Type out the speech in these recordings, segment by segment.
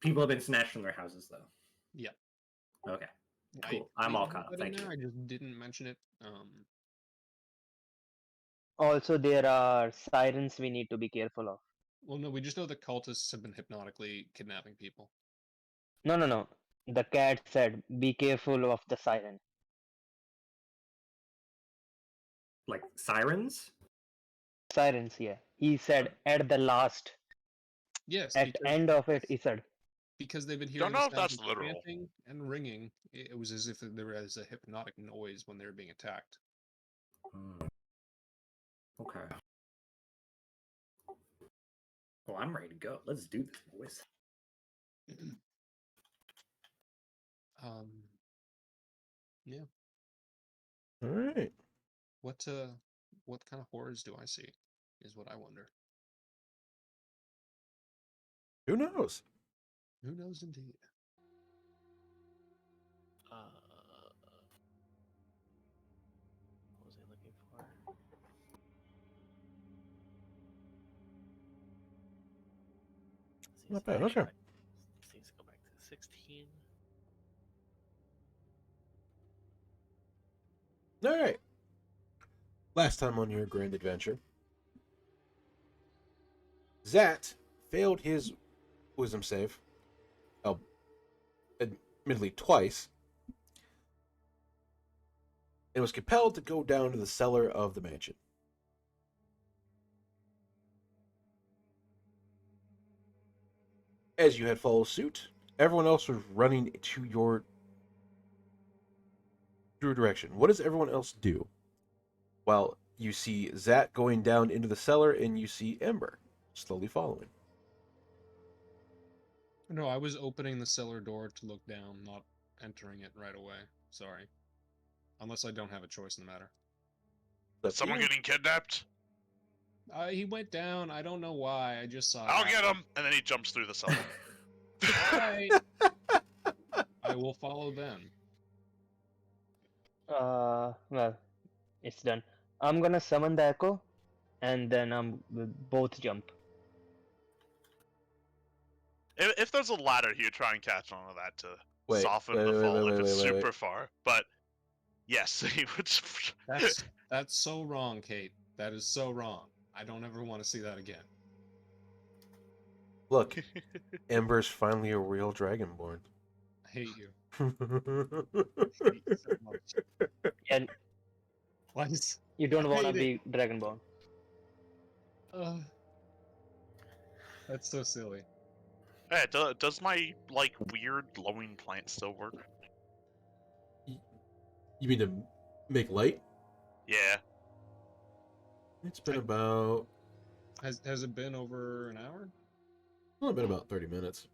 People have been snatched from their houses, though. Yeah. Okay. Cool. I'm all caught up. Thank you. I just didn't mention it. Also, there are sirens we need to be careful of. Well, no, we just know that cultists have been hypnotically kidnapping people. No. The cat said, "Be careful of the siren." Like sirens? Sirens, yeah. He said at the last, Yes, at end of it, he said. because they've been Don't hearing know the if that's sound of literal. chanting and ringing. It was as if there was a hypnotic noise when they were being attacked. Okay. Well, I'm ready to go. Let's do this, boys. Yeah. All right. What kind of horrors do I see? Is what I wonder. Who knows? Who knows, indeed. What was I looking for? Not bad. Okay. Let's go back to 16. All right. Last time on your grand adventure, Zat failed his wisdom save, admittedly twice, and was compelled to go down to the cellar of the mansion. As you had followed suit, everyone else was running to your direction. What does everyone else do? Well, you see Zat going down into the cellar, and you see Ember slowly following. No, I was opening the cellar door to look down, not entering it right away. Sorry. Unless I don't have a choice in the matter. Is someone getting kidnapped? He went down. I don't know why. I just saw. I'll get him, and then he jumps through the cellar. Right. I will follow them. Well, it's done. I'm gonna summon the echo, and then we'll both jump. If there's a ladder here, try and catch onto that to Wait, soften wait, the wait, fall wait, if it's wait, super wait. far. But yes, he would. That's so wrong, Kate. That is so wrong. I don't ever want to see that again. Look, Ember's finally a real dragonborn. I hate you. What? Hate you so much. And Why is... you don't I wanna hate be dragonborn. That's so silly. Hey, does my weird glowing plant still work? You mean to make light? Yeah. It's been about... Has it been over an hour? It's only been about 30 minutes.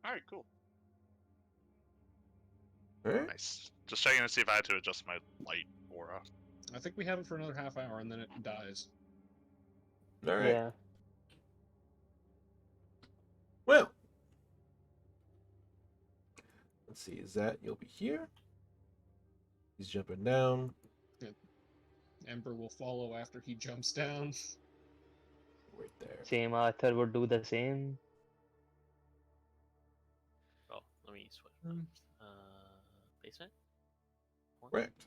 All right, cool. All right. Nice. Just checking to see if I had to adjust my light aura. I think we have it for another half hour and then it dies. All right. Yeah. Well, let's see. Is that you'll be here? He's jumping down. Ember will follow after he jumps down. Right there. Same Arthur would do the same. Oh, let me switch. Basement? Correct.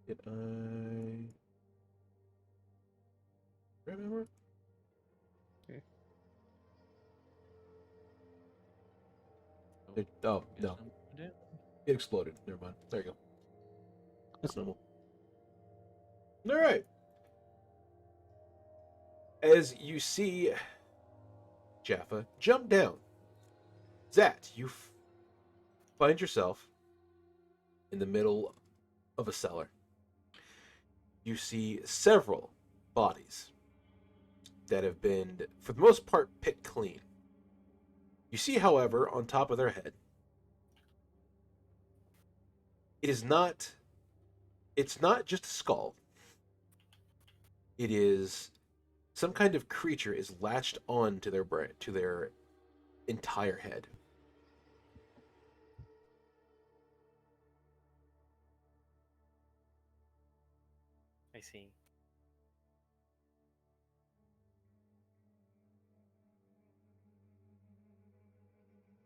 Did I remember? Okay. Oh, no. It exploded. Never mind. There you go. That's normal. All right. As you see Jaffa jump down, Zat, you find yourself in the middle of a cellar. You see several bodies that have been, for the most part, picked clean. You see, however, on top of their head, it's not just a skull. It is some kind of creature is latched on to their brain, to their entire head. I see.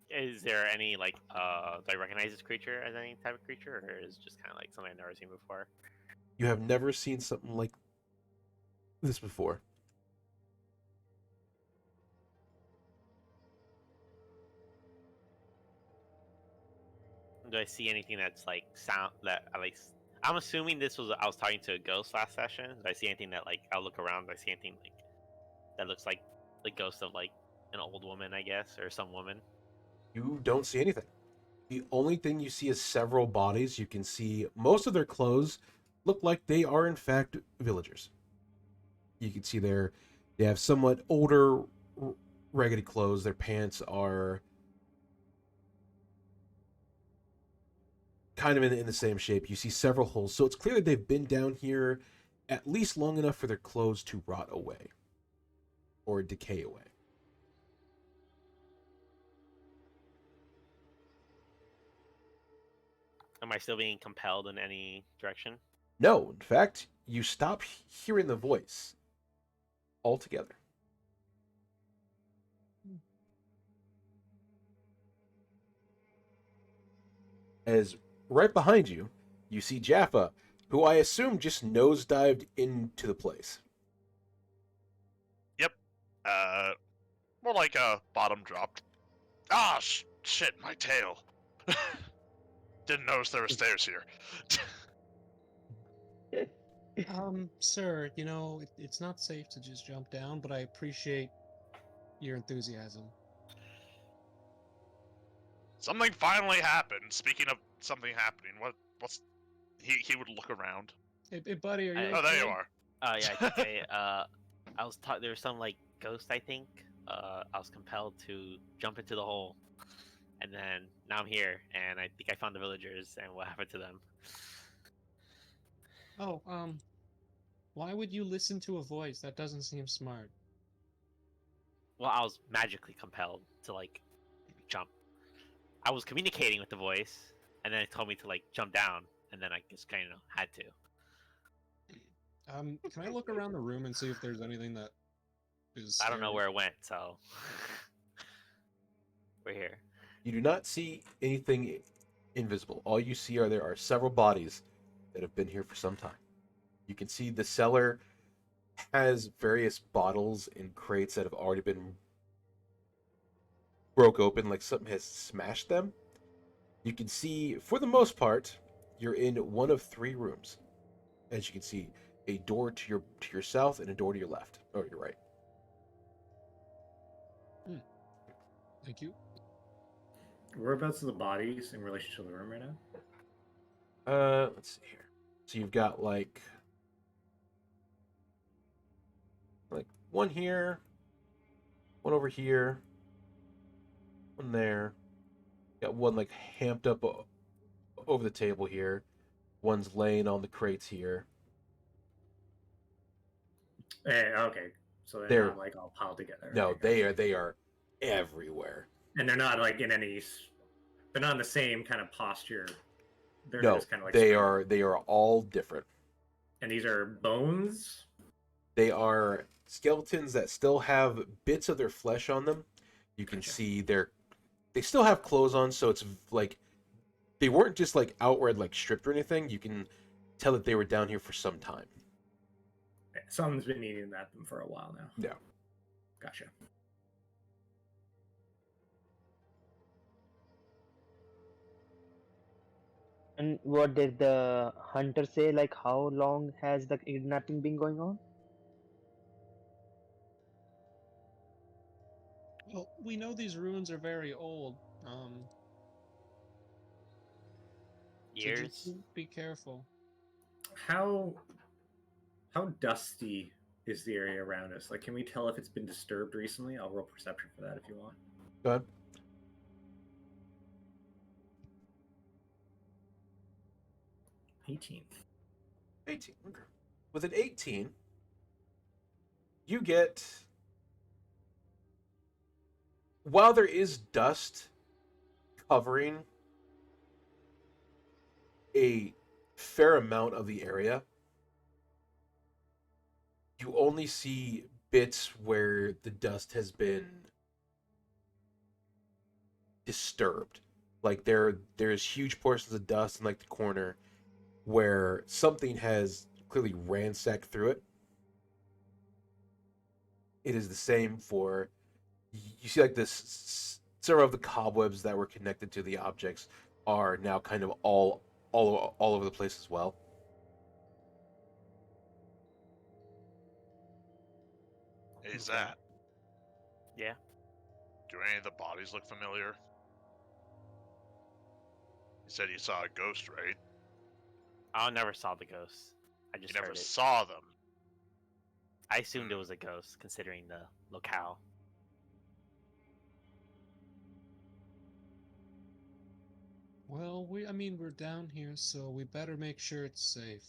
Is there any like do I recognize this creature as any type of creature, or is it just kind of like something I've never seen before? You have never seen something like this before. Do I see anything that's like sound that at least I'm assuming this was I was talking to a ghost last session. Do I see anything that like I'll look around? Do I see anything like that looks like the ghost of like an old woman, I guess, or some woman? You don't see anything. The only thing you see is several bodies. You can see most of their clothes look like they are in fact villagers. You can see they have somewhat older, raggedy clothes. Their pants are kind of in the same shape. You see several holes, so it's clear that they've been down here at least long enough for their clothes to rot away or decay away. Am I still being compelled in any direction? No, in fact, you stop hearing the voice altogether. As right behind you, you see Jaffa, who I assume just nosedived into the place. More like a bottom dropped. Ah, shit, my tail. Didn't notice there were stairs here. Sir, it's not safe to just jump down, but I appreciate your enthusiasm. Something finally happened. Speaking of something happening, what's he would look around. Hey, buddy, are you Oh, Oh, there you okay? are. Yeah, I think I was taught there was some like ghost. I think I was compelled to jump into the hole, and then now I'm here, and I think I found the villagers and what happened to them. Oh, why would you listen to a voice? That doesn't seem smart. Well, I was magically compelled to like jump. I was communicating with the voice, and then it told me to like jump down, and then I just kind of had to. Can I look around the room and see if there's anything that is I don't know scary? where it went, so we're here. You do not see anything invisible. All you see there are several bodies that have been here for some time. You can see the cellar has various bottles and crates that have already been broke open, like something has smashed them. You can see, for the most part, you're in one of three rooms. As you can see, a door to your south and a door to your left, or your right. Thank you. Whereabouts are the bodies in relation to the room right now? Let's see here. So you've got like one here, one over here, one there. Got one like hamped up over the table here. One's laying on the crates here. Okay, so they're They're- not like all piled together. No, Okay, they are everywhere. and they're not like in any. They're not in the same kind of posture. They're No, just kind of like they spread. are all different. And these are bones. They are skeletons that still have bits of their flesh on them. You can Gotcha. see they still have clothes on, so it's like they weren't just like outward like stripped or anything. You can tell that they were down here for some time. Someone's been eating at them for a while now. Yeah. Gotcha. And what did the hunter say? Like, how long has the kidnapping been going on? Well, we know these ruins are very old. So Years. just be careful. How dusty is the area around us? Like, can we tell if it's been disturbed recently? I'll roll perception for that if you want. Go ahead. 18. 18. Okay. With an 18, you get, while there is dust covering a fair amount of the area, you only see bits where the dust has been disturbed. Like there's huge portions of dust in like the corner where something has clearly ransacked through it. It is the same for you see like this several of the cobwebs that were connected to the objects are now kind of all over the place as well. Hey, Okay. Zat, Yeah. do any of the bodies look familiar? You said you saw a ghost, right? I never saw the ghost. I You just never heard it. saw them. I assumed it was a ghost, considering the locale. Well, I mean, we're down here, so we better make sure it's safe.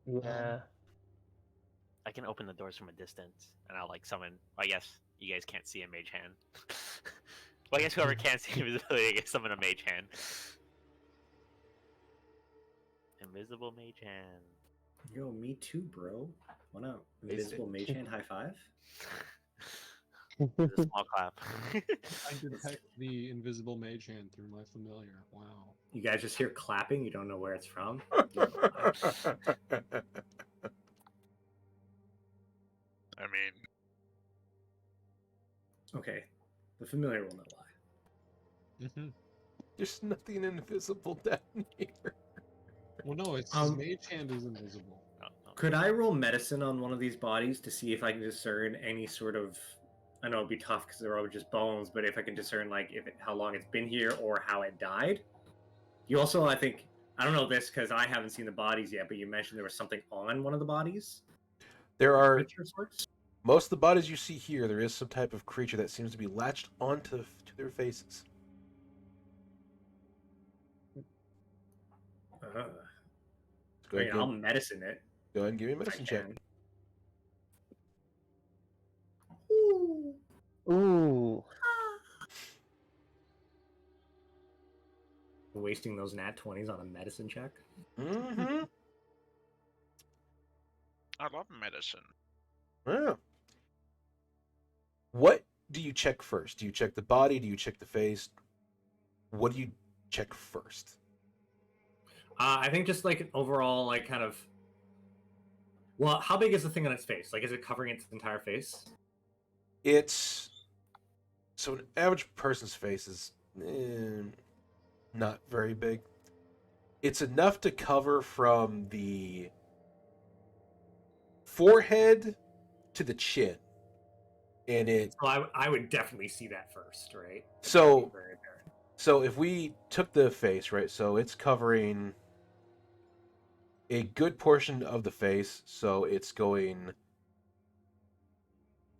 Yeah. I can open the doors from a distance, and I'll like summon. I guess you guys can't see a mage hand. Well, I guess whoever can't see invisibility, I guess summon a mage hand. Invisible mage hand. Yo, me too, bro. Why not? Is Invisible it- mage hand high five? With a small clap. I detect the invisible mage hand through my familiar. Wow. You guys just hear clapping. You don't know where it's from. I mean, Okay, the familiar will know why. Mm-hmm. There's nothing invisible down here. Well, no, it's Um, mage hand is invisible. No, no. Could I roll medicine on one of these bodies to see if I can discern any sort of? I know it'd be tough because they're all just bones, but if I can discern like how long it's been here or how it died. You also, I think, I don't know this because I haven't seen the bodies yet, but you mentioned there was something on one of the bodies. There are Creature of sorts? most of the bodies you see here. There is some type of creature that seems to be latched onto to their faces. Uh, Go I ahead, mean, I'll medicine it. go ahead and give me a if I medicine check. can. Ooh. Ooh. Wasting those nat 20s on a medicine check. Mm-hmm. I love medicine. Yeah. What do you check first? Do you check the body? Do you check the face? What do you check first? I think just like an overall, like kind of. Well, how big is the thing on its face? Like, is it covering its entire face? It's so an average person's face is not very big. It's enough to cover from the forehead to the chin, and it. Well, I would definitely see that first, right? So- That'd be very apparent. So if we took the face, right? So it's covering a good portion of the face. So it's going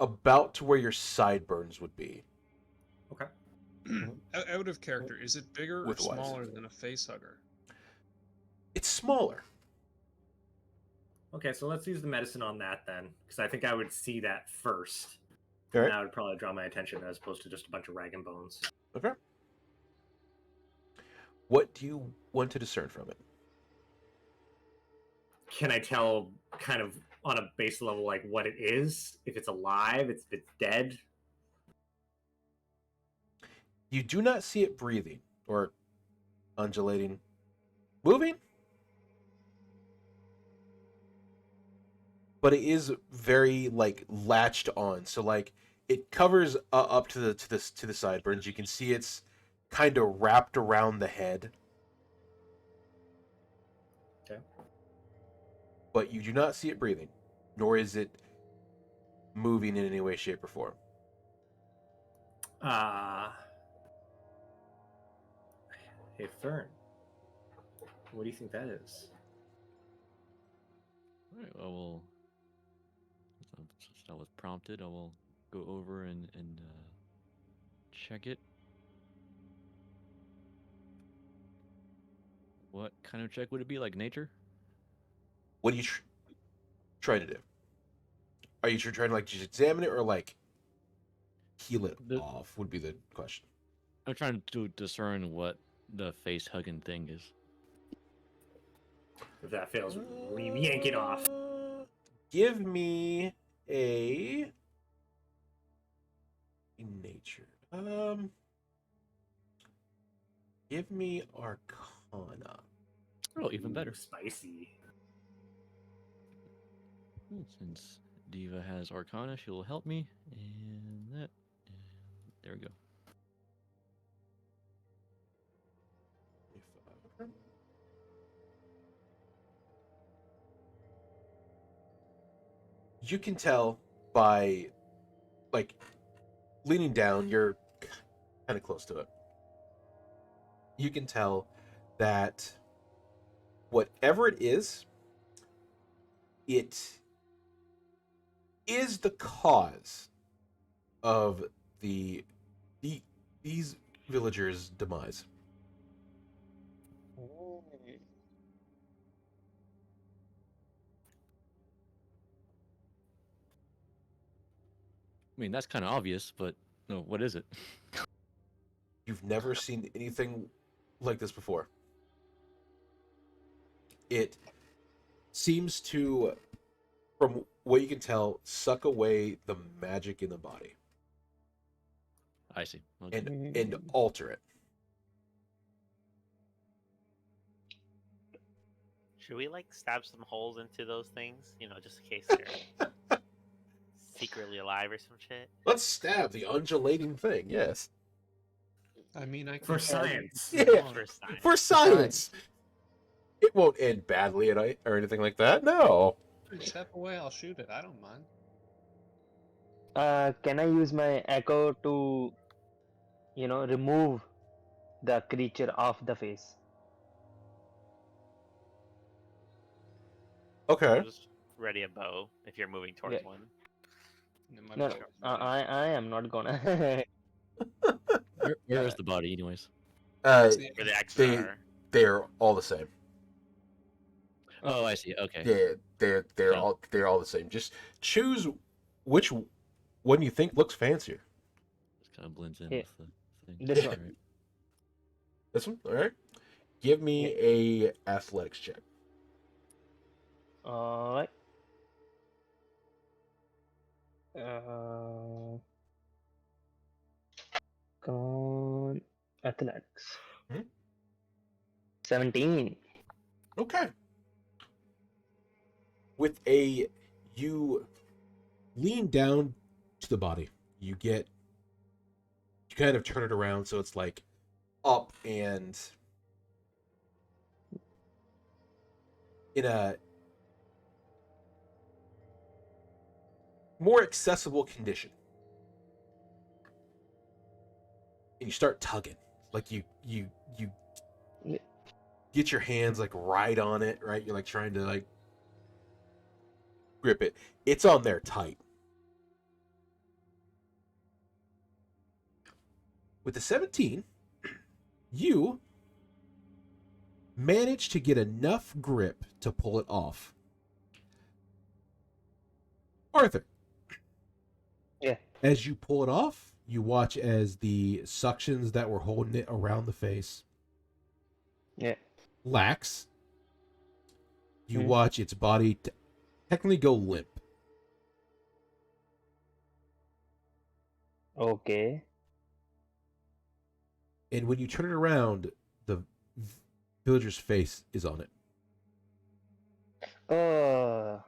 about to where your sideburns would be. Okay. Out of character, is it bigger or With wise. smaller than a face hugger? It's smaller. Okay, so let's use the medicine on that then, because I think I would see that first. All And right. that would probably draw my attention as opposed to just a bunch of rag and bones. Okay. What do you want to discern from it? Can I tell kind of on a base level like what it is? If it's alive, if it's dead? You do not see it breathing or undulating, moving, but it is very like latched on. So like it covers up to the sideburns. You can see it's kind of wrapped around the head. Okay. But you do not see it breathing, nor is it moving in any way, shape, or form. Hey Fern, what do you think that is? All right. Well, since I was prompted, I will go over and check it. What kind of check would it be? Like nature? What do you try to do? Are you trying to like just examine it or like heal it off? Would be the question. I'm trying to discern what the face hugging thing is. If that fails, we yank it off. Give me a nature. Give me Arcana. Oh, even better. Ooh, spicy. Since Diva has Arcana, she will help me. And that. And there we go. You can tell by, like, leaning down, you're kind of close to it. You can tell that whatever it is the cause of these villagers' demise. I mean, that's kind of obvious, but no, what is it? You've never seen anything like this before. It seems to, from what you can tell, suck away the magic in the body I see. Okay. and alter it. Should we like stab some holes into those things? You know, just in case they're secretly alive or some shit. Let's stab the undulating thing. Yes, I mean, I For can science. Yeah. For science. for science. It won't end badly or anything like that. No. Step away, I'll shoot it. I don't mind. Can I use my echo to, remove the creature off the face? Okay. Just ready a bow if you're moving towards Yeah. one. It might No, be no, sharp. I am not gonna. Where is the body, anyways? Uh, See, Where the X's They- are. they're all the same. Oh, I see. Okay. Yeah, they're So- all the same. Just choose which one you think looks fancier. Just kind of blends in Yeah. with the thing. This one. Alright. This one, all right. Give me a athletics check. Alright. Come on. Athletics. Hmm? 17. Okay. You lean down to the body. You kind of turn it around so it's like up and in a more accessible condition. And you start tugging. Like you Yeah. get your hands like right on it, right? You're like trying to like grip it. It's on there tight. With the 17, you manage to get enough grip to pull it off. Arthur. Yeah. As you pull it off, you watch as the suctions that were holding it around the face Yeah. lax. You Hmm. watch its body technically go limp. Okay. And when you turn it around, the villager's face is on it. Oh.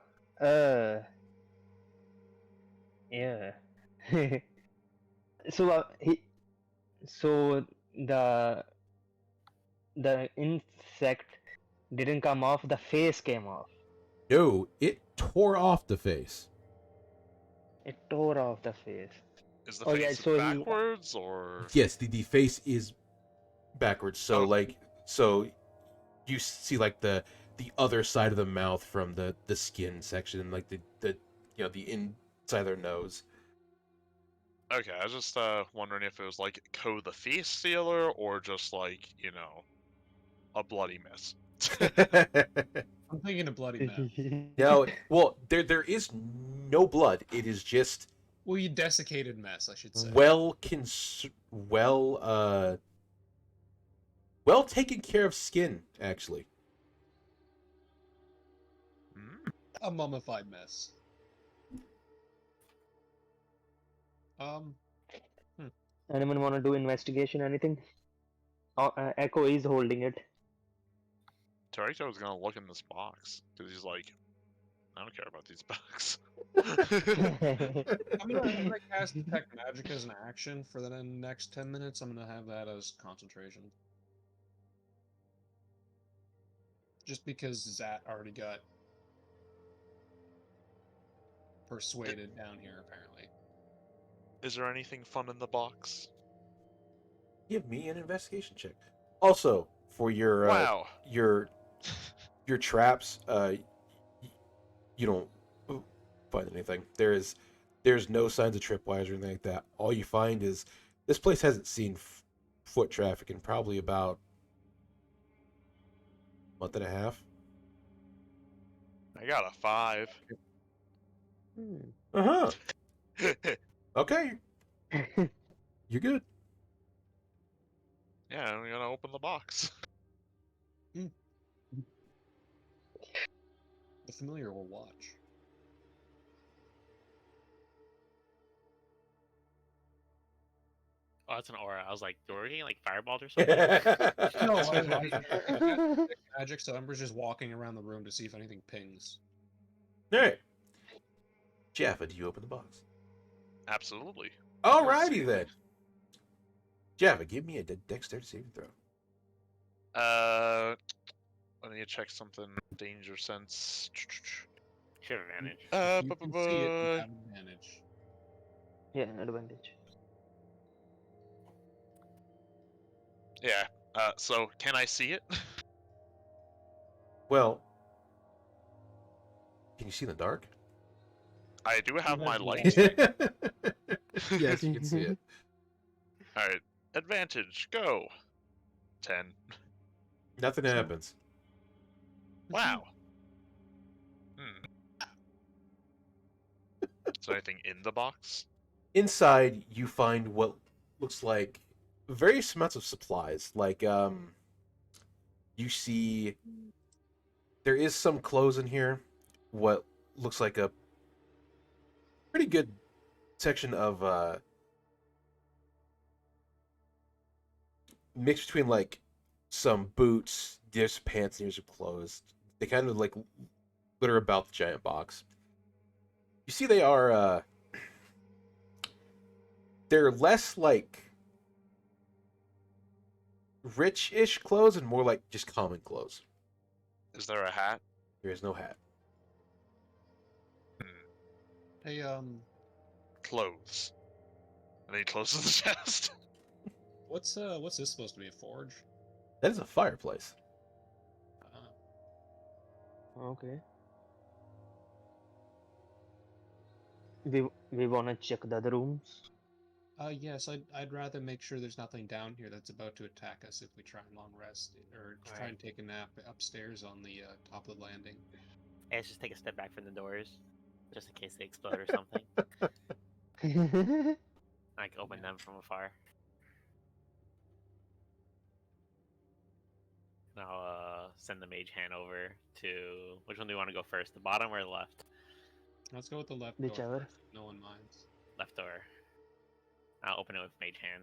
Yeah. So the insect didn't come off, the face came off. No, it tore off the face. It tore off the face. Is the Oh, yeah, face so he- backwards or? Yes, the face is backwards. So Oh. so you see like the other side of the mouth from the skin section, like the the inside of their nose. Okay, I was just wondering if it was like Ko the Face Stealer or just like, a bloody mess. I'm thinking a bloody mess. No, well, there is no blood. It is just Well, you desiccated mess, I should say. well taken care of skin, actually. Mm. A mummified mess. Anyone want to do investigation? Anything? Echo is holding it. Tarito was gonna look in this box because he's like, I don't care about these bugs. I'm gonna cast Detect Magic as an action for the next 10 minutes. I'm gonna have that as concentration. Just because Zat already got persuaded down here, apparently. Is there anything fun in the box? Give me an investigation check. Also, for your Wow. your traps, you don't find anything. There's no signs of tripwires or anything like that. All you find is this place hasn't seen foot traffic in probably about a month and a half. I got a 5. Uh huh. Okay, you're good. Yeah, I'm gonna open the box. The familiar will watch. Oh, that's an aura. I was like, are we getting like fireballed or something? No, magic, so Ember's just walking around the room to see if anything pings. All right, Jaffa, do you open the box? Absolutely. Alrighty then. Jaffa, give me a dexterity saving throw. I need to check something. Danger sense. Should have advantage. If you can see it, you have advantage. Yeah, advantage. Yeah. So can I see it? Well, can you see in the dark? I do have my have light. Yes, you can see it. All right. Advantage. Go. 10. Nothing happens. Wow. Hmm. Is there anything in the box? Inside, you find what looks like various amounts of supplies. Like, you see there is some clothes in here. What looks like a pretty good section of mixed between like some boots, there's pants, and there's some clothes. They kind of like litter about the giant box. You see, they are they're less like rich-ish clothes and more like just common clothes. Is there a hat? There is no hat. Hey, Clothes. And he closes the chest. what's this supposed to be, a forge? That is a fireplace. Okay. We wanna check the other rooms. Yes, I'd rather make sure there's nothing down here that's about to attack us if we try and long rest or try and take a nap upstairs on the top of the landing. Hey, let's just take a step back from the doors, just in case they explode or something. I can open them from afar. And I'll send the mage hand over to which one do you want to go first? The bottom or the left? Let's go with the left door. Whichever. First. No one minds. Left door. I'll open it with mage hand.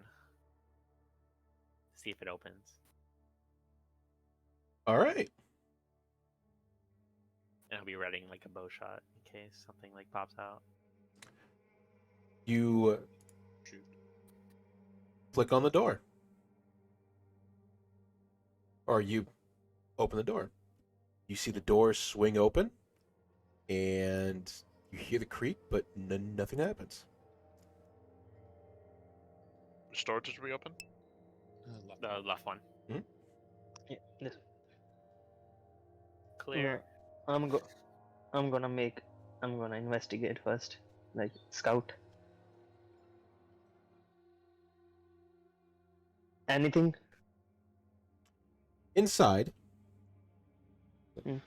See if it opens. All right. And I'll be readying like a bow shot in case something like pops out. You Shoot. click on the door. Or you open the door. You see the door swing open, and you hear the creak, but nothing happens. Which door did we open? Left. The left one. Yeah, this. Clear. I'm gonna investigate first, like scout. Anything? Inside, Mm.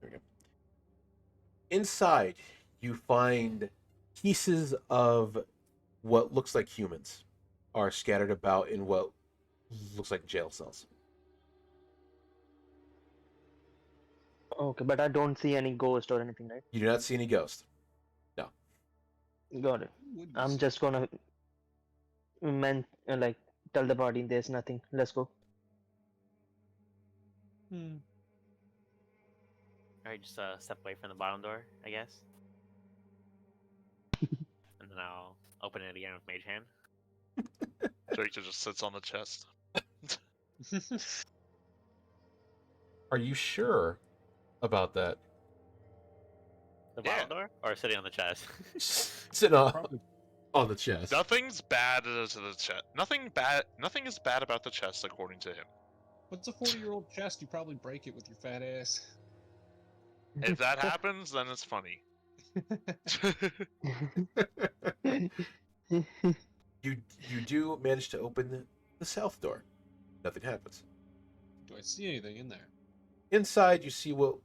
There we go. Inside, you find pieces of what looks like humans are scattered about in what looks like jail cells. Okay, but I don't see any ghost or anything, right? You do not see any ghosts. Got it. Would be I'm sick. just gonna like tell the party there's nothing. Let's go. Hmm. Alright, just step away from the bottom door, I guess. And then I'll open it again with Mage Hand. Drake just sits on the chest. Are you sure about that? The Yeah. bottom door? Or sitting on the chest? Sitting on, Probably. on the chest. Nothing's bad to the chest. Nothing is bad about the chest, according to him. What's a 40-year-old chest? You probably break it with your fat ass. If that happens, then it's funny. You do manage to open the south door. Nothing happens. Do I see anything in there? Inside, you see what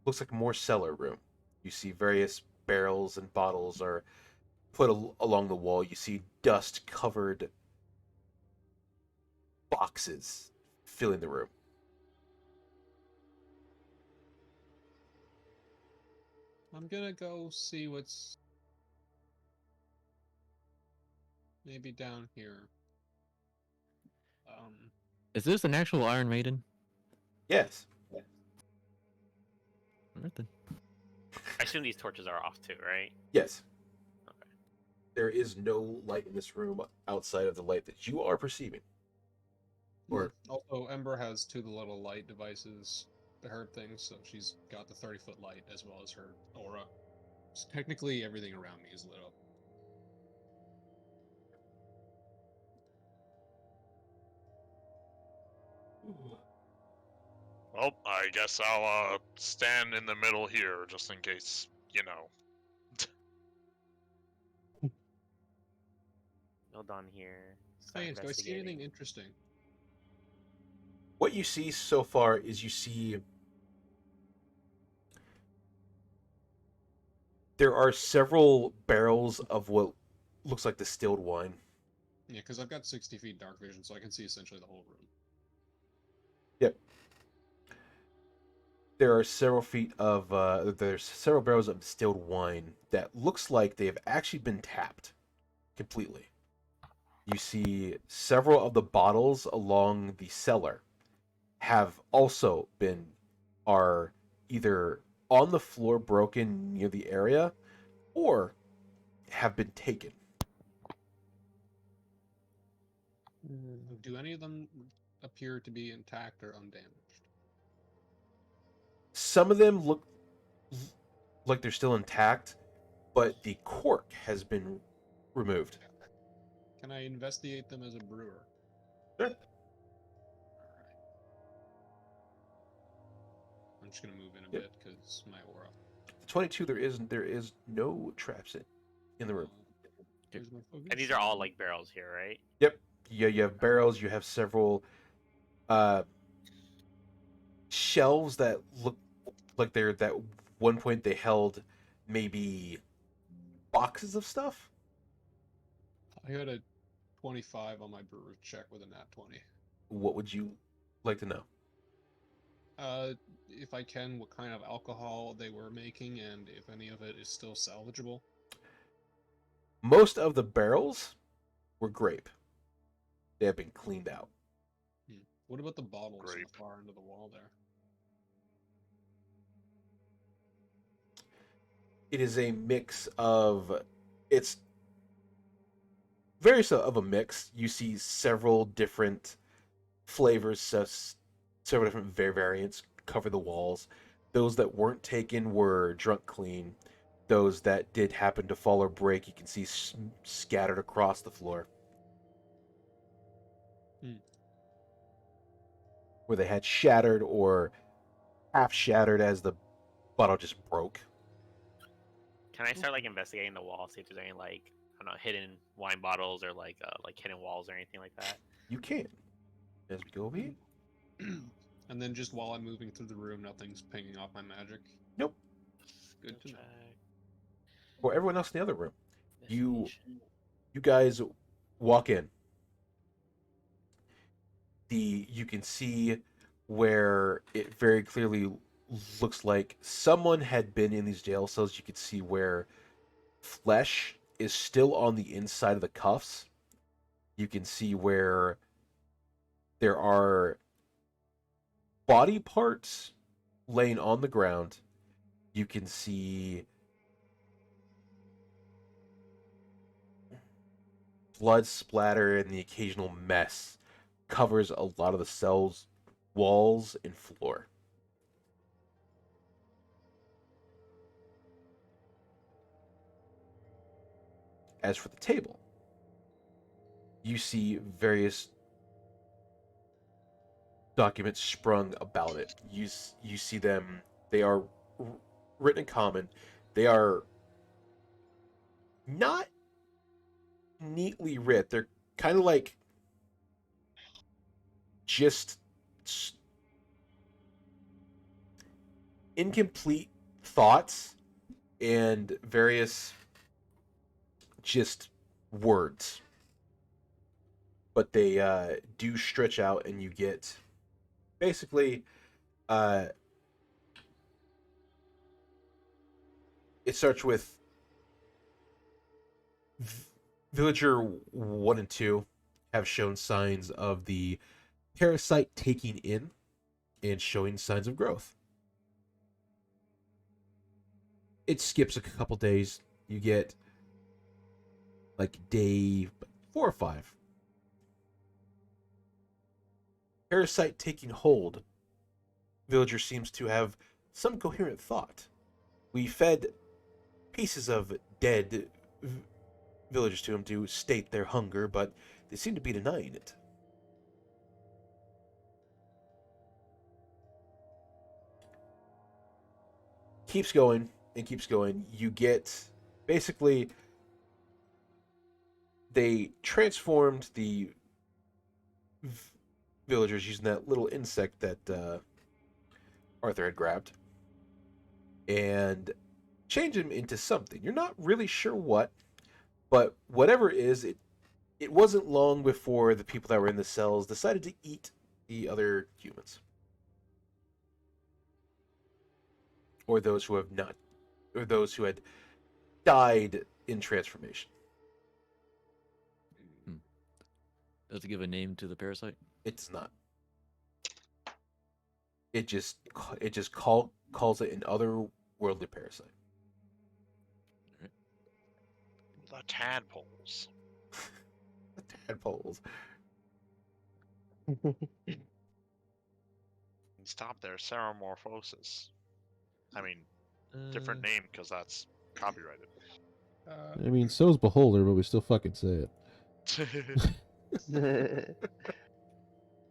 looks like more cellar room. You see various barrels and bottles are put along the wall. You see dust-covered boxes filling the room. I'm gonna go see what's maybe down here. Is this an actual Iron Maiden? Yes. Alright then. I assume these torches are off too, right? Yes. Okay. There is no light in this room outside of the light that you are perceiving. Or Also, Ember has 2 of the little light devices, the herb things, so she's got the 30-foot light as well as her aura. So technically, everything around me is lit up. Well, I guess I'll stand in the middle here, just in case, you know. Hold on here. Start Hey, do I see anything investigating. interesting? what you see so far is you see there are several barrels of what looks like distilled wine. Yeah, because I've got 60 feet dark vision, so I can see essentially the whole room. Yep. There are several there's several barrels of distilled wine that looks like they have actually been tapped completely. You see several of the bottles along the cellar have also are either on the floor broken near the area or have been taken. Do any of them appear to be intact or undamaged? Some of them look like they're still intact, but the cork has been removed. Can I investigate them as a brewer? Sure. Alright. I'm just gonna move in a Yep. bit because my aura. 22, there is no traps in the room. Where's my focus? And these are all like barrels here, right? Yep. Yeah, you have barrels. You have several shelves that look like they're that one point they held maybe boxes of stuff. I had a 25 on my brewer check with a nat 20. What would you like to know? If I can, what kind of alcohol they were making and if any of it is still salvageable. Most of the barrels were grape. They have been cleaned out. What about the bottles in Grape. the far end of the wall there? It is a mix of it's very of a mix. You see several different flavors, several different variants cover the walls. Those that weren't taken were drunk clean. Those that did happen to fall or break, you can see scattered across the floor. Where they had shattered or half shattered as the bottle just broke. Can I start like investigating the wall, see if there's any like I don't know hidden wine bottles or like hidden walls or anything like that? You can. As we go over here. And then just while I'm moving through the room, nothing's pinging off my magic. Nope. Good to know. For everyone else in the other room, You- Investigation. you guys walk in. you can see where it very clearly looks like someone had been in these jail cells. You can see where flesh is still on the inside of the cuffs. You can see where there are body parts laying on the ground. You can see blood splatter and the occasional mess covers a lot of the cell's walls and floor. As for the table, you see various documents sprung about it. You see them. They are written in common. They are not neatly writ. They're kind of like just incomplete thoughts and various just words. But they do stretch out, and you get basically it starts with Villager 1 and 2 have shown signs of the parasite taking in and showing signs of growth. It skips a couple days. You get like day 4 or 5. Parasite taking hold. Villager seems to have some coherent thought. We fed pieces of dead villagers to him to state their hunger, but they seem to be denying it. Keeps going and keeps going. You get basically they transformed the villagers using that little insect that Arthur had grabbed and changed him into something. You're not really sure what, but whatever it is, it wasn't long before the people that were in the cells decided to eat the other humans. Or those who have not, or those who had died in transformation. Does it give a name to the parasite? It's not. It just calls it an otherworldly parasite. The tadpoles. The tadpoles. Stop their ceremorphosis. I mean, different name because that's copyrighted. I mean, so's Beholder, but we still fucking say it.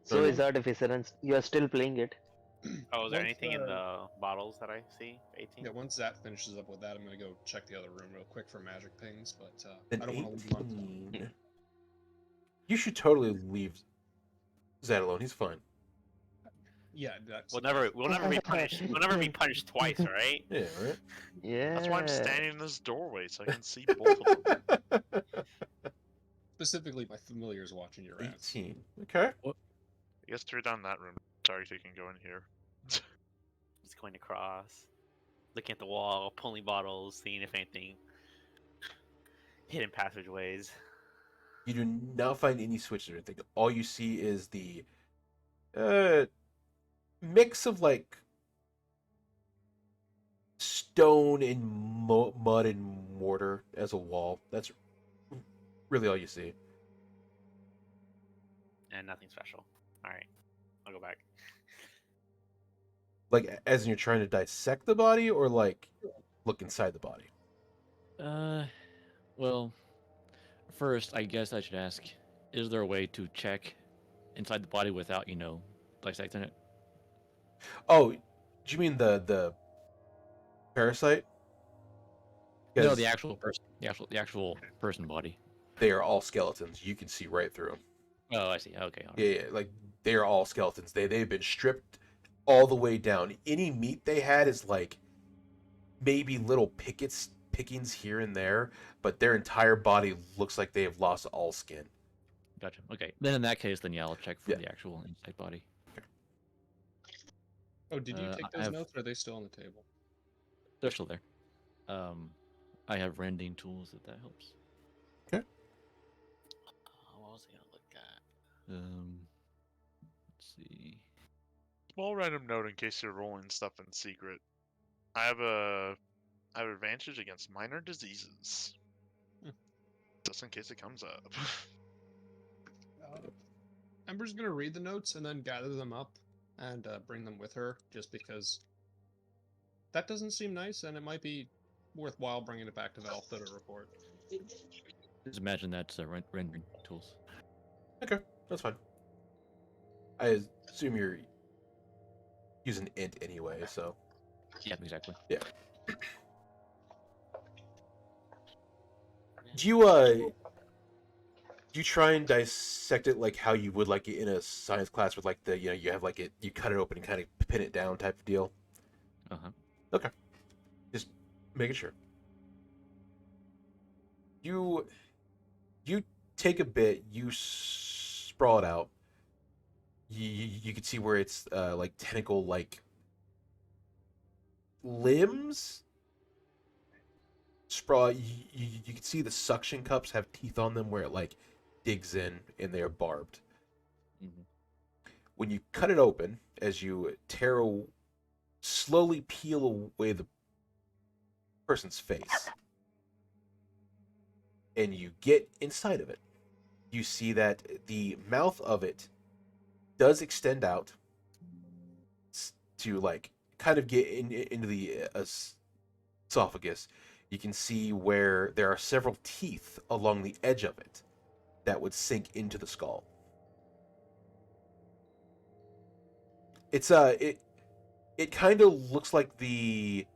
So is Artificer, and you are still playing it. Oh, is there Once, anything in the bottles that I see? 18? Yeah, once Zat finishes up with that, I'm gonna go check the other room real quick for magic pings, but An I don't want to leave him on. 18. You should totally leave Zed alone. He's fine. Yeah, that's We'll never be punished. We'll never be punished twice, all right? Yeah, right? Yeah. That's why I'm standing in this doorway so I can see both of them. specifically my familiars watching your ass. 18. Okay. I guess through down that room. Sorry, you can go in here. Just going across, looking at the wall, pulling bottles, seeing if anything hidden passageways. You do not find any switches or anything. All you see is the mix of like stone and mud and mortar as a wall. That's really all you see. And nothing special. Alright. I'll go back. Like, as in you're trying to dissect the body, or like look inside the body? Well, first, I guess I should ask, is there a way to check inside the body without, dissecting it? Oh, do you mean the parasite? No, 'Cause the actual person, the actual person body. they are all skeletons. You can see right through them. Oh, I see. Okay. All right. Yeah, like they are all skeletons. They've been stripped all the way down. Any meat they had is like maybe little pickings here and there, but their entire body looks like they have lost all skin. Gotcha. Okay. Then in that case, then yeah, I'll check for Yeah. the actual inside body. Oh, did you take I those have- notes, or are they still on the table? They're still there. I have rending tools if that helps. What was I gonna look at? Let's see. Small random note in case you're rolling stuff in secret. I have advantage against minor diseases. Hmm. Just in case it comes up. Ember's gonna read the notes and then gather them up and bring them with her, just because that doesn't seem nice, and it might be worthwhile bringing it back to Valtha to report. Just imagine that's rendering tools. Okay, that's fine. I assume you're using int anyway, so Yeah, exactly. do you try and dissect it like how you would like it in a science class with like the you have like it, you cut it open and kind of pin it down type of deal? Uh-huh. Okay, just making sure. You take a bit, you sprawl it out. You can see where it's like tentacle like limbs sprawl. You can see the suction cups have teeth on them where it like digs in and they're barbed. Mhm. When you cut it open, as you slowly peel away the person's face, and you get inside of it, you see that the mouth of it does extend out to like kind of get into the esophagus. You can see where there are several teeth along the edge of it that would sink into the skull. It's it kind of looks like the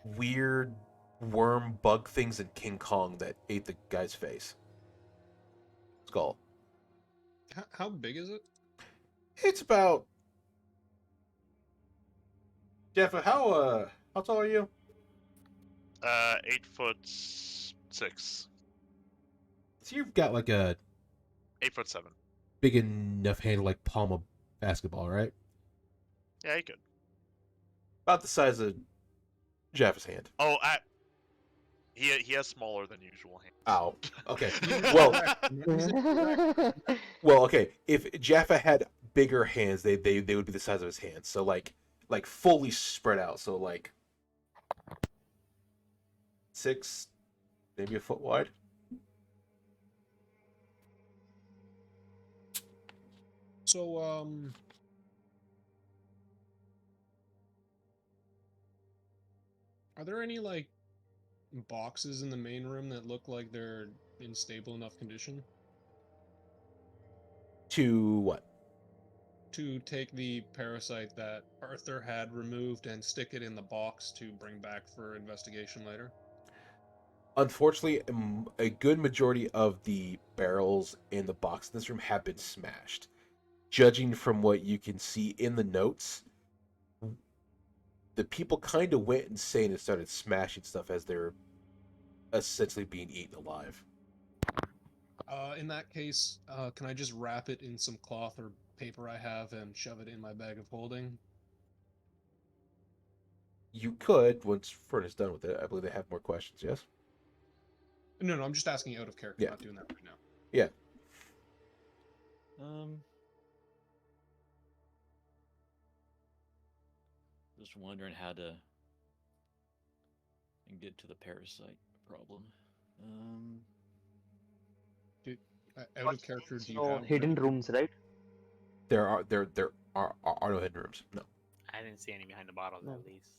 weird worm bug things in King Kong that ate the guy's face. Skull. How big is it? It's about Jeff, how tall are you? 8'6". So you've got like a 8'7". big enough hand like palm of basketball, right? Yeah, you could. About the size of Jeff's hand. Oh, he has smaller than usual hands. Ow. Okay. Well, Well, okay. If Jaffa had bigger hands, they would be the size of his hands. So like fully spread out. So like 6, maybe a foot wide. so are there any like boxes in the main room that look like they're in stable enough condition To what? to take the parasite that Arthur had removed and stick it in the box to bring back for investigation later? Unfortunately, a good majority of the barrels in the box in this room have been smashed. Judging from what you can see in the notes, the people kind of went insane and started smashing stuff as they're essentially being eaten alive. In that case, can I just wrap it in some cloth or paper I have and shove it in my bag of holding? You could, once Fern is done with it. I believe they have more questions, yes? No, I'm just asking out of character. Yeah. I'm not doing that right now. Yeah. Just wondering how to get to the parasite problem. Out of character, do you No have hidden rooms, right? There are no hidden rooms. No. I didn't see any behind the bottles No. at least.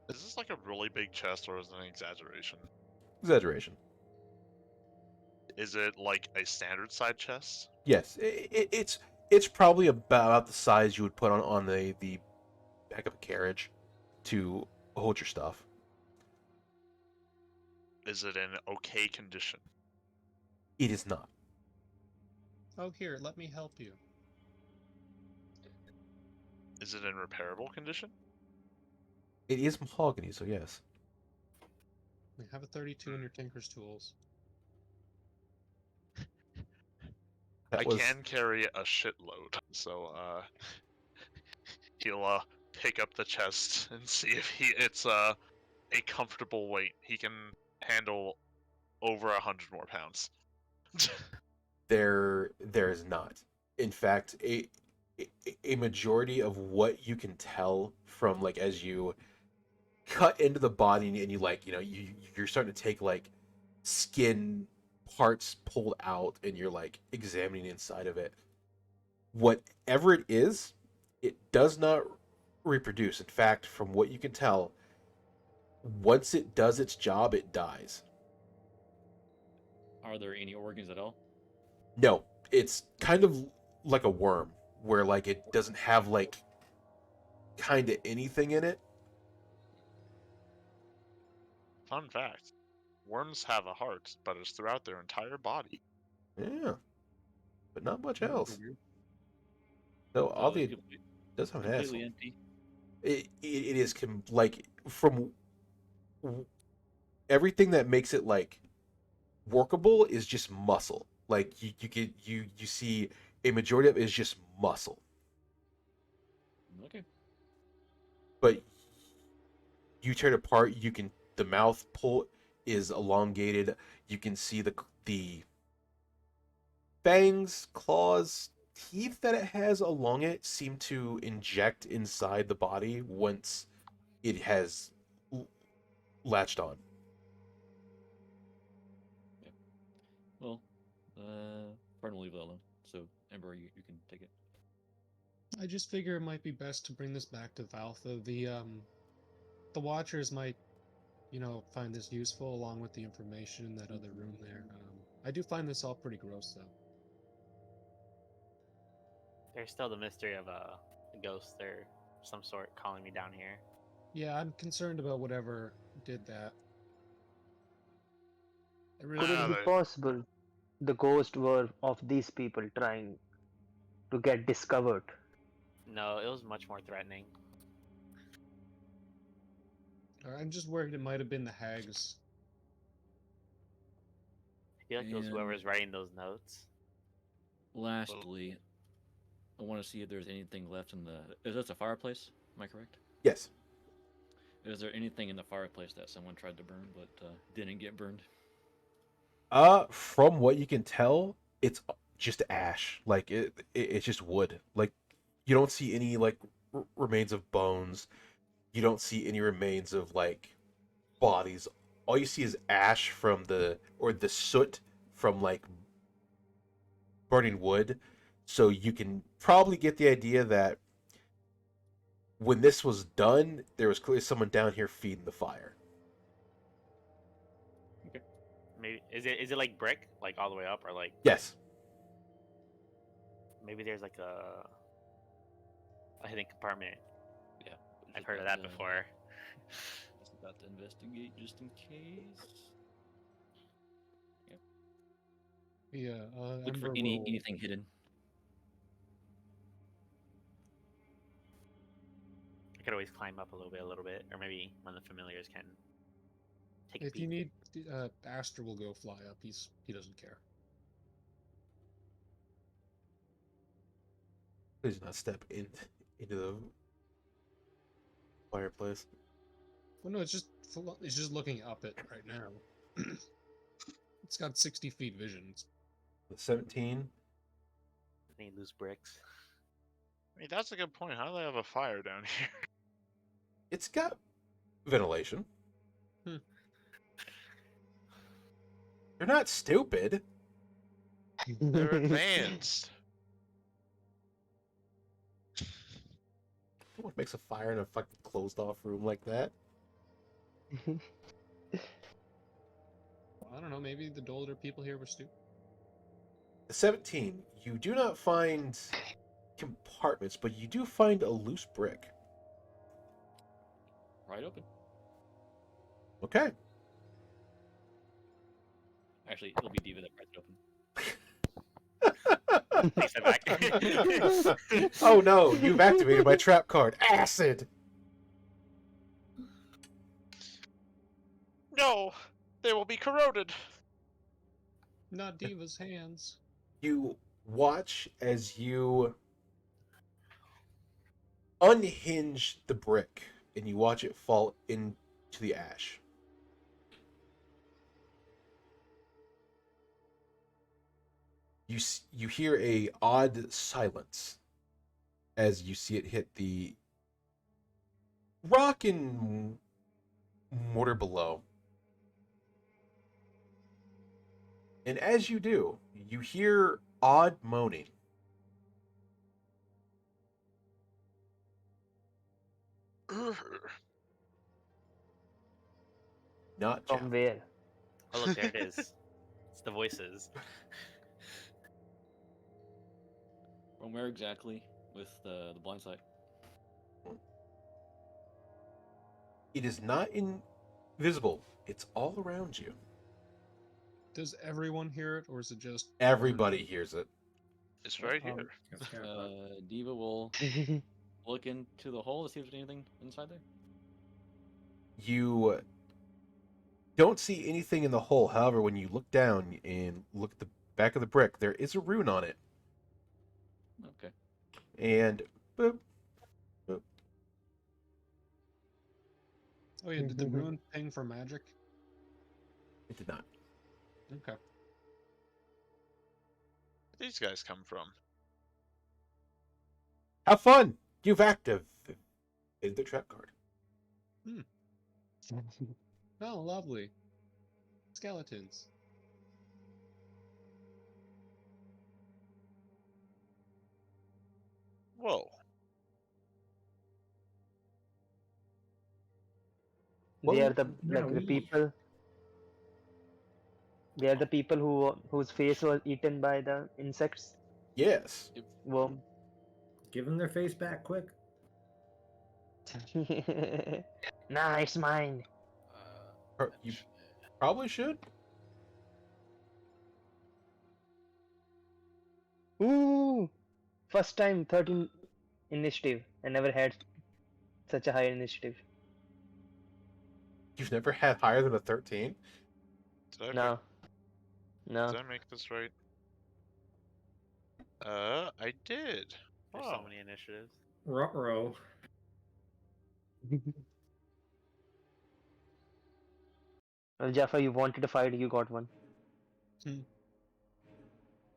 Is this like a really big chest or is it an exaggeration? Exaggeration. Is it like a standard side chest? Yes, it's probably about the size you would put on the back of a carriage to hold your stuff. Is it in okay condition? It is not. Oh, here, let me help you. Is it in repairable condition? It is mahogany, so yes. You have a 32 in your tinker's tools. That I was can carry a shitload, so he'll pick up the chest and see if it's a comfortable weight. He can handle over 100 more pounds. there is not. In fact, a majority of what you can tell from like as you cut into the body and you like, you're starting to take like skin parts pulled out and you're like examining inside of it. Whatever it is, it does not reproduce. In fact, from what you can tell, once it does its job, it dies. Are there any organs at all? No, it's kind of like a worm, where like it doesn't have like kind of anything in it. Fun fact: worms have a heart, but it's throughout their entire body. Yeah, but not much That's else. weird. So So all it's the does have an completely asshole. empty. It is like from everything that makes it like workable is just muscle. Like you see a majority of it is just muscle. Okay. But you tear it apart, the mouth pull is elongated. You can see the fangs, claws, teeth that it has along it seem to inject inside the body once it has latched on. Well, Fern will leave that alone. So, Ember, you can take it. I just figure it might be best to bring this back to Valtha. The Watchers might, find this useful along with the information in that other room there. I do find this all pretty gross, though. There's still the mystery of a ghost or some sort calling me down here. Yeah, I'm concerned about whatever did that. I Could really it be they- possible the ghosts were of these people trying to get discovered? No, it was much more threatening. I'm just worried it might have been the hags. I feel like it was And- whoever's writing those notes. Lastly, I want to see if there's anything left in the. Is this a fireplace? Am I correct? Yes. Is there anything in the fireplace that someone tried to burn but didn't get burned? From what you can tell, it's just ash. Like it's just wood. Like you don't see any like remains of bones. You don't see any remains of like bodies. All you see is ash from the soot from like burning wood. So you can probably get the idea that when this was done, there was clearly someone down here feeding the fire. Maybe is it like brick, like all the way up, or like Yes. maybe there's like a hidden compartment. Yeah. I've heard of that before. Just about to investigate just in case. Yeah, Look for Ember will- anything hidden. I could always climb up a little bit, or maybe one of the familiars can take a If peek. you need, Aster will go fly up. He doesn't care. Please not step into the fireplace. Well, no, it's just looking up it right now. It's got 60 feet vision. The 17. Any loose bricks? I mean, that's a good point. How do they have a fire down here? It's got ventilation. Hmm. They're not stupid. They're advanced. What makes a fire in a fucking closed off room like that? Well, I don't know. Maybe the older people here were stupid. The 17. You do not find compartments, but you do find a loose brick. Right open. Okay. Actually, it'll be Diva that prides it open. Takes it back. Oh no, you've activated my trap card. Acid! No, they will be corroded. Not Diva's hands. You watch as you unhinge the brick and you watch it fall into the ash. You hear a odd silence as you see it hit the rock and mortar below. And as you do, you hear odd moaning. Not Jeff. From where? Oh look, there it is. It's the voices. From where exactly with the blind sight? It is not invisible. It's all around you. Does everyone hear it, or is it just Everybody hears it. It's right here. That's kind of Diva will look into the hole to see if there's anything inside there. You don't see anything in the hole. However, when you look down and look at the back of the brick, there is a rune on it. Okay. And boop, boop. Oh yeah, did the rune ping for magic? It did not. Okay. Where these guys come from? Have fun. You've activated the trap card. Oh, lovely. Skeletons. Whoa. They are Well, the like the people. They are the people whose face was eaten by the insects. Yes. Worm. give them their face back quick. Nah, it's mine. You probably should. Ooh, first time 13 initiative. I never had such a high initiative. You've never had higher than a 13? Did I No, no. Did I make this right? I did. There's Wow. so many initiatives. Ruh-roh. Well, Jaffa, you wanted to fight, you got one.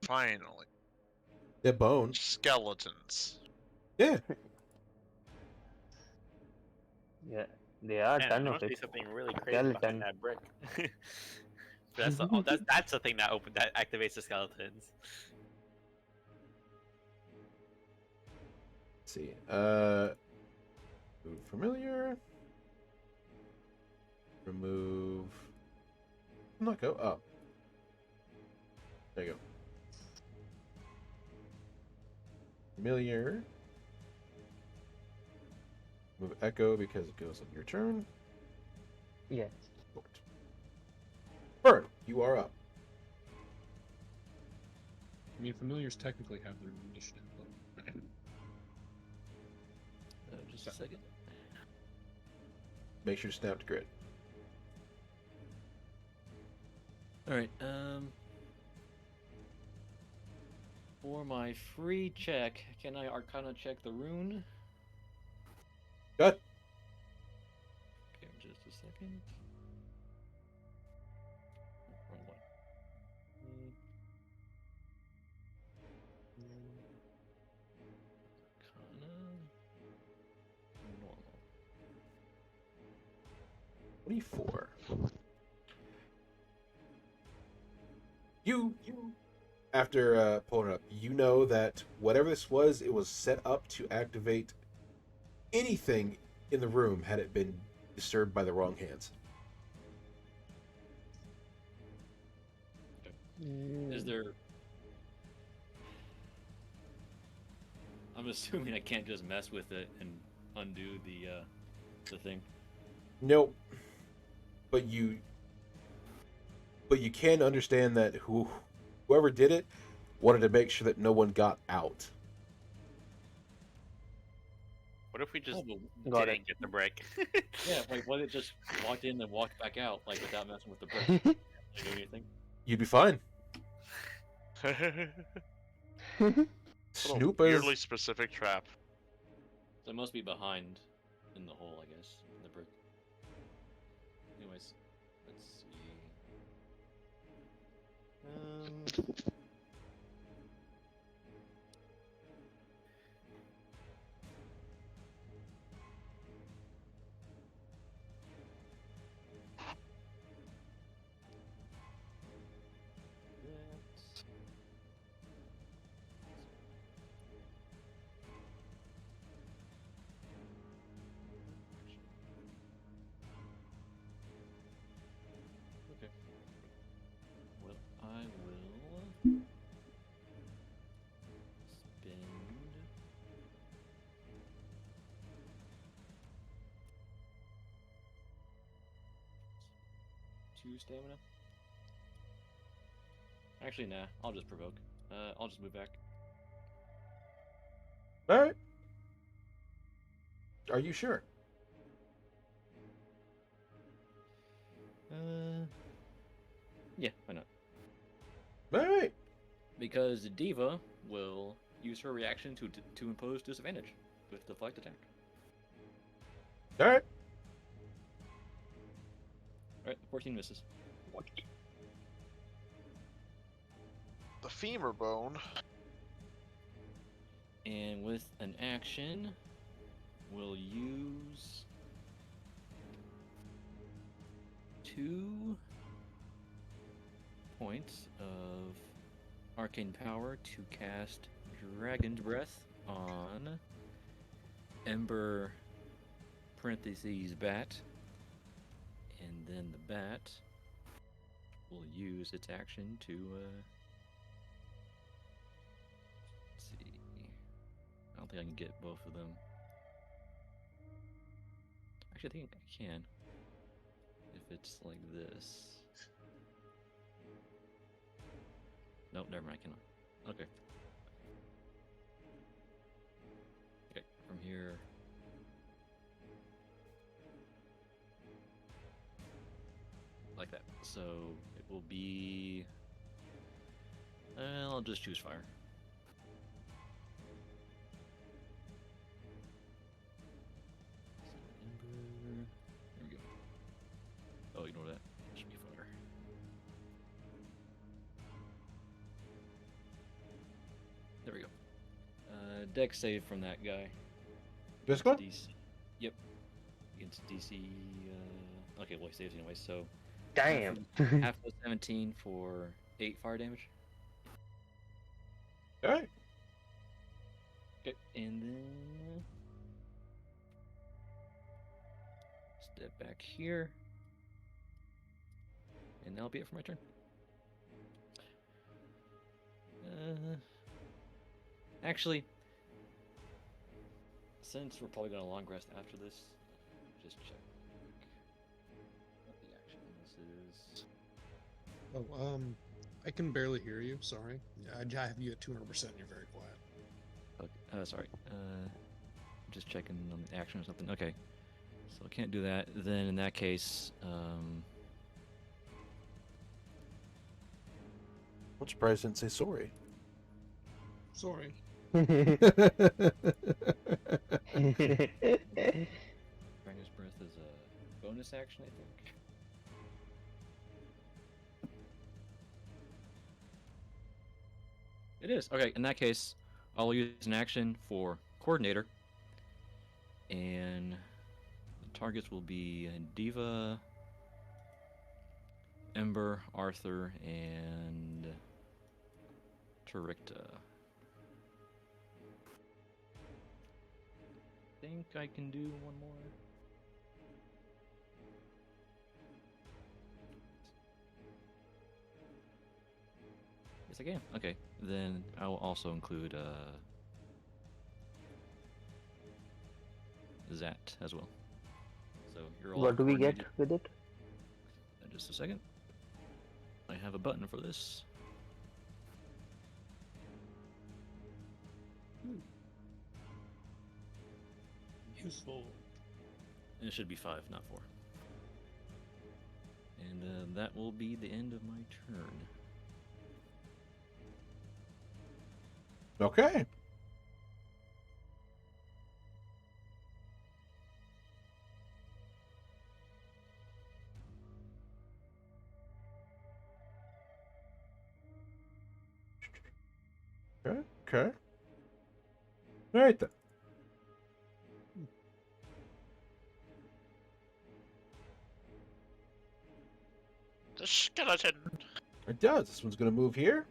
Finally. They're bones. Skeletons. Yeah. Yeah, they are Man, done there of must be it. something really crazy Skeleton. behind that brick. That's the thing that activates the skeletons. Let's see. Move familiar. Remove. Not go up. There you go. Familiar. Move echo because it goes on your turn. Yeah. Booked. Bird, you are up. I mean, familiars technically have their initiative, but Just a second. Make sure to snap to grid. All right. For my free check, can I Arcana check the rune? Good. Okay, just a second. Wrong one. Arcana. Normal. 24. You after pulling it up, you know that whatever this was, it was set up to activate anything in the room had it been disturbed by the wrong hands. Is there? I'm assuming I can't just mess with it and undo the thing. Nope. But you can understand that whoever did it wanted to make sure that no one got out. What What if we just Oh, Got didn't get the brick? yeah, like what if it just walked in and walked back out, like without messing with the brick? Like, do anything? You'd be fine. Little Snoop weirdly is specific trap. So it must be behind in the hole, I guess, in the brick. Anyways, let's see. That's... Okay. Well, I will spend 2 stamina. Actually, nah. I'll just provoke. I'll just move back. all right. Are you sure? Yeah, why not? All right. Because the Diva will use her reaction to impose disadvantage with deflect attack. All right. Alright, 14 misses. The femur bone. And with an action, we'll use 2 points of arcane power to cast Dragon's Breath on Ember parentheses bat. And then the bat will use its action to let's see. I don't think I can get both of them. Actually, I think I can. If it's like this. Nope, never mind, I cannot. Okay. Okay, from here. Like that. So it will be. I'll just choose fire. Ember. There we go. Oh, ignore that. It should be fire. There we go. Dex save from that guy. This one? DC. Yep. Against DC. Okay, well, he saves anyway, so. Damn. Half of 17 for 8 fire damage. All right. Okay, and then. Step back here. And that'll be it for my turn. Actually, since we're probably going to long rest after this, just check what the action this is. Oh, I can barely hear you. Sorry. I have you at 200%. You're very quiet. Okay, sorry. Just checking on the action or something. Okay, so I can't do that. Then in that case, I'm surprised I didn't say sorry. Sorry. Dragon's Breath is a bonus action, I think. It is. Okay, in that case, I'll use an action for Coordinator. And the targets will be Diva, Ember, Arthur, and Turricta. I think I can do one more. Yes, I can. Okay, then I will also include Zat as well. So you're all What do we get coordinated. with it? Just a second. I have a button for this. Useful. And it should be 5, not 4. And that will be the end of my turn. Okay. Okay. Okay. All right then. The skeleton. It does. This one's going to move here.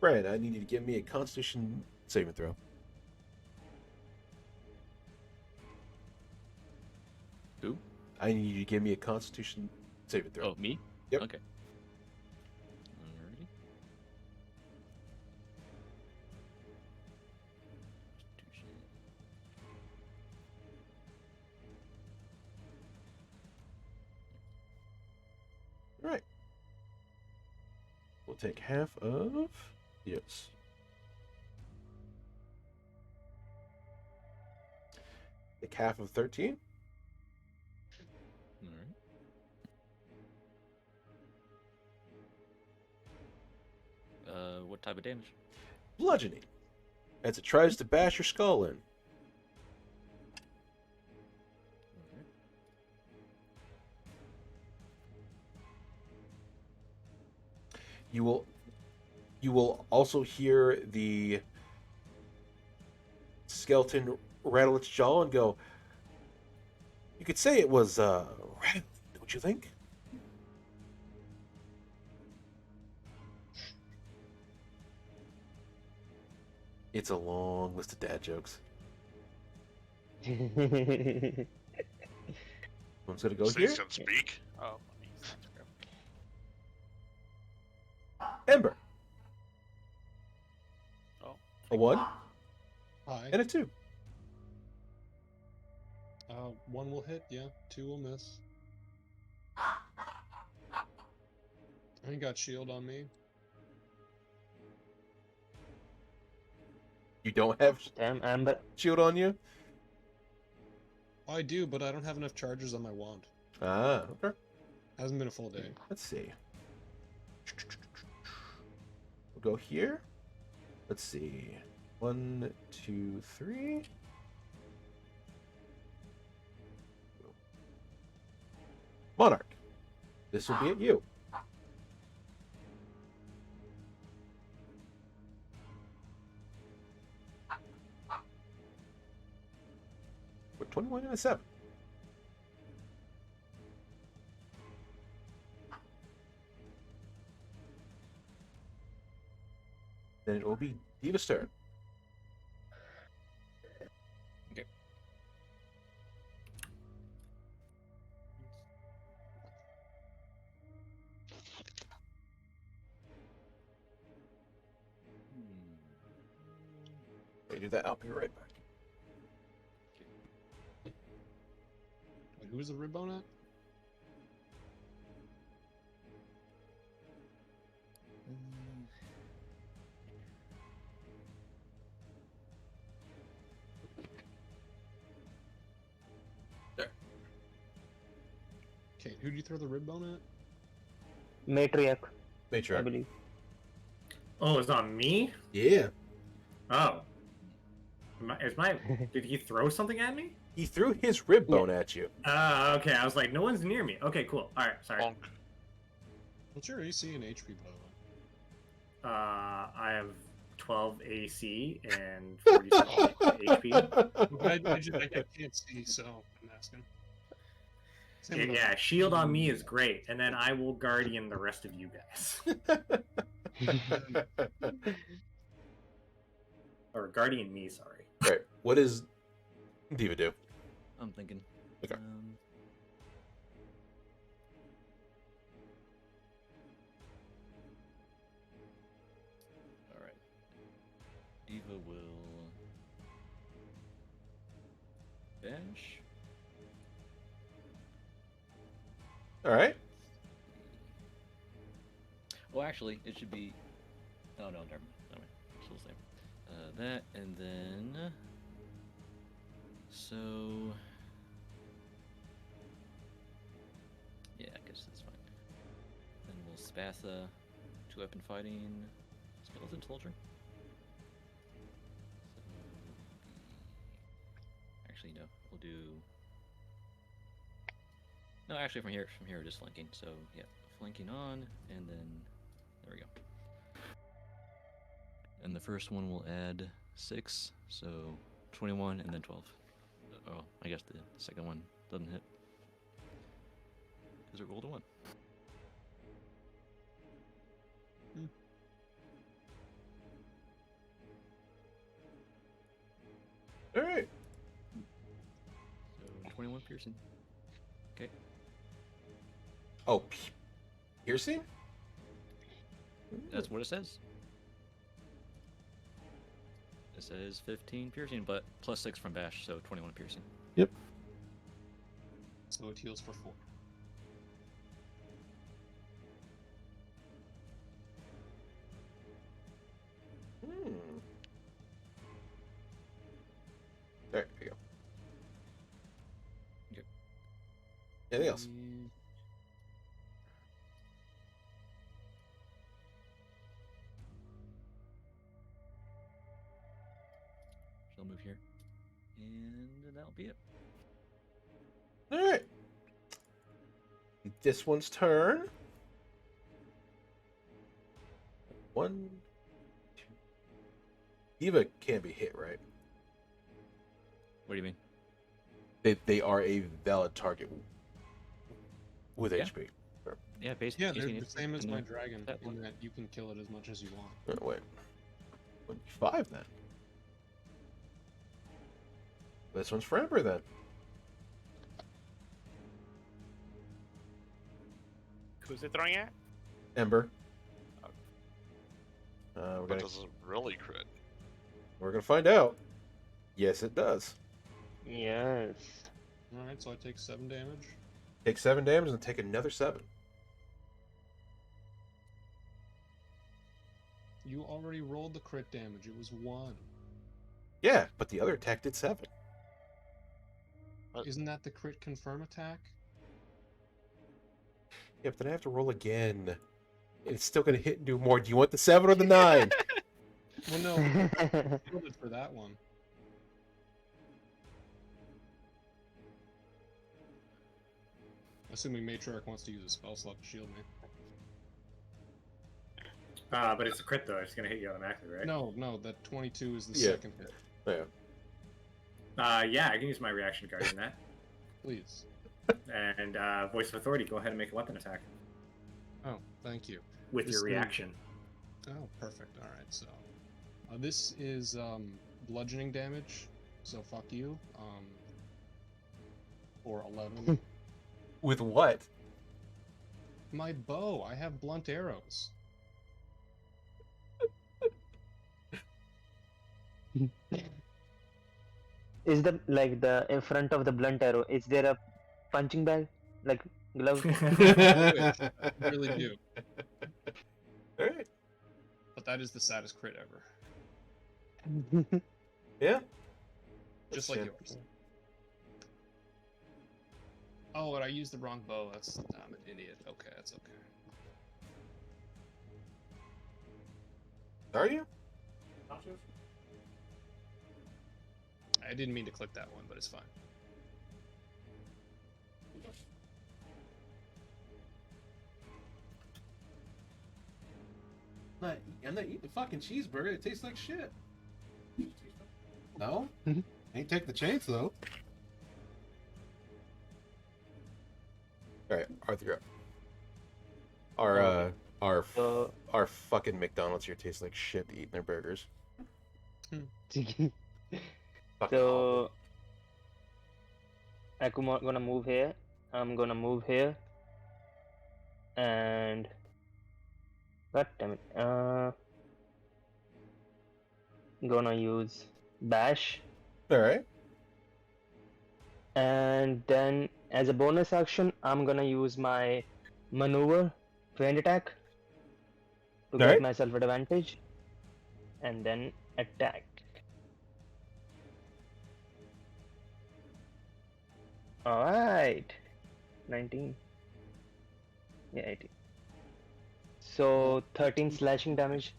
Brian, I need you to give me a Constitution saving throw. Who? I need you to give me a Constitution saving throw. Oh, me? Yep. Okay. Alrighty. Constitution. All right. We'll take half of... Yes. Take half of 13. Alright. What type of damage? Bludgeoning. As it tries to bash your skull in. Alright. You will also hear the skeleton rattle its jaw and go, you could say it was rattled, don't you think? It's a long list of dad jokes. One's gonna go here. Things can speak. Oh, Ember. Oh. A 1 Hi. and a 2. 1 will hit, yeah. 2 will miss. I ain't got shield on me. You don't have Damn, Amber. shield on you? I do, but I don't have enough charges on my wand. Ah, okay. Hasn't been a full day. Let's see. We'll go here. Let's see. 1, 2, 3. Monarch. This will be at you. We're 21 and a 7. Then it will be Diva's turn. Okay, do that. I'll be right back. Wait, who's the ribbon at? There. Okay, who do you throw the rib bone at? Matriarch, I Matriarch. believe. Oh, it's not me? Yeah. Oh. Did he throw something at me? He threw his rib bone at you. Okay. I was like, no one's near me. Okay, cool. Alright, sorry. Bonk. What's your AC and HP, by the way? I have 12 AC and 47 HP. I can't see, so I'm asking. Same with Yeah, shield on me is great, and then I will guardian the rest of you guys. Or guardian me, sorry. Right. What does Diva do? I'm thinking. Okay. All right. Diva will bench. All right. Well, actually, it should be. Oh no, never mind. Never mind. Still the same. That and then. So. Yeah, I guess that's fine. Then we'll Spatha, 2-weapon fighting, skeleton soldier. So, actually, no, we'll do. No, actually, from here, just flanking. So yeah, flanking on, and then there we go. And the first one will add 6, so 21, and then 12. Oh, I guess the second one doesn't hit because it rolled a 1. All right. So 21 piercing. Okay. Oh, piercing? That's what it says. It says 15 piercing, but plus 6 from bash, so 21 piercing. So it heals for 4. There you go. Yep. Anything else? She'll move here, and that'll be it. All right. This one's turn. 1, 2. Eva can't be hit, right? What do you mean? They are a valid target with Yeah. HP. Yeah, basically. Yeah, they're the same as my and dragon, that in one. that you can kill it as much as you want. Oh, wait. 5 then. This one's for Ember then. Who's it throwing at? Ember. But does it really crit? We're gonna find out. Yes, it does. Yes. Alright, so I take 7 damage. Take 7 damage and take another 7. You already rolled the crit damage. It was 1. Yeah, but the other attack did 7. Isn't that the crit confirm attack? Yeah, but then I have to roll again. And it's still gonna hit and do more. Do you want the 7 or the 9? Well, no, I rolled it for that one. Assuming Matriarch wants to use a spell slot to shield me. But it's a crit though. It's gonna hit you automatically, right? No, that 22 is the Yeah. second hit. Yeah. Yeah, I can use my reaction guard in that. Please. And Voice of Authority, go ahead and make a weapon attack Oh, thank you. with This your thing- reaction. Oh, perfect. Alright, so. This is bludgeoning damage, so fuck you. For 11. With what? My bow, I have blunt arrows. Is the in front of the blunt arrow? Is there a punching bag, like glove? I really do. All right. But that is the saddest crit ever. Yeah. Just like yours. Oh, and I used the wrong bow. I'm an idiot. Okay, that's okay. Are you? I didn't mean to click that one, but it's fine. I'm not eating the fucking cheeseburger. It tastes like shit. No? Mhm. Ain't take the chance though. All right, Arthur, you're up. So, Our fucking McDonald's here tastes like shit eating their burgers. Fucking so I'm gonna move here. I'm gonna move here. And god damn it. Gonna use bash. awful. All right. And then as a bonus action, I'm gonna use my maneuver to end attack. to Alright. get myself advantage, and then attack. Alright. 19. Yeah, 18. So 13 slashing damage.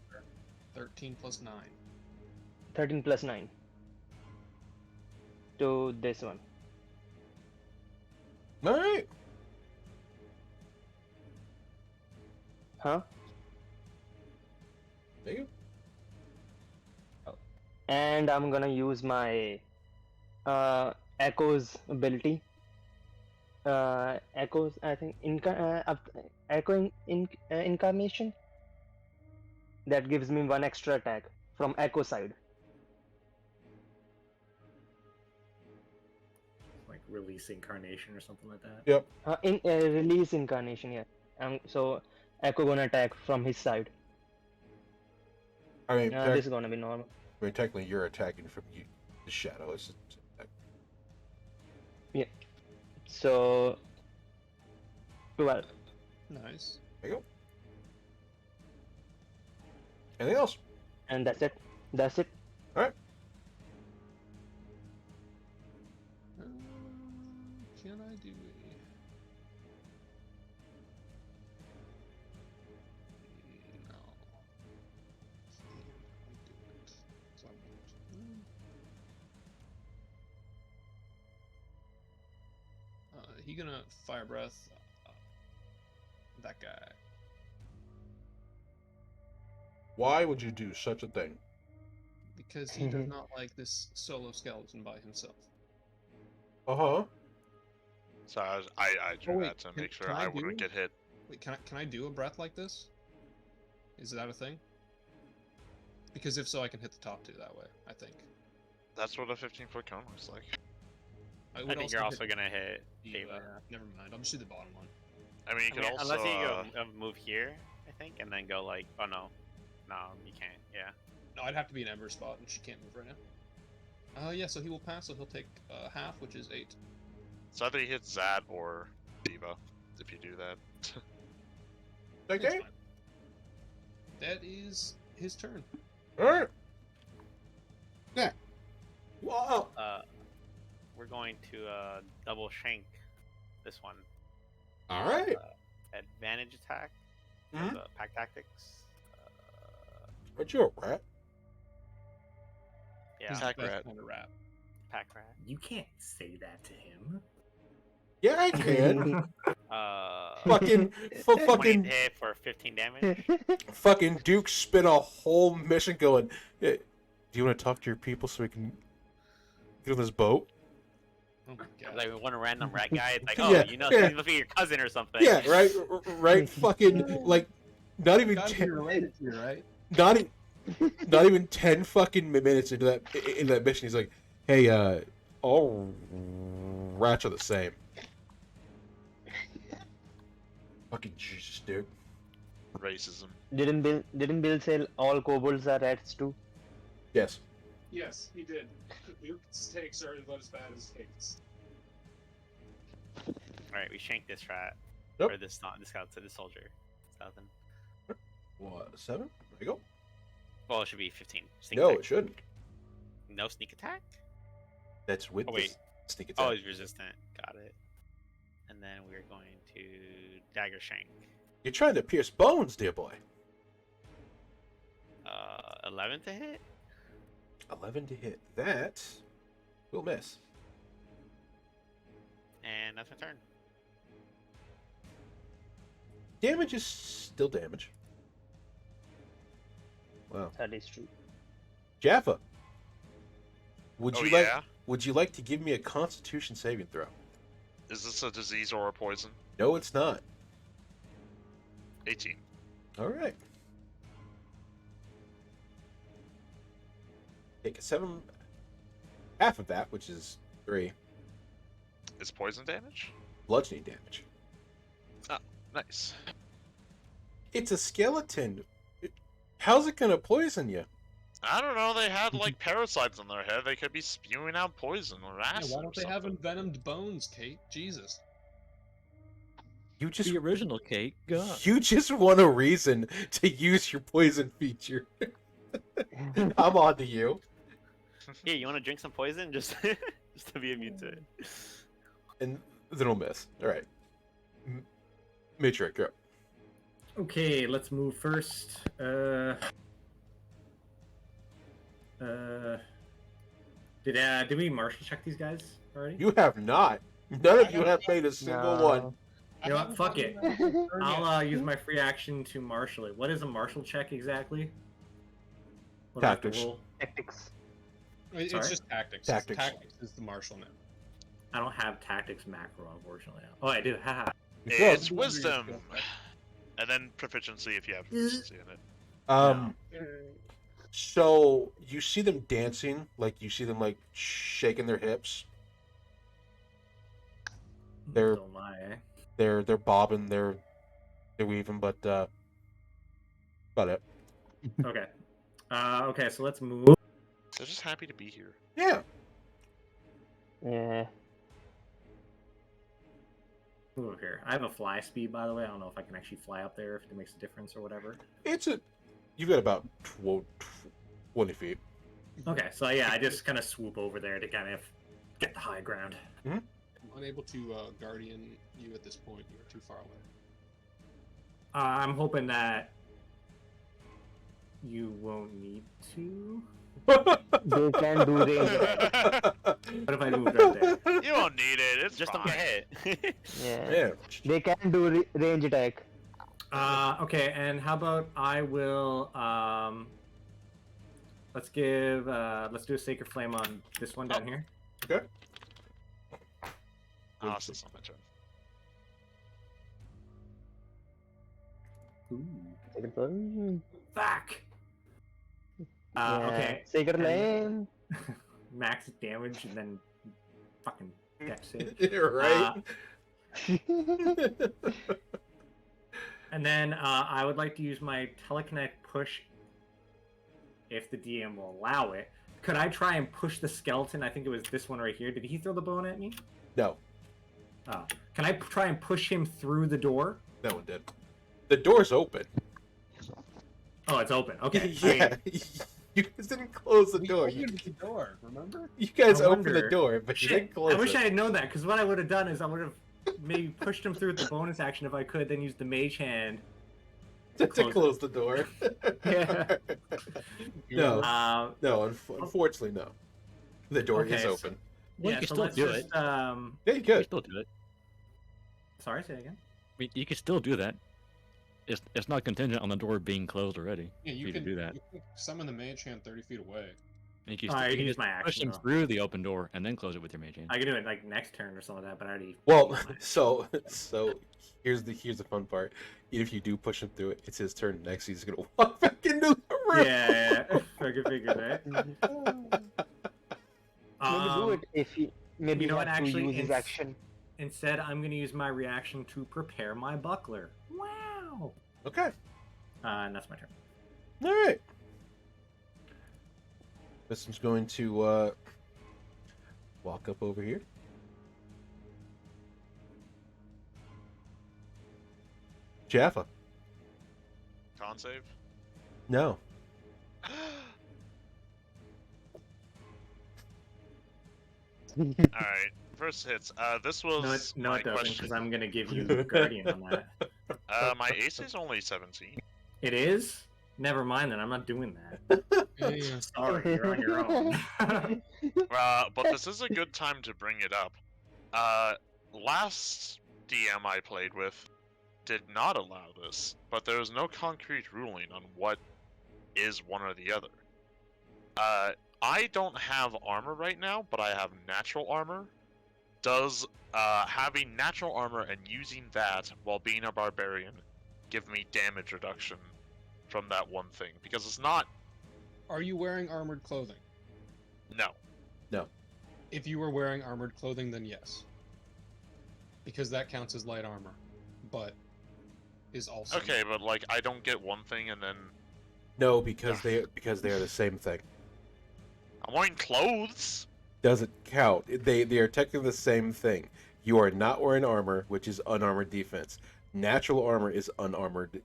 13 plus 9. 13 plus 9. To this one. All right. Huh? There you And I'm gonna use my Echo's ability. Echoes, I think, Echo Incarnation. That gives me 1 extra attack from Echo side. Like release incarnation or something like that. Yep. Release Incarnation, yeah. So Echo gonna attack from his side. I mean, This is gonna be normal. technically, you're attacking from the shadow. It's So 12. Nice. there you go. Anything else? And that's it. That's it. Can I do No. So I won't. He gonna fire breath that guy. Why would you do such a thing? Because he does not like this solo skeleton by himself. Uh-huh. So I drew Oh, wait, that to can- make sure can I I wouldn't do- get hit. Wait, can I do a breath like this? Is that a thing? Because if so, I can hit the top two that way, I think. That's what a 15-foot cone looks like. I think you're also gonna hit the, Ava. never mind, I'll just do the bottom one. I mean, you could also. Unless you go move here, I think, and then go like, oh no, you can't. Yeah. No, I'd have to be an Ember spot, and she can't move right now. Yeah, so he will pass, so he'll take half, which is 8. So either he hits Zad or Diva, if you do that. That's Okay. fine. That is his turn. All right. Yeah. Wow. We're going to double shank this one. All right. Advantage attack. Mhm. Pack tactics. Aren't you a rat? Yeah. He's Pack the best rat. kind of rat. Pack rat. You can't say that to him. Yeah, I can. Fucking fucking hit for 15 damage. fucking Duke spent a whole mission going, "Yeah, do you want to talk to your people so we can get on this boat?" Oh my god. Like one random rat guy. It's like, oh, Yeah, you know, yeah. he must be your cousin or something. Yeah, right, right. Fucking like, not even Gotta be 10, related to you, right? not even 10 fucking minutes into that mission. He's like, "Hey, all rats are the same." Fucking Jesus, dude. Racism. Didn't Bill say all kobolds are rats too? Yes. Yes, he did. Duke's takes are about as bad as Kate's. Alright, we shank this rat. Yep. Or this skeleton, this soldier. Skeleton. What? 7? There you go. Well, it should be 15. Sneak No, attack. it shouldn't. No sneak attack? That's with Oh, the wait. sneak attack. Oh, he's resistant. Got it. And then we're going to dagger shank. You're trying to pierce bones, dear boy. 11 to hit? 11 to hit. That will miss. And that's my turn. Damage is still damage. Wow. That is true. Jaffa. Would Oh, you yeah? would you like to give me a constitution saving throw? Is this a disease or a poison? No, it's not. 18. All right. Take a 7, half of that, which is 3 Is poison damage? bludgeoning damage. Nice. It's a skeleton. How's it gonna poison you? I don't know. They had like parasites on their head. They could be spewing out poison or Yeah, acid. why don't or they have something. envenomed bones, Kate? Jesus. You just The original cake. God. you just want a reason to use your poison feature. I'm on to you. Here, you want to drink some poison just just to be immune to it? And then we'll miss. All right. Matric, go. Okay, let's move first. Did we martial check these guys already? You have not. None of you have made a single one. You know what? Fuck it. I'll use my free action to marshal it. What is a martial check exactly? What do I have to Tactics. roll? Tactics. It's Sorry? just tactics. Tactics. Tactics is the martial now. I don't have tactics macro, unfortunately. Oh, I do. Haha. It's Yeah. wisdom, and then proficiency if you have proficiency in it. So you see them dancing, like you see them like shaking their hips. They're- Don't lie, eh? They're bobbing, they're weaving, but about it. Okay. Okay, so let's move. They're just happy to be here. Yeah. Yeah. Move over here. I have a fly speed, by the way. I don't know if I can actually fly up there, if it makes a difference or whatever. You've got about 20 feet. Okay, so yeah, I just kind of swoop over there to kind of get the high ground. I'm unable to guardian you at this point. You're too far away. I'm hoping that you won't need to. They can do range attack. What if I moved right there? You don't need it. It's Just fine. don't get hit. Yeah. Yeah. They can do range attack. Okay, and how about I will let's do a Sacred Flame on this one down here. Okay. Oh, so it's not my turn. Ooh. Fuck. Yeah. Okay. Sacred and- Flame. Max damage and then fucking death save. You're right. And then I would like to use my telekinetic push if the DM will allow it. Could I try and push the skeleton? I think it was this one right here. Did he throw the bone at me? No, Oh. Can I try and push him through the door? no one did. The door's open. Oh, it's open. Okay. Yeah. You guys didn't close the door. You opened the door, remember? guys I opened the wonder- door, but you Shit, didn't close I wish it. I had known that, because what I would have done is I would have maybe pushed him through with the bonus action if I could, then used the mage hand. to close it. close the door. Yeah. No, Oh. unfortunately, no. The door Okay, is so- open. Well, Yeah, you so can still let's do just, it. Yeah, you You can could. still do it. Sorry, say it again. I mean, you can still do that. It's not contingent on the door being closed already. Yeah, for you you can to do that. You can summon the mage hand 30 feet away. And you can, Alright, you use just my push action, him though. through the open door and then close it with your mage hand. I could do it like next turn or something like that, but I already. Well, so here's the fun part. If you do push him through it, it's his turn next. He's gonna walk back into the room. Yeah, I can figure that. Maybe do it if he maybe you know he what, has to actually, use his it's- action. Instead, I'm going to use my reaction to prepare my buckler. Wow. Okay. And that's my turn. All right. This one's going to walk up over here. Jaffa. Con save. No. Alright, first hits. This was No, my it doesn't, question. because I'm going to give you Guardian on that. My AC is only 17. It is? Never mind then, I'm not doing that. Yeah. Sorry, you're on your own. But this is a good time to bring it up. Last DM I played with did not allow this, but there was no concrete ruling on what is one or the other. I don't have armor right now, but I have natural armor. Does having natural armor and using that while being a barbarian give me damage reduction from that one thing? Because it's not. Are you wearing armored clothing? No. If you were wearing armored clothing, then yes. Because that counts as light armor. But is also Okay, but like I don't get one thing and then No, because they are the same thing. I'm wearing clothes. Doesn't count. They are technically the same thing. You are not wearing armor, which is unarmored defense. Natural armor is unarmored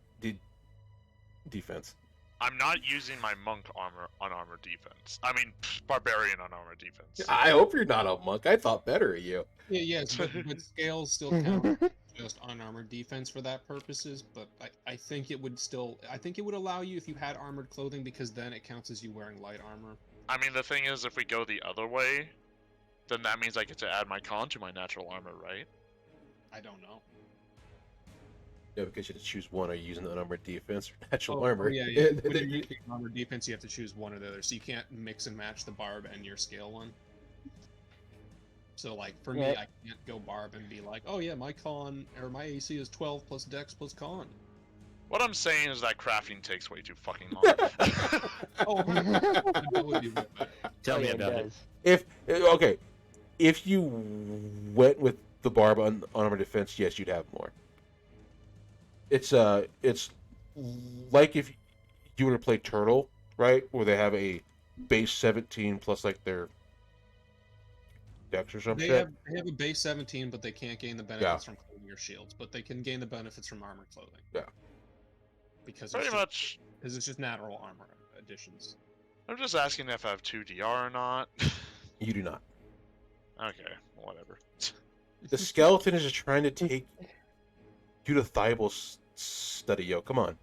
defense. I'm not using my monk armor unarmored defense. I mean, barbarian unarmored defense. I hope you're not a monk. I thought better of you. Yeah, yes, but scales still count just unarmored defense for that purposes. But I think it would still, I think it would allow you if you had armored clothing because then it counts as you wearing light armor. I mean, the thing is, if we go the other way, then that means I get to add my con to my natural armor, right? I don't know. Yeah, because you have to choose one. Are you using unarmored defense or natural Oh, armor? yeah, yeah. When you're using armored defense, you have to choose one or the other. So you can't mix and match the barb and your scale one. So, like, for me, Yeah. I can't go barb and be like, oh yeah, my con, or my AC is 12 plus dex plus con. What I'm saying is that crafting takes way too fucking long. Oh, that would be way better. Tell me Yeah, about it. does. If you went with the barb on armor defense, yes, you'd have more. It's like if you were to play Turtle, right, where they have a base 17 plus like their dex or some They shit. have a base 17, but they can't gain the benefits from clothing or shields, but they can gain the benefits from armor clothing. Yeah. Because Pretty much. because it's just natural armor additions. I'm just asking if I have 2DR or not. You do not. Okay, whatever. The skeleton is just trying to take you to Thibaul's study, yo. Come on.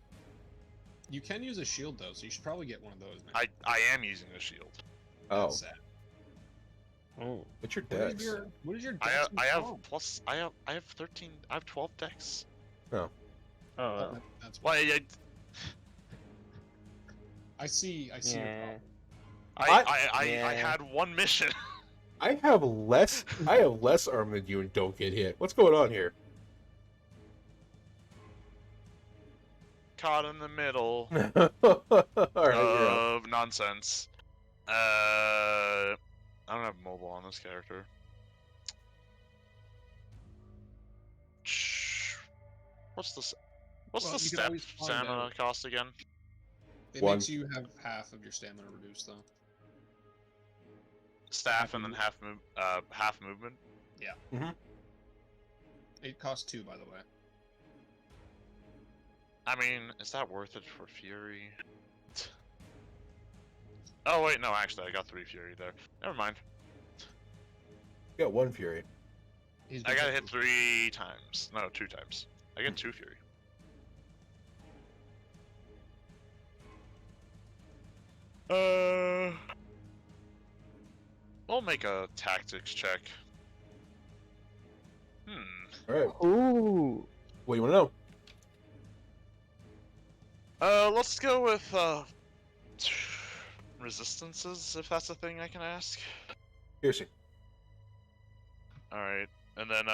You can use a shield though, so you should probably get one of those now. I am using a shield. Oh, That's sad. Mm. what's your What is dex? your I dex have, and I have con? plus I have 13. I have 12 decks. Oh, That's Why? I see your yeah. problem. I Yeah. had one mission. I have less armor than you and don't get hit. What's going on here? Caught in the middle All right, you're up. of nonsense. I don't have mobile on this character. What's the Well, you can step always find stamina out. cost again? It One. makes you have half of your stamina reduced though. Staff and then half movement. It costs 2, by the way. I mean, is that worth it for Fury? Oh wait, no, actually, I got 3 Fury there. Never mind. You got one Fury. He's I been got hit hit 3 times. No, 2 times. I get 2 Fury. We'll make a tactics check. All right. Ooh. What do you want to know? Let's go with resistances, if that's a thing I can ask. Piercing. All right, and then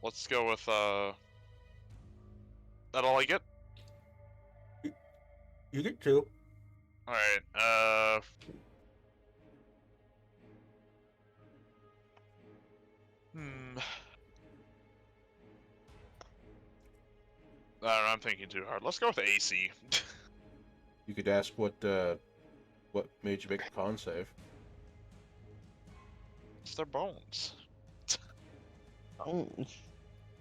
let's go with that all I get? You get 2. All right, I don't know, I'm thinking too hard. Let's go with AC. You could ask what made you make a con save. It's their bones. Oh.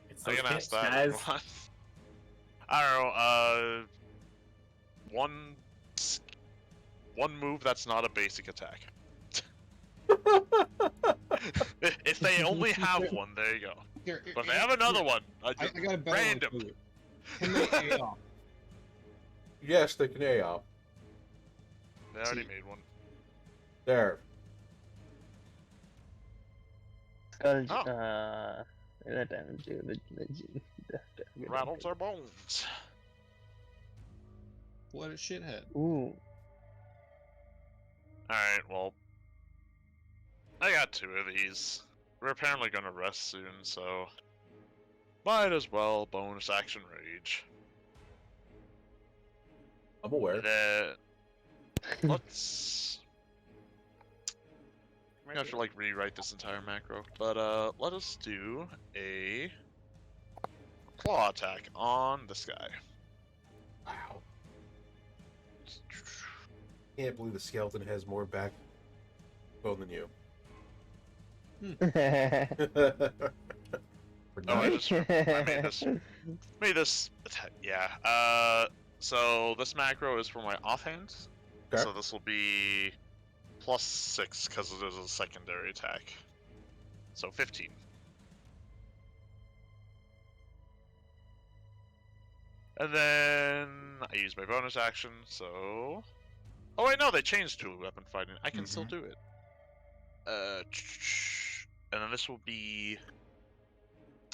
It's I those can ask hits, that. Saz. I don't know. One move that's not a basic attack. If they only have one, there you go. Here, But if they have another one, I got a better random. one for you. Can they A off? Yes, they can AOP. They already See. made one. There. Skull, Oh. that damage, Rattles our bones. What a shithead. Ooh. Alright, well. I got 2 of these. We're apparently gonna rest soon, so. Might as well bonus action rage. I'm aware. Let's. Maybe I should like rewrite this entire macro. But let us do a claw attack on this guy. Wow. Can't believe the skeleton has more backbone than you. For Oh, I 9? just I made this yeah. So this macro is for my offhand. Okay. So this will be +6 because it is a secondary attack. So 15. And then I use my bonus action, so... Oh wait, no, they changed to weapon fighting. I can still do it. And then this will be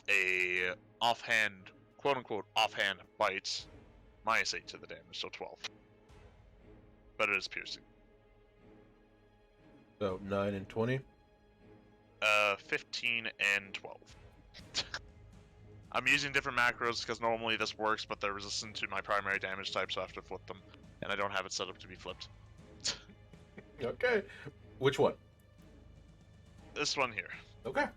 a offhand, quote-unquote, offhand bite. -8 to the damage, so 12. But it is piercing. So 9 and 20. 15 and 12. I'm using different macros because normally this works, but they're resistant to my primary damage type, so I have to flip them. And I don't have it set up to be flipped. Okay. Which one? This one here. Okay.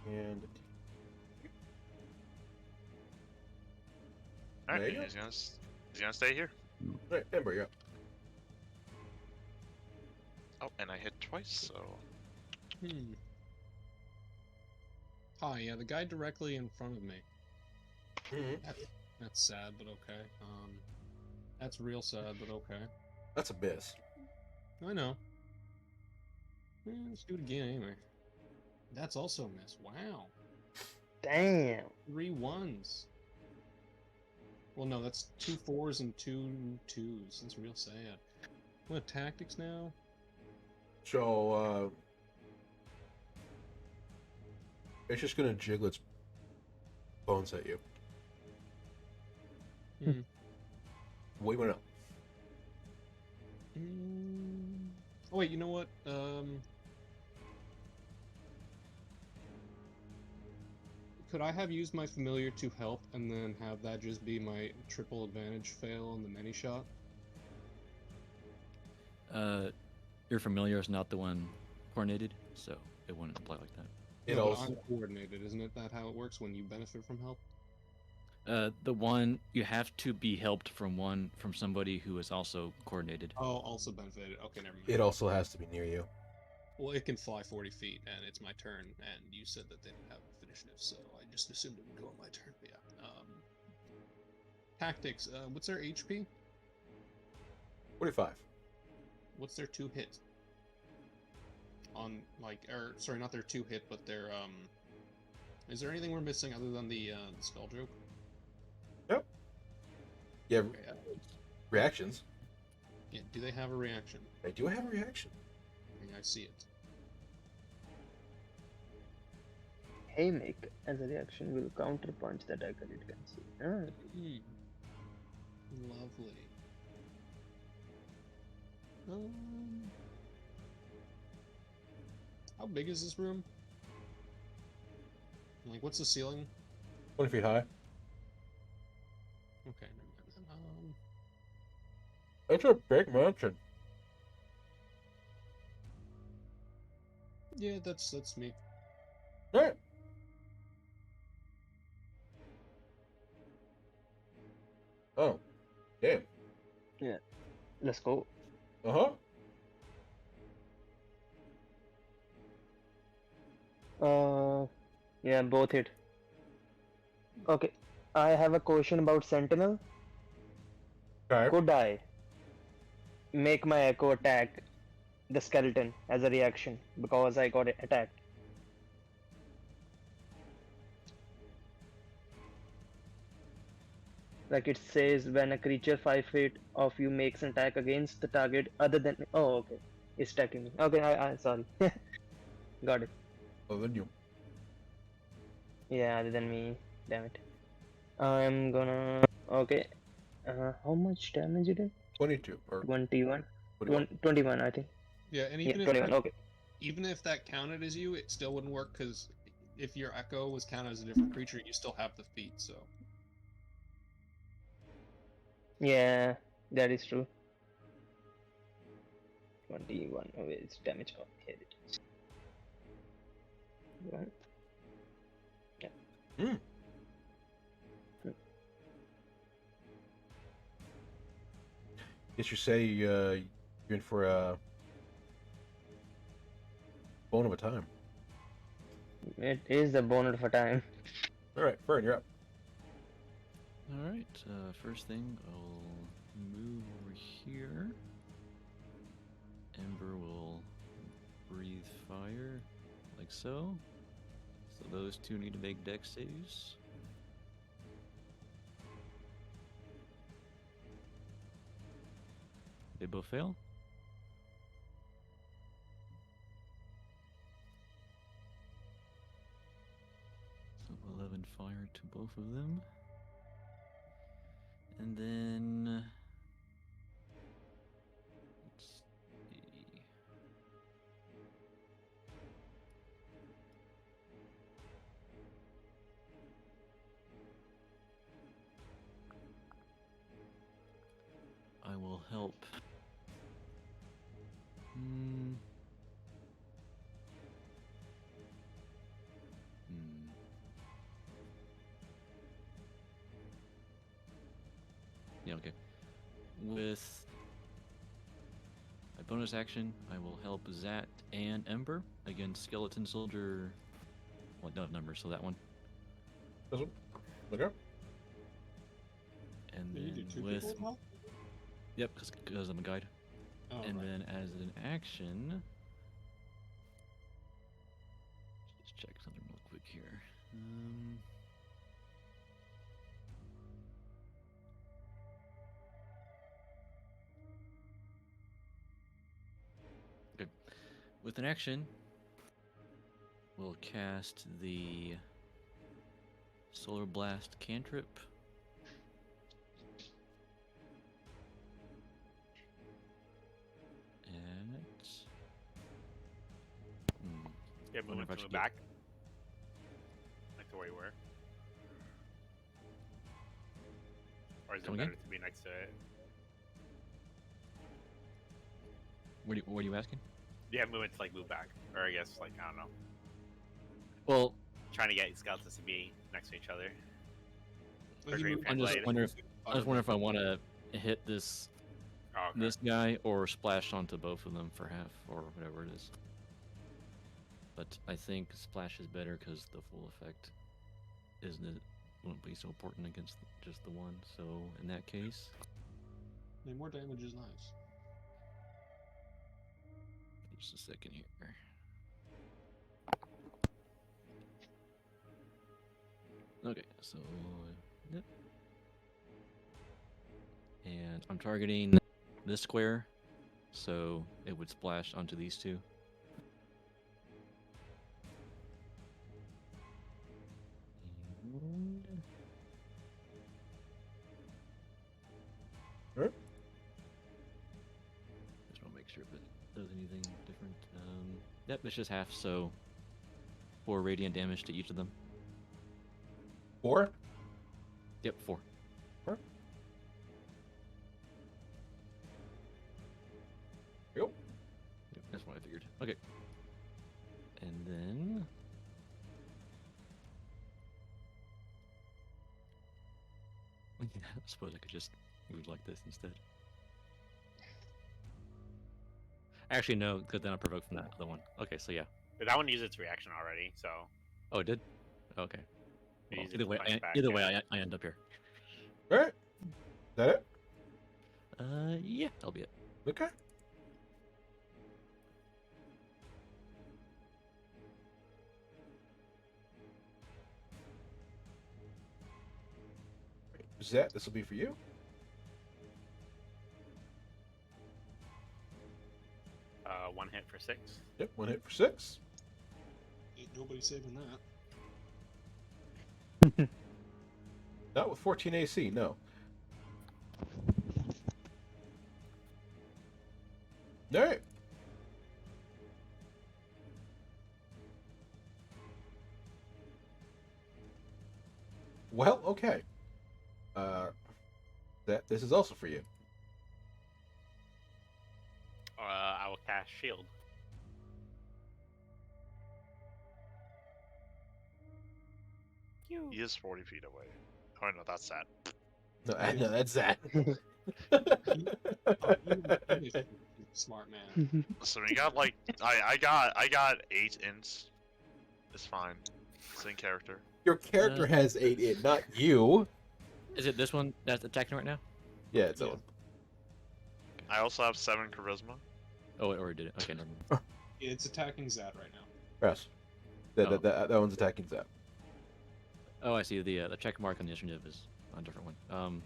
And Alright, There you go. he's gonna stay here. right, Ember, yeah. Oh, and I hit twice, so... Hmm. Hi, yeah, the guy directly in front of me. That's sad, but okay. That's real sad, but okay. That's a miss. I know. Let's do it again anyway. That's also a miss. Wow. Damn. 3 1s. Well, no, that's 2 4s and 2 2s. That's real sad. What tactics now? So it's just gonna jiggle its bones at you. Hmm. What do you want to know? Oh wait, you know what? Could I have used my familiar to help and then have that just be my triple advantage fail on the many shot? Your familiar is not the one coordinated, so it wouldn't apply like that. It No, but also uncoordinated, isn't it? That how it works when you benefit from help? The one you have to be helped from somebody who is also coordinated. Oh, also benefited. Okay, never mind. it also has to be near you. Well, it can fly 40 feet, and it's my turn, and you said that they didn't have initiative, so I just assumed it would go on my turn. But yeah. Tactics. What's their HP? 45. What's their 2 hit? On like, or sorry, not their 2 hit, but their Is there anything we're missing other than the spell joke? Yep. Yeah, Okay, reactions. yeah. Do they have a reaction? I do have a reaction. Okay, I see it. Haymaker as a reaction will counter punch the attacker it can see. Hmm. Lovely. How big is this room? Like, what's the ceiling? 20 feet high. Okay, never mind. It's a big mansion. Yeah, that's me. Alright. Oh. Damn. Let's go. Uh-huh. Yeah, both hit. Okay, I have a question about Sentinel. Okay. Could I make my Echo attack the skeleton as a reaction because I got attacked? Like it says, when a creature 5 feet of you makes an attack against the target other than... Oh, okay. It's attacking me. Okay, I sorry. Got it. Well, then you. Yeah, other than me. Damn it. I'm gonna... Okay. How much damage it is? 22. Or 21? 21. 21, I think. Yeah, and Yeah, even 21, if okay. even if that counted as you, it still wouldn't work because if your Echo was counted as a different creature, you still have the feat. So Yeah, that is true. 21, oh, wait, it's damage. Oh, here it is. 1. Yeah. Guess you say you're in for a Bone of a time. It is the bone of a time. All right, Fern, you're up. All right. First thing, I'll move over here. Ember will breathe fire, like so. So those two need to make dex saves. They both fail. So 11 fire to both of them. And then let's see. I will help. Hmm. Yeah, okay. With my bonus action, I will help Zat and Ember against Skeleton Soldier. Well, I don't have numbers, so that one. This one. Okay. You And then do two with. people now? Yep, because I'm a guide. Oh, And right. then as an action. Just check something real quick here. Okay. With an action, we'll cast the Solar Blast cantrip. And Yeah, Wonder move if I should get- back. Like the way you were. Or is it Come better again? to be next to it? what are you asking? Yeah, movement to like move back. Or I guess like I don't know. Well, Trying to get skeletons to be next to each other. Well, Or he Green moved I'm just Blade. wondering I was wondering if I want to hit this Oh, okay. this guy or splash onto both of them for half or whatever it is. But I think splash is better because the full effect won't be so important against just the one. So in that case, I mean, more damage is nice. just a second here. Okay, so yep. And I'm targeting this square, so it would splash onto these two. And Alright. just want to make sure if it does anything different. Yep, it's just half, so 4 radiant damage to each of them. 4. Yep, 4. Yep. Yep, that's what I figured. Okay. And then I suppose I could just move like this instead. Actually, no, because then I'll provoke from that other one. Okay, so yeah. But that one used its reaction already, so Oh, it did? Okay. it Well, used either its way, punch back, either yeah. way, I end up here. Alright. Is that it? Yeah, that'll be it. Okay. Zet, this will be for you. One hit for 6. Yep, 1 hit for 6. Ain't nobody saving that. Not with 14 AC, no. Alright. Well, okay. This is also for you. I will cast shield. He is 40 feet away. Oh no, that's that. No, no, that's that. Even if he's Smart man. So we got like I got 8 ints. It's fine. It's in character. Your character has 8 in, not you. Is it this one that's attacking right now? Yeah, it's Yeah. Owen. I also have 7 charisma. Oh, it already did it. Okay, never mind. It's attacking Zad right now. Yes. That one's attacking Zap. Oh, I see. The check mark on the initiative is on a different one.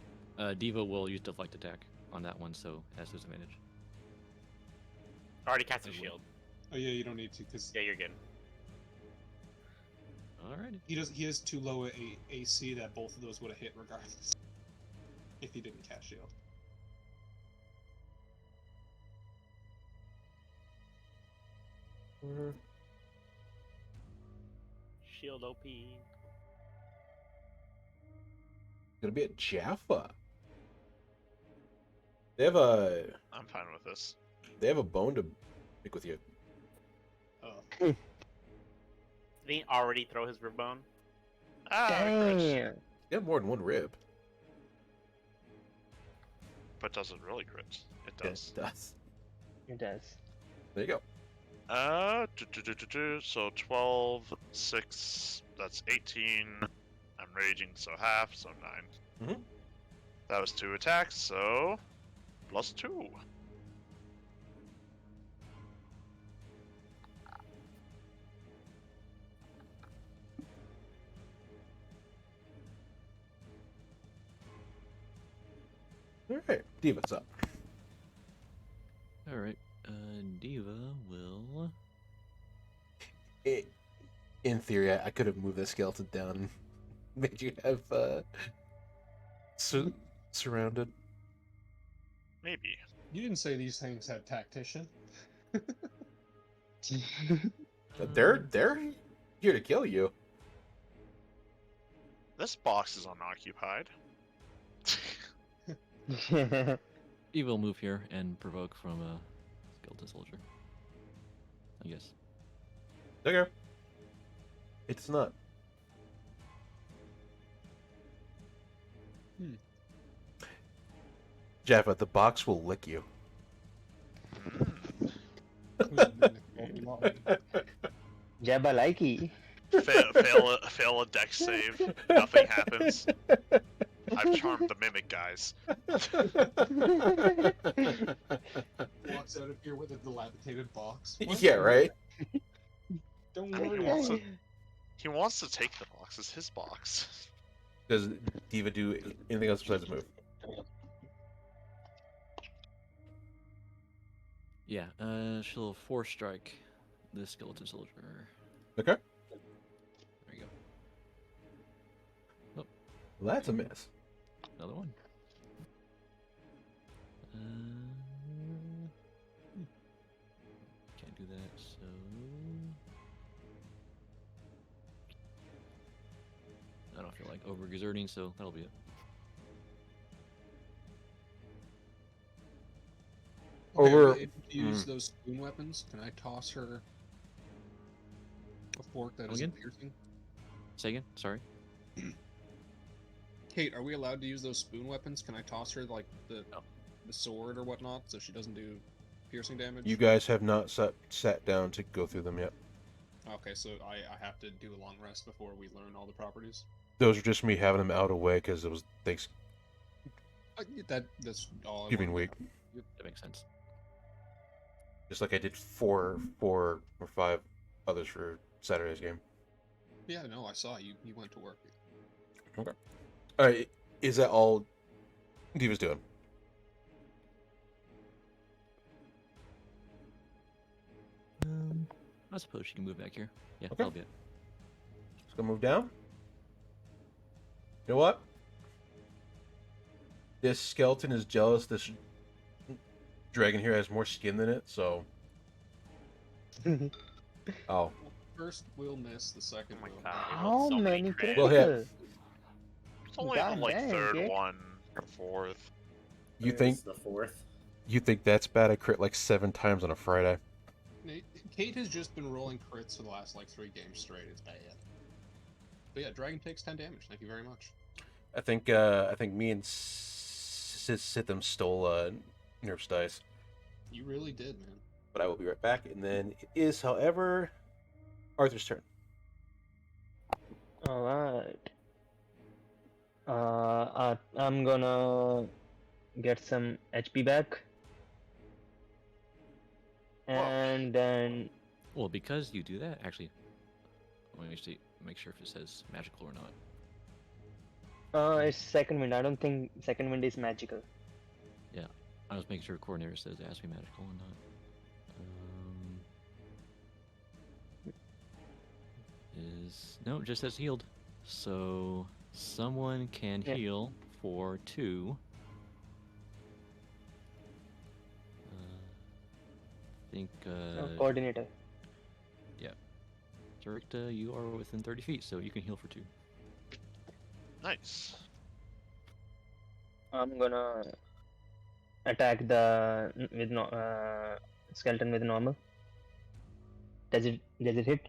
Diva will use deflect attack on that one, so it has disadvantage. Already cast a shield. Oh yeah, you don't need to because Yeah, you're good. Alrighty. he has too low a AC that both of those would have hit regardless. If he didn't cast shield. Shield OP. Gonna be a Jaffa. They have a I'm fine with this. bone to pick with you. Oh. Did he already throw his rib bone? Ah, crits. Damn. You have more than one rib. But does it really crit? It does. It does. It does. There you go. So 12, 6, that's 18. I'm raging, so half, so 9. Mhm. That was 2 attacks, so plus 2. All right, Diva's up. Alright. Diva will. In theory, I could have moved the skeleton down and made you have surrounded. Maybe. You didn't say these things had tactician. But they're here to kill you. This box is unoccupied. Diva will move here and provoke from a skeleton soldier. I guess. Okay. It's not. Jaffa, the box will lick you. Jabba likey. Fail a dex save. Nothing happens. I've charmed the mimic, guys. Walks out of here with a dilapidated box. Yeah, right? Don't I mean, worry. he wants to take the box. It's his box. Does Diva do anything else besides move? Yeah, she'll force strike the skeleton soldier. Okay. There you go. Well, that's a miss. Another one. Can't do that, so. I don't feel like over-exerting, so that'll be it. Okay, Over- are we able to use those spoon weapons? Can I toss her a fork that isn't Again? piercing? Say again? Sorry. Kate, are we allowed to use those spoon weapons? Can I toss her like the No. the sword or whatnot so she doesn't do piercing damage? You guys have not sat down to go through them yet. Okay, so I have to do a long rest before we learn all the properties. Those are just me having them out of the way because it was That's all. I Thanksgiving wanted. week. That makes sense. Just like I did four or 5 others for Saturday's game. Yeah, no, I saw you. You went to work. Alright, is that all Diva's doing? I suppose she can move back here. Yeah, Okay. that'll be it. Just gonna move down. You know what? This skeleton is jealous. This dragon here has more skin than it, so. Oh. First we'll miss, the second Oh my we'll. God. How So many many crits. crits? Well, yeah. It's only the like Goddamn, third Jake. one or fourth. You It's think the 4th? that's bad? I crit like 7 times on a Friday. Kate has just been rolling crits for the last like 3 games straight. It's bad. But yeah, dragon takes 10 damage. Thank you very much. I think me and Sitham stole Nerf's dice. You really did, man. But I will be right back. And then it is, however, Arthur's turn. Alright. I'm gonna get some HP back. And then Well, because you do that, actually, let me see, make sure if it says magical or not. it's second wind. I don't think second wind is magical. I was making sure coordinator says it has to be magical or not. No, it just says healed. So someone can Yeah. heal for 2. I think Coordinator. Zericta, you are within 30 feet, so you can heal for 2. Nice. I'm gonna attack the with skeleton with normal. Does it hit?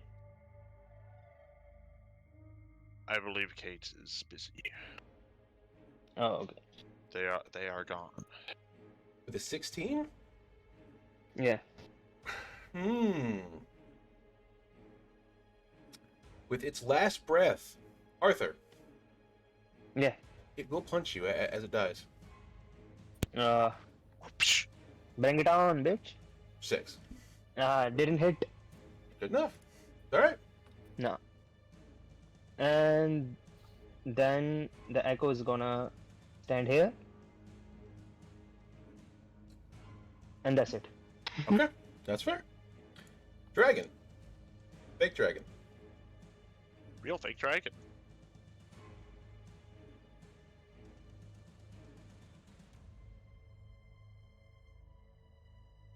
I believe Kate is busy. Oh, okay. They are gone. With a 16? Yeah. With its last breath, Arthur, Yeah. it will punch you as it dies. Whoopsh. Bring it on, bitch. 6. Didn't hit. Good enough. All right. No. And then the echo is gonna stand here. And that's it. Okay, that's fair. Dragon. Fake dragon. Real fake dragon.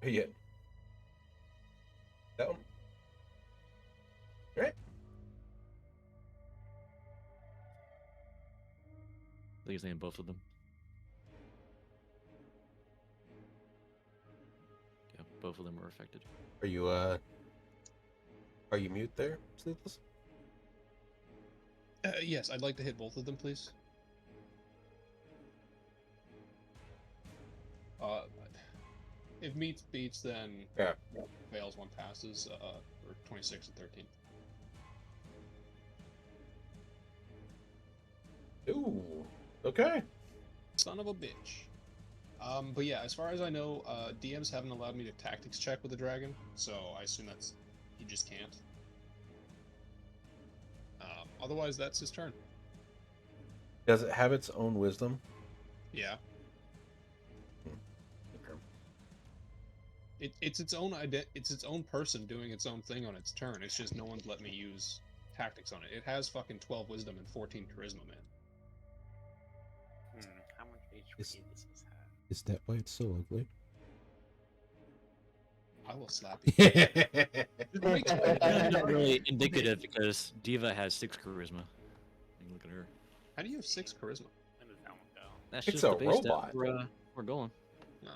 Hey, yeah. That one. All right. I think he's named both of them. Yeah, both of them were affected. Are you mute there, Sleepless? Yes, I'd like to hit both of them, please. If meets beats, then Yeah. one fails, one passes, or 26 and 13. Ooh. Okay. Son of a bitch. But yeah, as far as I know, DMs haven't allowed me to tactics check with the dragon, so I assume that's he just can't. Otherwise, that's his turn. Does it have its own wisdom? Yeah, Okay. it's its own it's its own person doing its own thing on its turn. It's just no one's let me use tactics on it. It has fucking 12 wisdom and 14 charisma, man. How much HP Is- does this have? Is that why it's so ugly? I will slap you. Not really indicative because Diva has 6 charisma. You can look at her. How do you have 6 charisma? When does that one go? That's It's just a the base stat robot. we're going.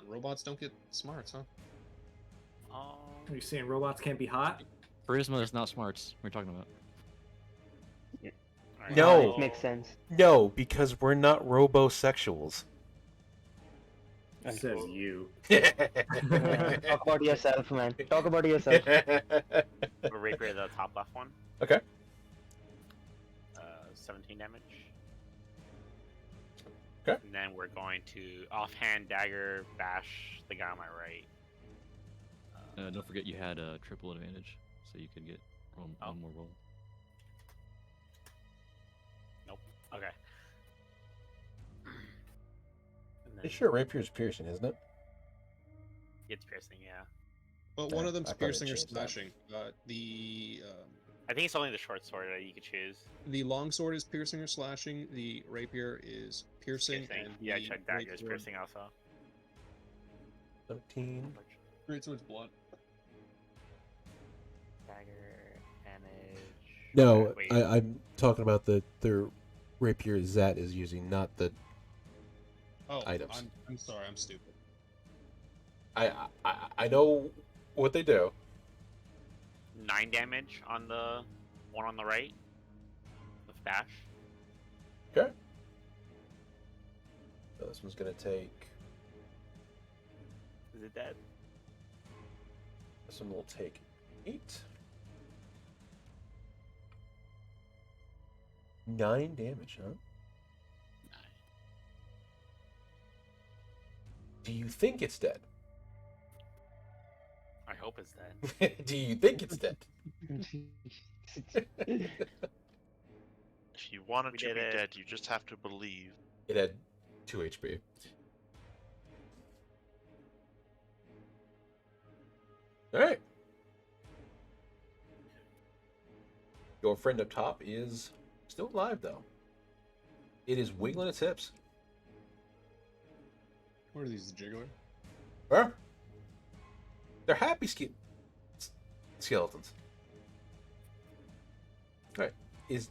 Robots don't get smarts, huh? Oh, Are you saying robots can't be hot? Charisma is not smarts. We're talking about. alright, No. It makes sense. No, because we're not robosexuals. Says you. Talk about yourself, man. Talk about yourself. We'll rapier the top left one. Okay. 17 damage. Okay. And then we're going to offhand dagger bash the guy on my right. Don't forget you had a triple advantage, so you could get one more roll. Okay. And Pretty sure rapier's piercing, isn't it? It's piercing, yeah. But one Yeah, of them's I probably piercing or changed that. slashing. I think it's only the short sword that you could choose. The longsword is piercing or slashing. The rapier is piercing, and Yeah, the check dagger is greatsword- piercing also. 17. Greatsword's blunt. Dagger, damage. No, Wait, I'm talking about the rapier Zat is using, not the. Oh, Items. I'm sorry, I'm stupid. I know what they do. 9 damage on the one on the right with bash. Okay. So this one's gonna take. Is it dead? This one will take 8. 9 damage, huh? Do you think it's dead? I hope it's dead. Do you think it's dead? If you want it We to did be it. dead, you just have to believe. It had 2 HP. Alright. Your friend up top is still alive, though. It is wiggling its hips. What are these, the jiggler? Huh? They're happy skeletons. Alright. Is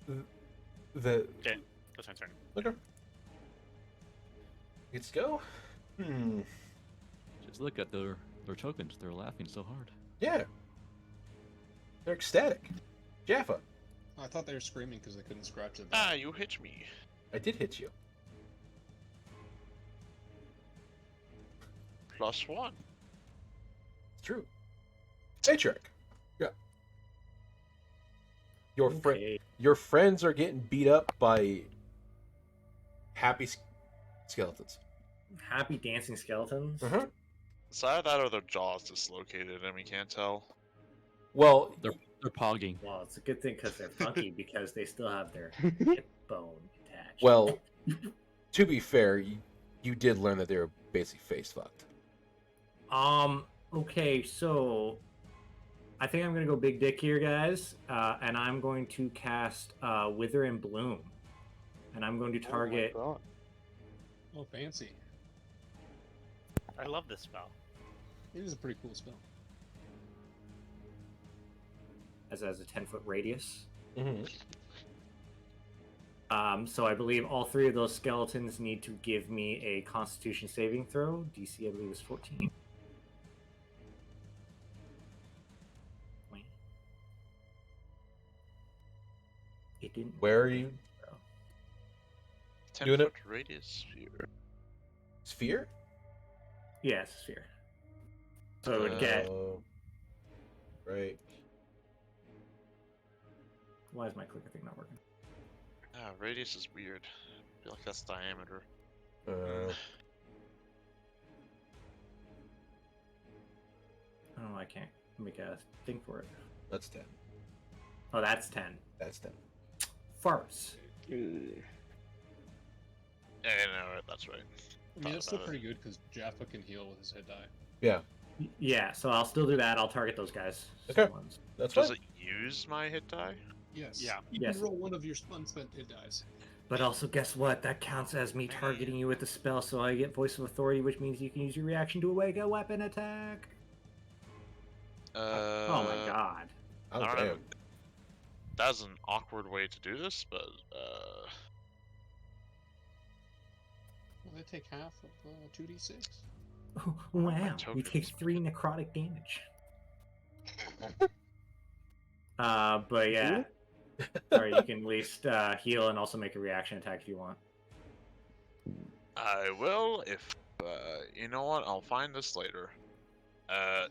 the Okay, that's my turn. okay. Let's go. Just look at their tokens. They're laughing so hard. Yeah. They're ecstatic. Jaffa, Oh, I thought they were screaming because they couldn't scratch it. Ah, you hit me. I did hit you. +1. It's true. Atric. Yeah. Okay. Your friends are getting beat up by happy skeletons. Happy dancing skeletons. Uh-huh. It's either that or their jaw's dislocated and we can't tell. Well, They're pogging. Well, it's a good thing because they're funky because they still have their hip bone attached. well, to be fair, you did learn that they were basically face fucked. Okay, so I think I'm gonna go big dick here, guys, and I'm going to cast Wither and Bloom, and I'm going to target. Oh my God. Oh, fancy. I love this spell. It is a pretty cool spell. As has a 10-foot radius. Mm-hmm. So I believe all 3 of those skeletons need to give me a Constitution saving throw. DC, I believe, is 14. Wait. It didn't. Where are you? 10 Doing it? foot radius sphere. Sphere? Yeah, it's a sphere. So it would get. Oh, right. Why is my clicker thing not working? Ah, radius is weird. I feel like that's diameter. I don't know. I can't make a thing for it. That's 10. Oh, that's 10. That's 10. Farts. Ugh. Yeah, no, that's right. I mean, that's still pretty good because Jaffa can heal with his hit die. Yeah, Yeah, so I'll still do that. I'll target those guys. Okay. Same ones. that's Does fine. it use my hit die? Yes. Yeah. You Yes. can roll one of your unspent hit dies. But also, guess what? That counts as me targeting you with the spell, so I get Voice of Authority, which means you can use your reaction to awake a weapon attack. Oh my god. Oh, I don't know. damn. That's an awkward way to do this, but Well, they take half of 2d6. Wow, you tokens. take 3 necrotic damage. But yeah. Sorry, you can at least heal and also make a reaction attack if you want. I will if you know what? I'll find this later. You're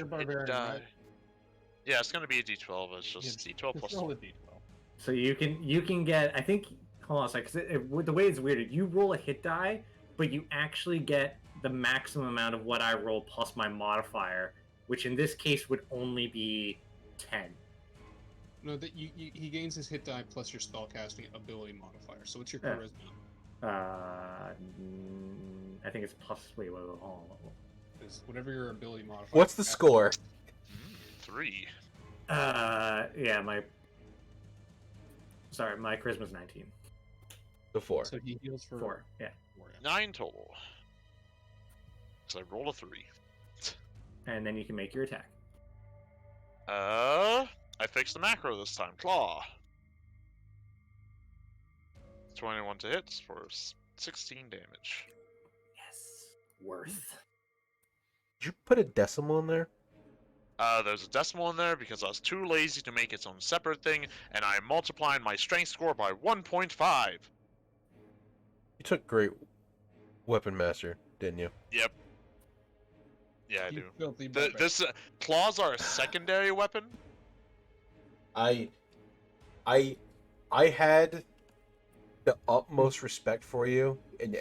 hit barbarian, die. right? Yeah, it's gonna be a D12. It's just D12 plus Just roll 2. a d12. So you can get, I think, hold on a second, because the way it's weirded, you roll a hit die, but you actually get the maximum amount of what I roll plus my modifier, which in this case would only be 10. No, that he gains his hit die plus your spellcasting ability modifier. So what's your Yeah. charisma? I think it's plus, wait, hold on. Is whatever your ability modifier. What's the is. score? 3. Yeah, my charisma's 19. Before. So he heals for 4, yeah. 4, yeah. 9 total. So I rolled a 3. And then you can make your attack. I fixed the macro this time. Claw. 21 to hit for 16 damage. Yes. Worth. Did you put a decimal in there? There's a decimal in there because I was too lazy to make its own separate thing, and I multiplied my strength score by 1.5. You took great weapon master, didn't you? Yep. Yeah, I You do. filthy barbarian. This claws are a secondary weapon. I had the utmost respect for you, and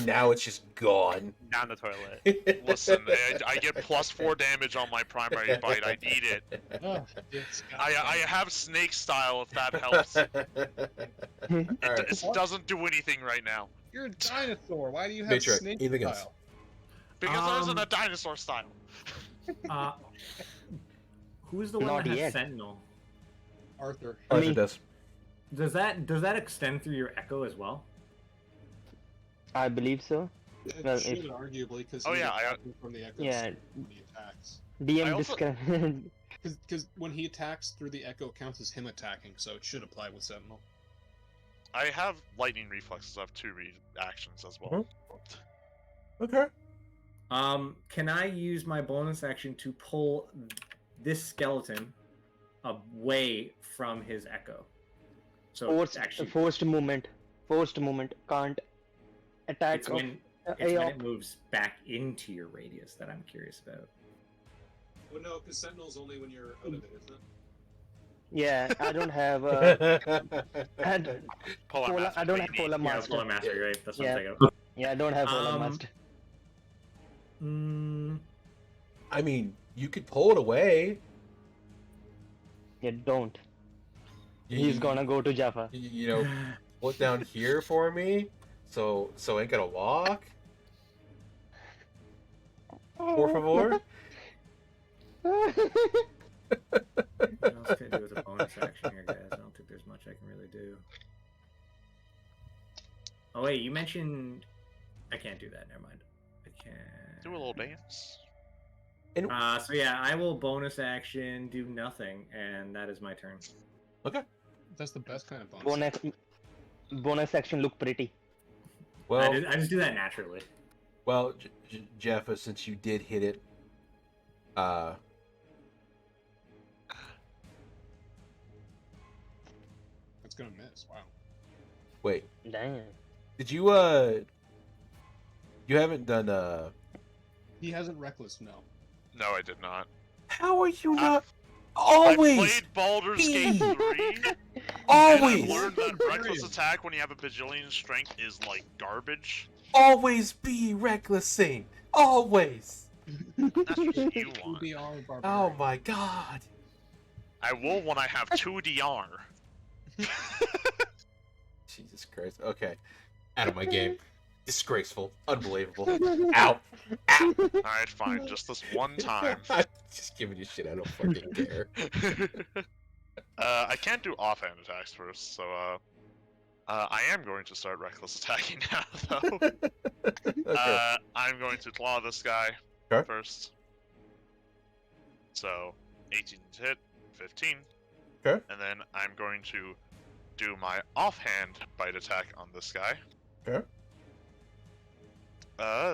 now it's just gone. Down the toilet. Listen, I get +4 damage on my primary bite. I need it. Oh, it's got I have snake style if that helps. Alright. It doesn't do anything right now You're a dinosaur. Why do you have Matrix, snake anything else? style? because there isn't a dinosaur style. Who's the one Not that has yet. Sentinel? Arthur. Arthur Me. does. Does that extend through your echo as well? I believe so. It Well, should if- arguably because Oh, yeah, from the echoes Yeah. when he attacks. I DM also- Because when he attacks through the echo counts as him attacking, so it should apply with Sentinel. I have lightning reflexes. I have 2 reactions as well. Okay. Can I use my bonus action to pull this skeleton away from his echo? So forced, it's actually forced movement. Forced movement. Can't attack. it's when of, it's when AOP. it moves back into your radius that I'm curious about. Well, no, because Sentinel's only when you're out of it, isn't it? Yeah, I don't have. And Polar Polar, Master, I don't what have do you Polar need? Yeah, Master. Polar Mastery, right? That's what Yeah. I'm thinking. Yeah, I don't have Polar Um, Master. I mean, you could pull it away. Yeah, don't. You- He's gonna go to Jaffa. You know, pull it down here for me, so I ain't gotta walk. Por favor. What else can I do with a bonus action here, guys? I don't think there's much I can really do. Oh wait, you mentioned I can't do that. Never mind. I can't. Do a little dance. So yeah, I will bonus action do nothing, and that is my turn. Okay. That's the best kind of bonus. Bonus action look pretty. Well, I just do that naturally. well, Jeffa, since you did hit it, It's gonna miss. Wow. wait, Damn. did you you haven't done He hasn't reckless, no. No, I did not. how are you not I always played Baldur's Gate 3. always And I learned that reckless attack when you have a bajillion strength is like garbage. always be recklessing, always. That's what you want. BR barbarian. Oh my god. I will when I have 2 DR. Jesus Christ. Okay. Out of my game. Disgraceful. Unbelievable. Ow. Ow. Alright, fine. Just this one time. I'm just giving you shit. I don't fucking care. I can't do offhand attacks first, so I am going to start reckless attacking now, though. Okay. I'm going to claw this guy Okay. first. So, 18 to hit, 15. Okay. And then I'm going to do my offhand bite attack on this guy. Okay.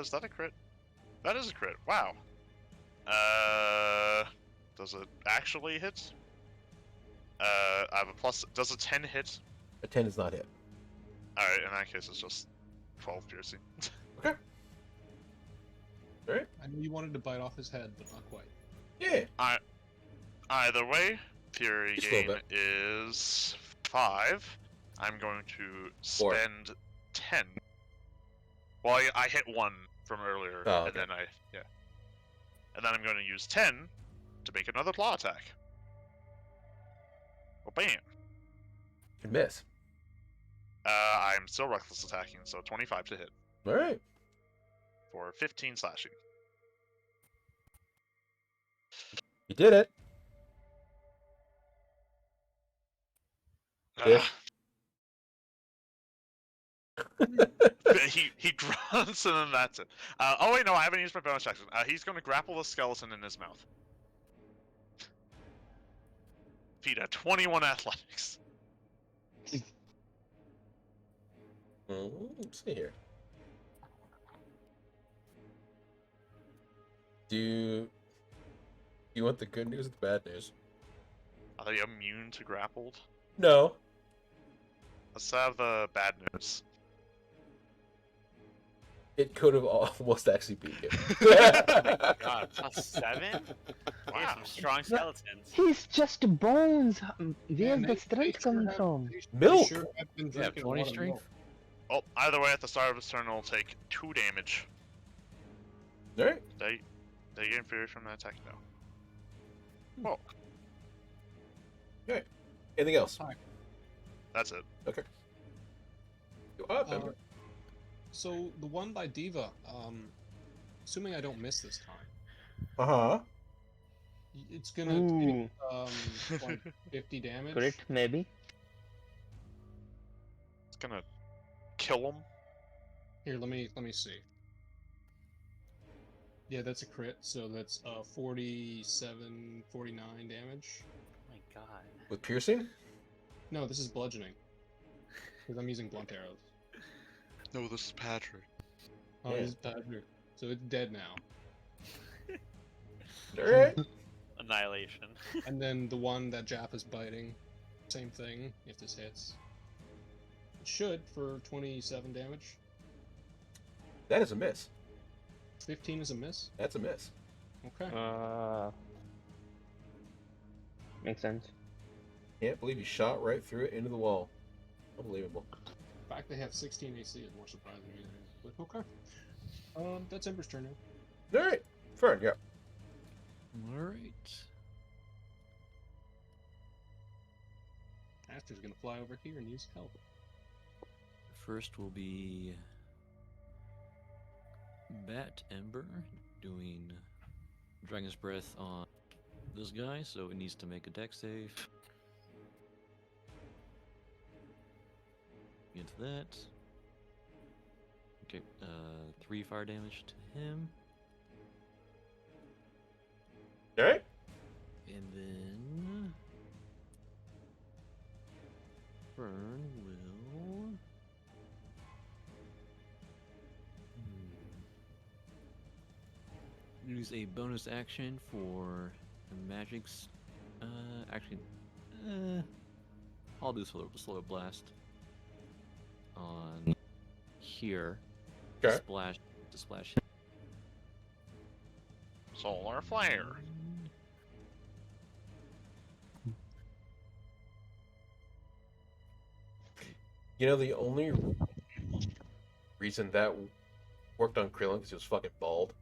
Is that a crit? That is a crit. Wow. Does it actually hit? I have a plus. Does a 10 hit? A 10 is not hit. Alright, in that case, it's just 12 piercing. Okay. Alright. I knew you wanted to bite off his head, but not quite. Yeah. Either way, Fury Just a little gain is 5. I'm going to 4. spend 10. Well, I hit 1 from earlier, Oh, and okay. then and then I'm going to use 10 to make another claw attack. Well, bam. Can miss. I'm still reckless attacking, so 25 to hit Alright. for 15 slashing. You did it. Yeah. He grunts and then that's it. Oh wait, no, I haven't used my bonus action. He's going to grapple the skeleton in his mouth. Feet at 21 athletics. Let's see here. Do you want the good news or the bad news? Are they immune to grappled? No. Let's have the bad news. It could have almost actually beat you. God, +7? Wow, some strong skeletons. He's just bones. Where's Man, the strength coming from? They Milk. sure have been Yeah, drinking a 20 lot of strength. milk. Oh, either way, at the start of his turn, it'll take 2 damage. All right. They get inferior from that attack now. Well, Anything else? that's it. Go up, Ember. So the one by Diva, assuming I don't miss this time, Uh-huh. it's gonna Ooh, take 50 damage. crit maybe. It's gonna kill him. Here, let me see. Yeah, that's a crit, so that's 47, 49 damage. Oh my god. With piercing? No, this is bludgeoning. Because I'm using blunt arrows. No, this is Patrick. Oh, Yeah. this is Patrick. So it's dead now. All right. Annihilation. And then the one that Jap is biting, same thing, if this hits. It should for 27 damage. That is a miss. 15 is a miss. That's a miss. Okay. Makes sense. Can't believe you shot right through it into the wall. Unbelievable. The fact they have 16 AC is more surprising to me. But okay. That's Ember's turn now. All right. Fern, go. All right. Aster's gonna fly over here and use help. First will be Bat Ember doing Dragon's Breath on this guy, so it needs to make a dex save. Against that. Okay, 3 fire damage to him. All right. And then Fern will use a bonus action for the magic's. Actually, I'll do slow blast on here. Okay. To splash. Solar flare. You know, the only reason that worked on Krillin because he was fucking bald.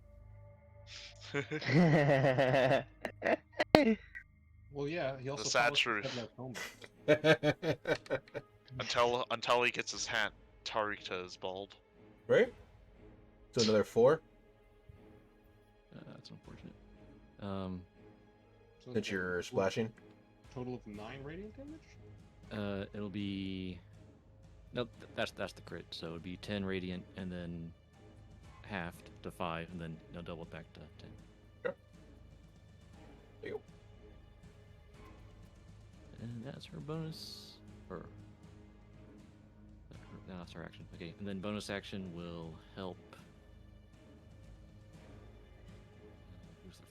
Well, yeah, he also sad follows truth. his head like Homer. Until he gets his hat, Tarita is bald. Right? So another 4 That's unfortunate. So since you're splashing. total of 9 radiant damage? It'll be. Nope, that's the crit. So it'd be 10 radiant, and then halved to 5, and then double it back to 10. Okay. There you go. And that's her bonus. Or. No, that's her action. Okay, and then bonus action will help. Who's the,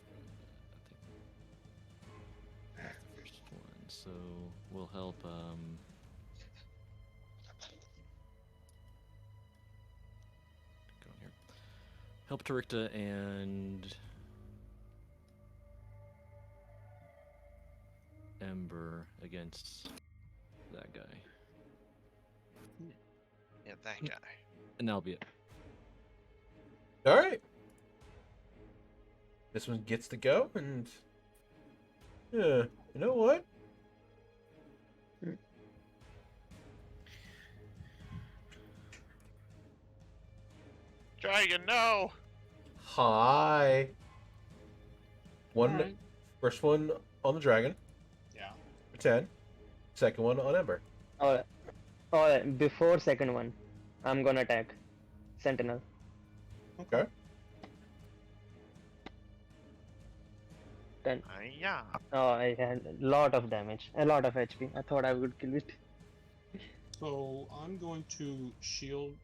I think that's the first one. So we'll help. Go on here. Help Tarikta and Ember against that guy. Yeah, that guy. And that'll be it. All right. This one gets to go, and yeah, you know what? Dragon, no! Hi. One, Alright. first one on the dragon Yeah. for 10. Second one on Ember. Alright, before second one, I'm gonna attack. Sentinel. Okay. 10. Yeah. Oh, I had a lot of damage. A lot of HP. I thought I would kill it. So I'm going to shield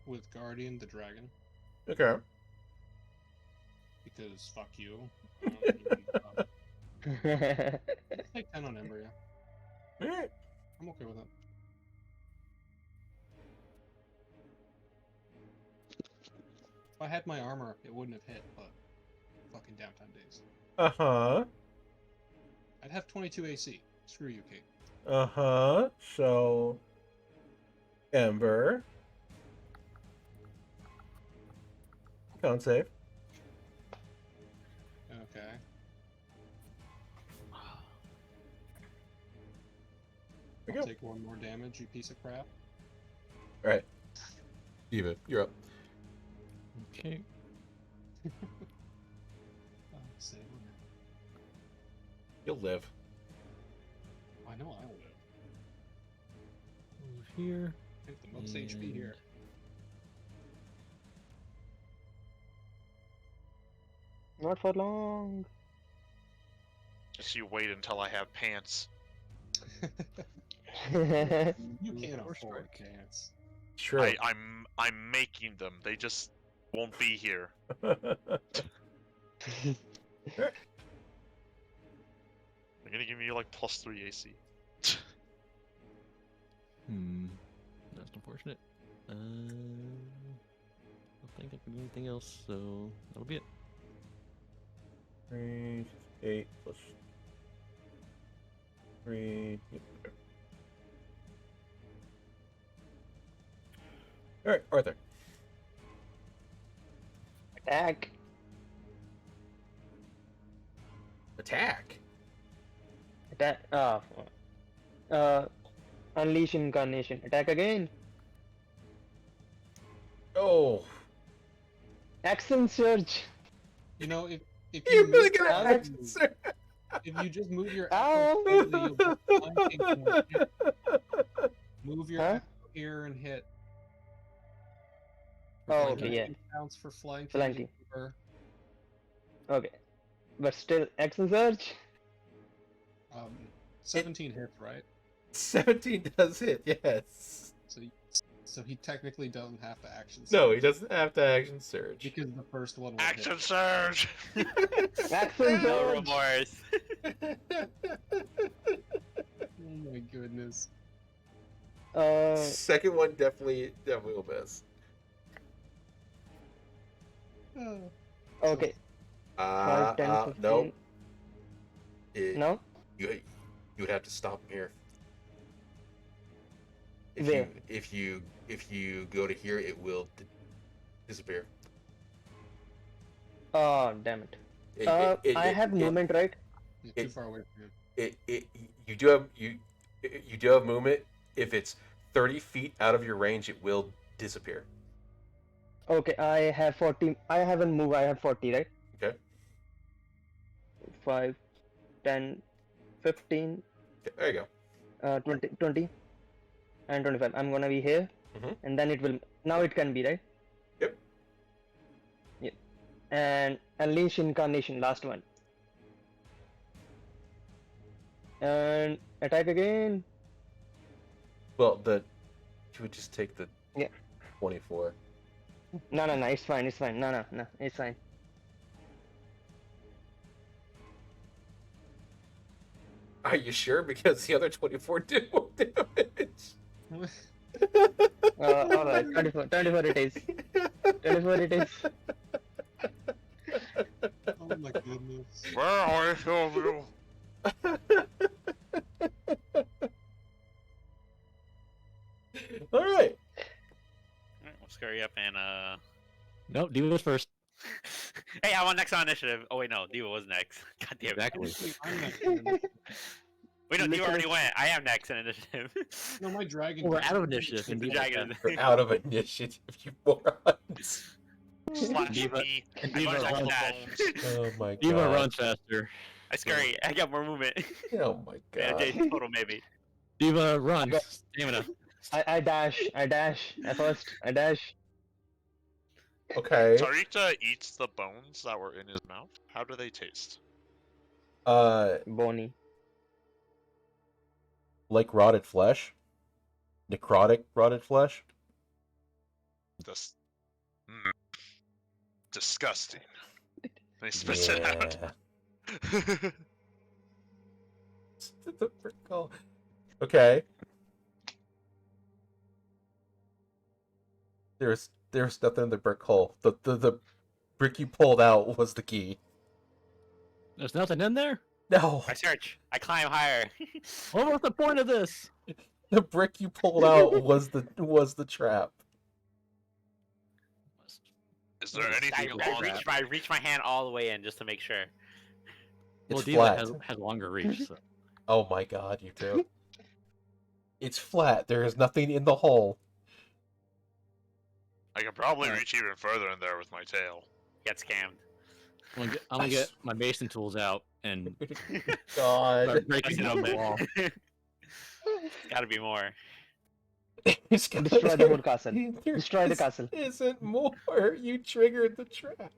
with Guardian the Dragon Okay. because fuck you. Let's take 10 on Ember, yeah. All right. I'm okay with that. If I had my armor up, it wouldn't have hit, but fucking downtime days. Uh-huh. I'd have 22 AC. Screw you, Kate. Uh-huh. So, Ember. Con save. Okay. There we I'll go. take one more damage, you piece of crap. All right. Diva, you're up. Okay. Oh, save. You'll live. I know I would. Move here. I have the most HP here. Not for long. Just you wait until I have pants. You can't Or afford strike. pants. Sure. I'm making them. They just won't be here. They're gonna give me like +3 AC. That's unfortunate. I don't think I can do anything else, so that'll be it. 3, 8 plus 3. Yep. Okay. All right, Arthur. Attack. Attack. Attack. Unleash Incarnation. Attack again. Oh, Action Surge. You know, if you're you really move gonna your action, action- sir. if you just move your Ow. action slightly, you'll be flanking more hit. Move your Huh? action here and hit. Oh, Flanking okay, yeah. Counts for flanking. Flanking. or, Okay. But still, Action Surge. 17 hits, right? 17 does hit, yes. So he technically doesn't have to action. No, surge he doesn't have to action surge. because the first one will Action hit. surge! Action No Surge. remorse. Oh my goodness. Second one definitely will miss. Okay. 5, 10, 15. No. It- No? You would have to stop him here. Where? If you go to here, it will disappear. Oh, damn it. I have movement, right? You're too It- far away from him. You do have movement. If it's 30 feet out of your range, it will disappear. Okay, I have 40. I haven't moved. I have 40, right? Okay. 5, 10, 15, Okay, there you go. 20, and 25. I'm gonna be here, Mhm. and then it will. Now it can be, right? Yep. Yep. And Unleash Incarnation, last one. And attack again. Well, you would just take the Yeah. 24. No, it's fine. It's fine. No, it's fine. Are you sure? Because the other 24 did more damage. Alright, 24 it is. 24 it is. Oh my goodness. Where are you? All right. Alright, we'll scurry up and Nope, Diva was first. Hey, I'm on next on initiative. Oh wait, no, Diva was next. God damn it. Exactly. I'm next turn. Wait, no, Diva Literally- already went. I am next in initiative. No, my dragon. We're out of initiative. And The Diva's dragon. back. We're out of initiative, you morons. Slash Diva- me. and I Diva got all the runs. bones. Oh my Diva god. runs faster. I scurry. I got more movement. Oh my And a god. day total, maybe. Diva runs. Stamina. I dash. I dash. I dash. Okay. Sarita eats the bones that were in his mouth. How do they taste? Bony. Like rotted flesh. Necrotic rotted flesh. Dis- Disgusting. They spit it out. The frick call. Okay. There's nothing in the brick hole. The brick you pulled out was the key. There's nothing in there? No, I search. I climb higher. What was the point of this? the brick you pulled out was the trap. Is there I, anything I on reach, I reach my hand all the way in just to make sure. Well, It's Diva flat. has longer reach. So. Oh my god, you two. It's flat. There is nothing in the hole. I can probably reach even further in there with my tail. Get scammed. I'm gonna get my mason tools out and God. start breaking down the wall. Gotta be more. It's got- Destroy the whole castle. There Destroy the castle. Isn't more. You triggered the trap.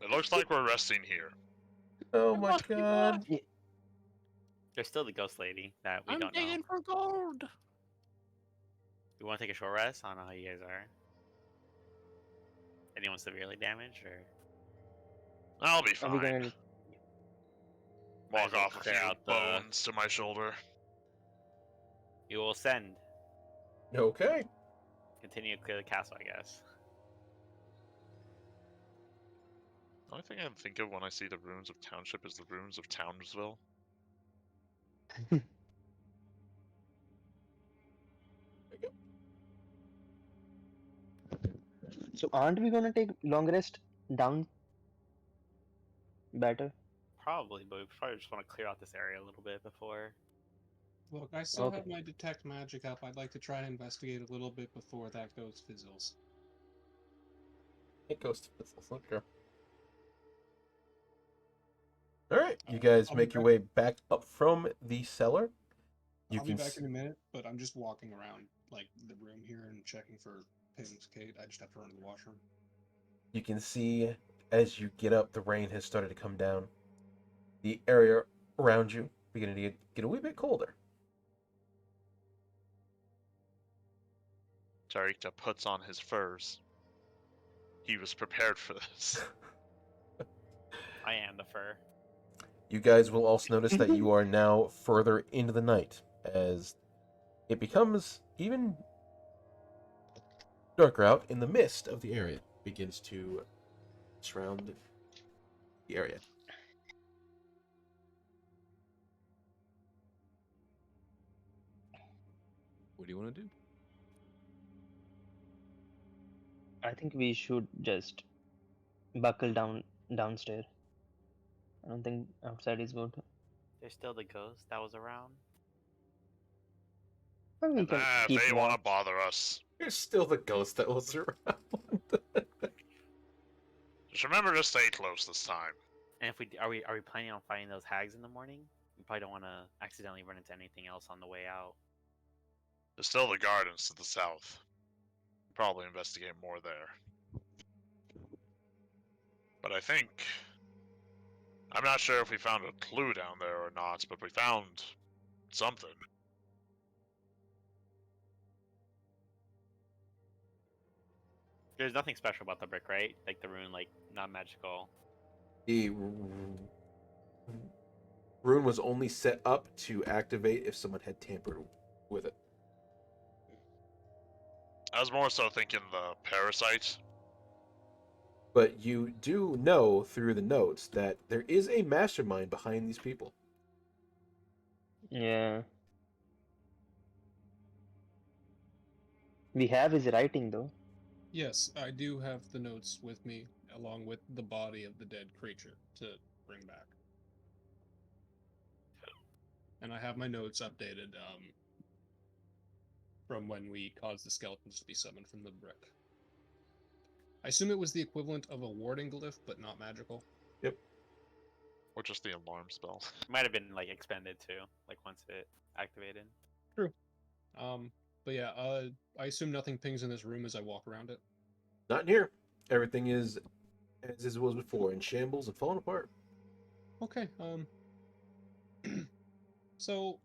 It looks like we're resting here. Oh my god. There's still the ghost lady that we I'm don't know. digging for gold. You want to take a short rest? I don't know how you guys are. Anyone severely damaged or? I'll be Are we fine. gonna... Might Walk as well off a clear few out the- bones to my shoulder. You will send. Okay. Continue to clear the castle, I guess. The only thing I think of when I see the ruins of Township is the ruins of Townsville. So aren't we gonna take long rest down? Better. Probably, but we probably just want to clear out this area a little bit before. Look, I still Okay. have my detect magic up. I'd like to try and investigate a little bit before that goes fizzles. It goes to this. Okay. Alright, you guys I'll be make your back. way back up from the cellar. You I'll be can back in a minute, but I'm just walking around like the room here and checking for pins, Kate. I just have to run to the washroom. you can see as you get up, the rain has started to come down. The area around you beginning to get a wee bit colder. Tarikta puts on his furs. He was prepared for this. I am the fur. You guys will also notice that you are now further into the night as it becomes even darker out, and the mist of the area begins to surround the area. What do you want to do? I think we should just buckle down downstairs. I don't think outside is good. There's still the ghost that was around. Well, we can If keep they want to watch. bother us, There's still the ghost that was around. just remember to stay close this time. And if we are we planning on fighting those hags in the morning? We probably don't want to accidentally run into anything else on the way out. There's still the gardens to the south. Probably investigate more there. But I think... I'm not sure if we found a clue down there or not, but we found something. There's nothing special about the brick, right? Like the rune, like not magical. The rune was only set up to activate if someone had tampered with it. I was more so thinking the parasite. But you do know through the notes that there is a mastermind behind these people. Yeah. We have his writing though. Yes, I do have the notes with me, along with the body of the dead creature to bring back. And I have my notes updated from when we caused the skeletons to be summoned from the brick. I assume it was the equivalent of a warding glyph, but not magical. Or just the alarm spell. It might have been like expended too, like once it activated. But yeah, I assume nothing pings in this room as I walk around it. Not in here. Everything is as it was before, in shambles and falling apart. Okay, so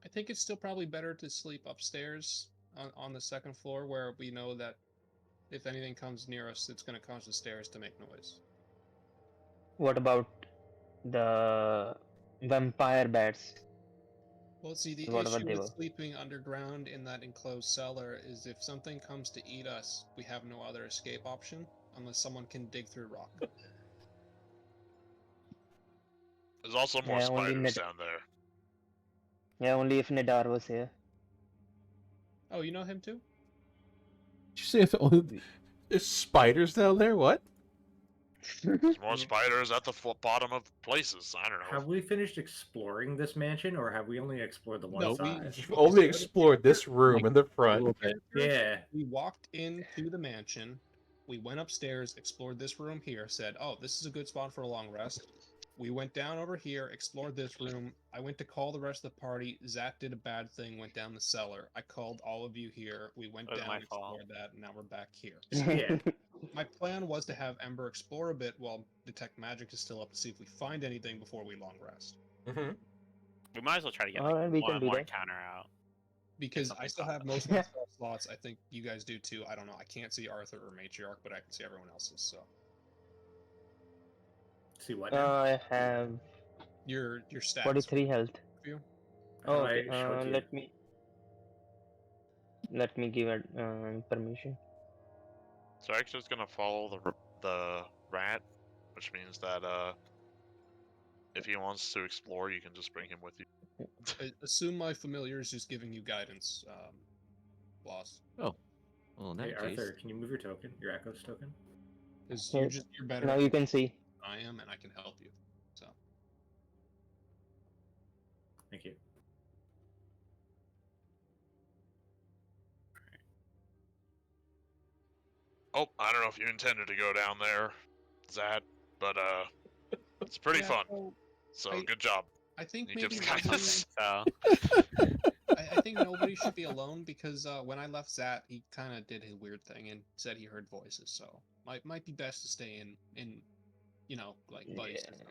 I think it's still probably better to sleep upstairs on the second floor where we know that if anything comes near us, it's going to cause the stairs to make noise. What about the vampire bats? Well, see, the Whatever issue they with were. sleeping underground in that enclosed cellar is if something comes to eat us, we have no other escape option unless someone can dig through rock. There's also more Yeah, only spiders Ned. down there. Yeah, only if Nidar was here. Oh, you know him too? Did you say if only there's spiders down there? What? There's more spiders at the bottom of places. I don't know. Have we finished exploring this mansion, or have we only explored the one No, side? You've only explored this room in the A front. little bit. Yeah. We walked into the mansion. We went upstairs, explored this room here, said, oh, this is a good spot for a long rest. We went down over here, explored this room. I went to call the rest of the party. Zach did a bad thing, went down the cellar. I called all of you here. We went That was down, my fault. explored that, and now we're back here. Yeah. My plan was to have Ember explore a bit while Detect Magic is still up to see if we find anything before we long rest. Mm-hmm. We might as well try to get Alright, we can one do more that. encounter out. Because I something still pop have up. most of my spell slots. I think you guys do too. I don't know. I can't see Arthur or Matriarch, but I can see everyone else's. So See what? Now? I have your stats. 43 health. You? How Oh, do I okay. show it to you? Let me give it permission. So I'm just gonna follow the rat, which means that if he wants to explore, you can just bring him with you. Assume my familiar is just giving you guidance, boss. Well, in that Hey, case, Arthur, can you move your token? Your Echo's token? Because Yeah. you're better Now at you it can see. than I am, and I can help you. So Thank you. Oh, I don't know if you intended to go down there, Zad, but it's pretty Yeah, fun. well, So I- good job. I think You maybe give guidance. So I think nobody should be alone because when I left Zat, he kind of did his weird thing and said he heard voices. So might be best to stay in you know, like buddy Yeah. system.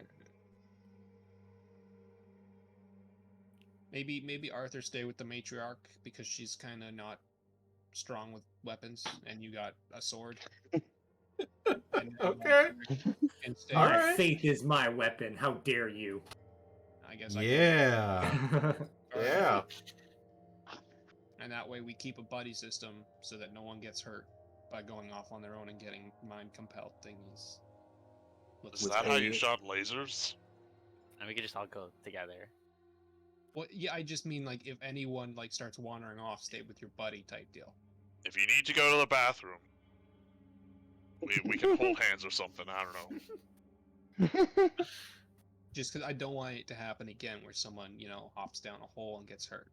Maybe Arthur stay with the matriarch because she's kind of not strong with weapons, and you got a sword. And Okay. And stay, All My right. faith is my weapon. How dare you? I guess. Yeah. Yeah. And that way we keep a buddy system so that no one gets hurt by going off on their own and getting mind compelled thingies. Is With that how you a- shot lasers? and we could just all go together. Well, yeah, I just mean like if anyone like starts wandering off, stay with your buddy type deal. If you need to go to the bathroom, we can hold hands or something. I don't know. Just because I don't want it to happen again, where someone hops down a hole and gets hurt.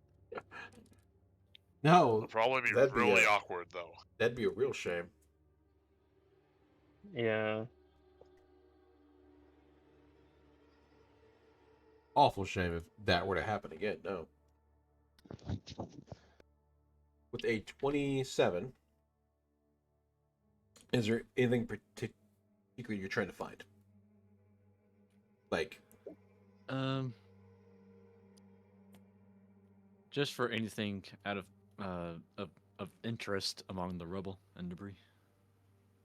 No, It'll probably be That'd be really a- awkward though. that'd be a real shame. Yeah. Awful shame if that were to happen again. No. With a 27, is there anything particular you're trying to find? Like, just for anything out of interest among the rubble and debris.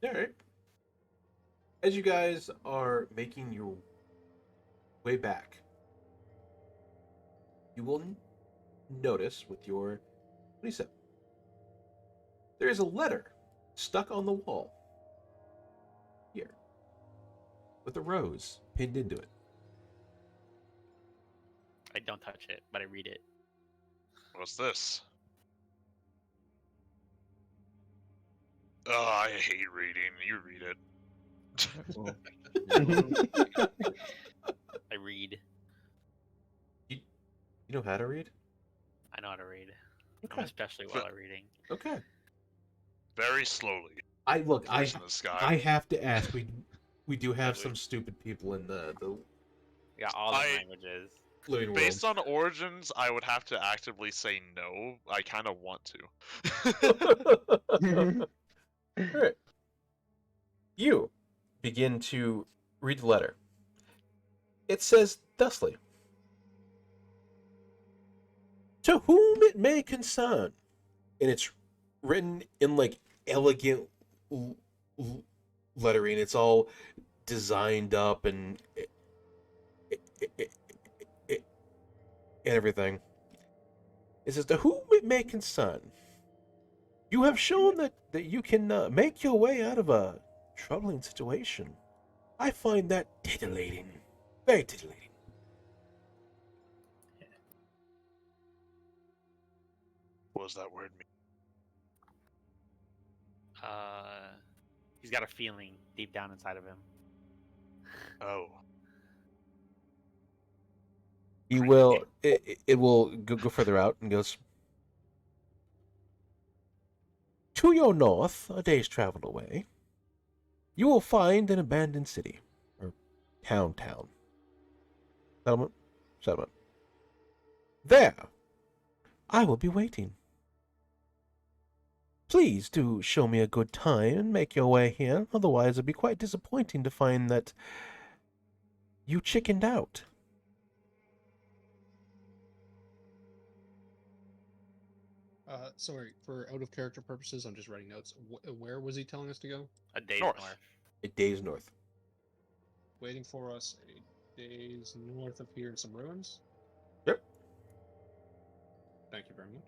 all right. As you guys are making your way back, you will notice with your 27, there is a letter stuck on the wall here with a rose pinned into it. I don't touch it, but I read it. What's this? Oh, I hate reading. You read it. I read. You know how to read? I know how to read. I'm Okay. especially well at reading. Okay. Very slowly. I Voice in the sky. I have to ask. We do have Yeah, some stupid people in the We got all the I- languages. living room. Based on Origins, I would have to actively say no. I kind of want to. Alright. You begin to read the letter. It says thusly: "To whom it may concern," and it's written in like elegant lettering. It's all designed up and everything. is as to whom it may concern. You have shown that you can make your way out of a troubling situation. I find that titillating. Very titillating. What does that word mean? He's got a feeling deep down inside of him. Oh. He will. It will go further out and goes to your north, a day's travel away. You will find an abandoned city or town. Settlement. There, I will be waiting. Please do show me a good time and make your way here. Otherwise, it'll be quite disappointing to find that you chickened out. Sorry, for out of character purposes, I'm just writing notes. Where was he telling us to go? A day's North. north. A day's north. Waiting for us a day's north of here in some ruins? Yep. Thank you very much.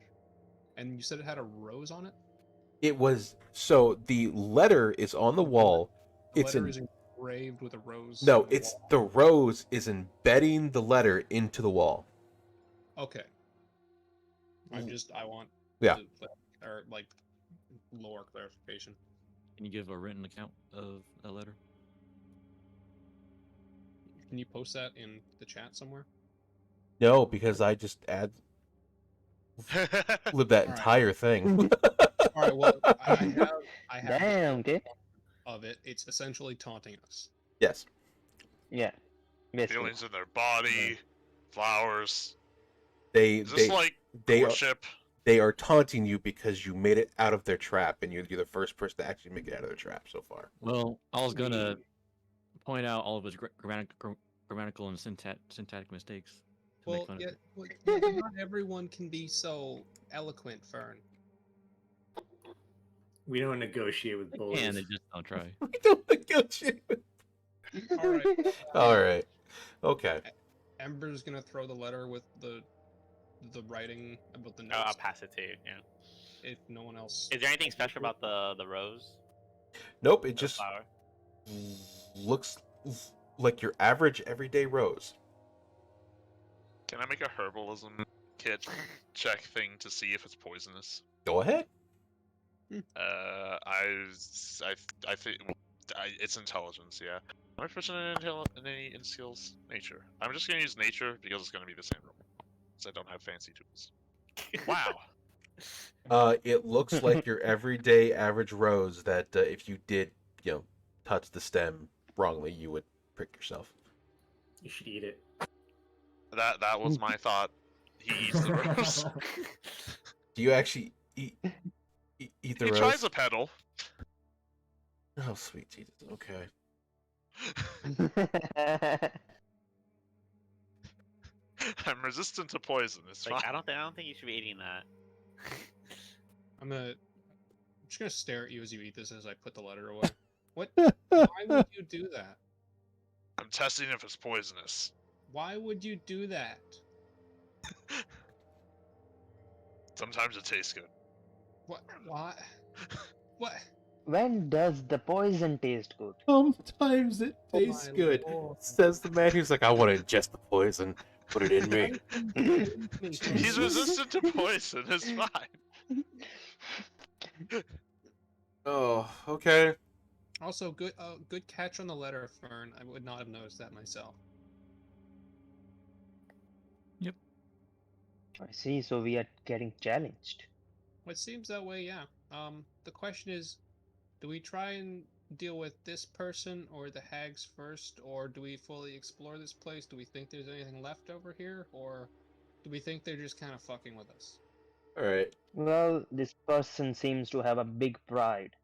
And you said it had a rose on it? It was so the letter is on the wall. The It's letter in is engraved with a rose. no, on the it's wall. the rose is embedding the letter into the wall. Okay. I want Yeah. or like lore clarification. Can you give a written account of that letter? Can you post that in the chat somewhere? No, because I just live that All right. entire thing. All right. Well, I have Damn, okay. of it. It's essentially taunting us. Yes. Yeah. Basically. Feelings in their body, flowers. They Is this like they are, courtship? they are taunting you because you made it out of their trap, and you're the first person to actually make it out of their trap so far. Well, I was gonna point out all of his grammatical and syntactic mistakes. To make Well, fun yeah, of it. well, not everyone can be so eloquent, Fern. We don't negotiate with bullies. And they just don't try. We don't negotiate. All right. All right. Okay. Ember's gonna throw the letter with the writing about the I'll notes. pass it to you. Yeah. If no one else. Is there anything special about the rose? Nope. It The just flower? looks like your average everyday rose. Can I make a herbalism kit check thing to see if it's poisonous? Go ahead. I think it's intelligence. Yeah. Am I proficient in any skills? Nature. I'm just gonna use nature because it's gonna be the same roll. Because I don't have fancy tools. Wow. It looks like your everyday average rose that if you did, touch the stem wrongly, you would prick yourself. You should eat it. That was my thought. He eats the rose. Do you actually eat the He rose? tries a petal. Oh, sweet Jesus. Okay. I'm resistant to poison. It's Like fine. I don't think you should be eating that. I'm just gonna stare at you as you eat this as I put the letter away. What? Why would you do that? I'm testing if it's poisonous. Why would you do that? Sometimes it tastes good. What? Why? What? When does the poison taste good? Sometimes it Oh tastes my good, lord. says the man who's like, I want to ingest the poison. Put it in me. He's resistant to poison. It's fine. Oh, okay. Also, good catch on the letter, Fern. I would not have noticed that myself. I see, so we are getting challenged. It seems that way, yeah. The question is, do we try and deal with this person or the hags first, or do we fully explore this place? Do we think there's anything left over here, or do we think they're just kind of fucking with us? All right. Well, this person seems to have a big pride.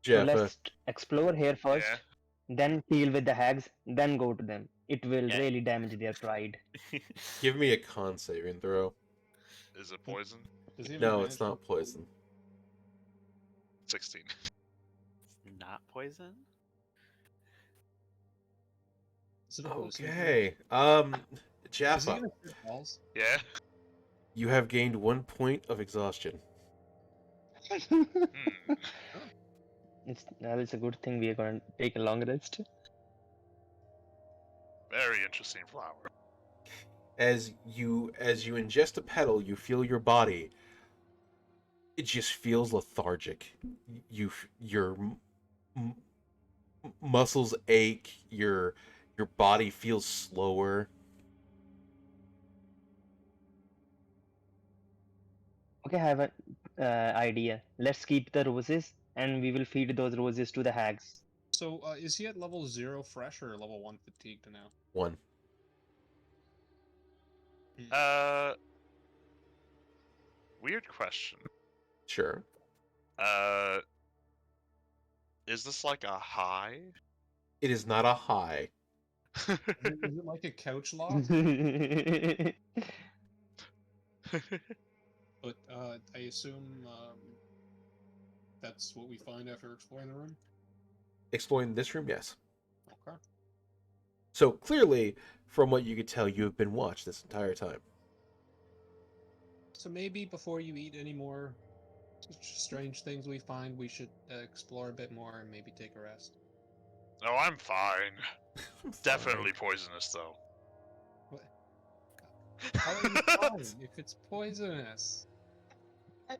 So Jeff, let's explore here first, Yeah. then deal with the hags, then go to them. It will Yeah. really damage their pride. give me a con saving throw. Is it poison? Does he have No, advantage? it's not poison. 16. Not poison? Is it a hallucination? Okay. Is he Jaffa. gonna shoot balls? Yeah. You have gained 1 point of exhaustion. Hmm. It's a good thing we are going to take a long rest. Very interesting flower. As you ingest a petal, you feel your body. It just feels lethargic. Your muscles ache. Your body feels slower. Okay, I have an idea. Let's keep the roses, and we will feed those roses to the hags. So, is he at level 0 fresh or level 1 fatigued now? 1. Weird question. Sure. Is this like a high? It is not a high. Is it like a couch lock? But I assume that's what we find after exploring the room? Exploring this room, yes. Okay. So clearly, from what you could tell, you have been watched this entire time. So maybe before you eat any more strange things we find, we should explore a bit more and maybe take a rest. No, I'm fine. Definitely poisonous though. What? How are you fine if it's poisonous? I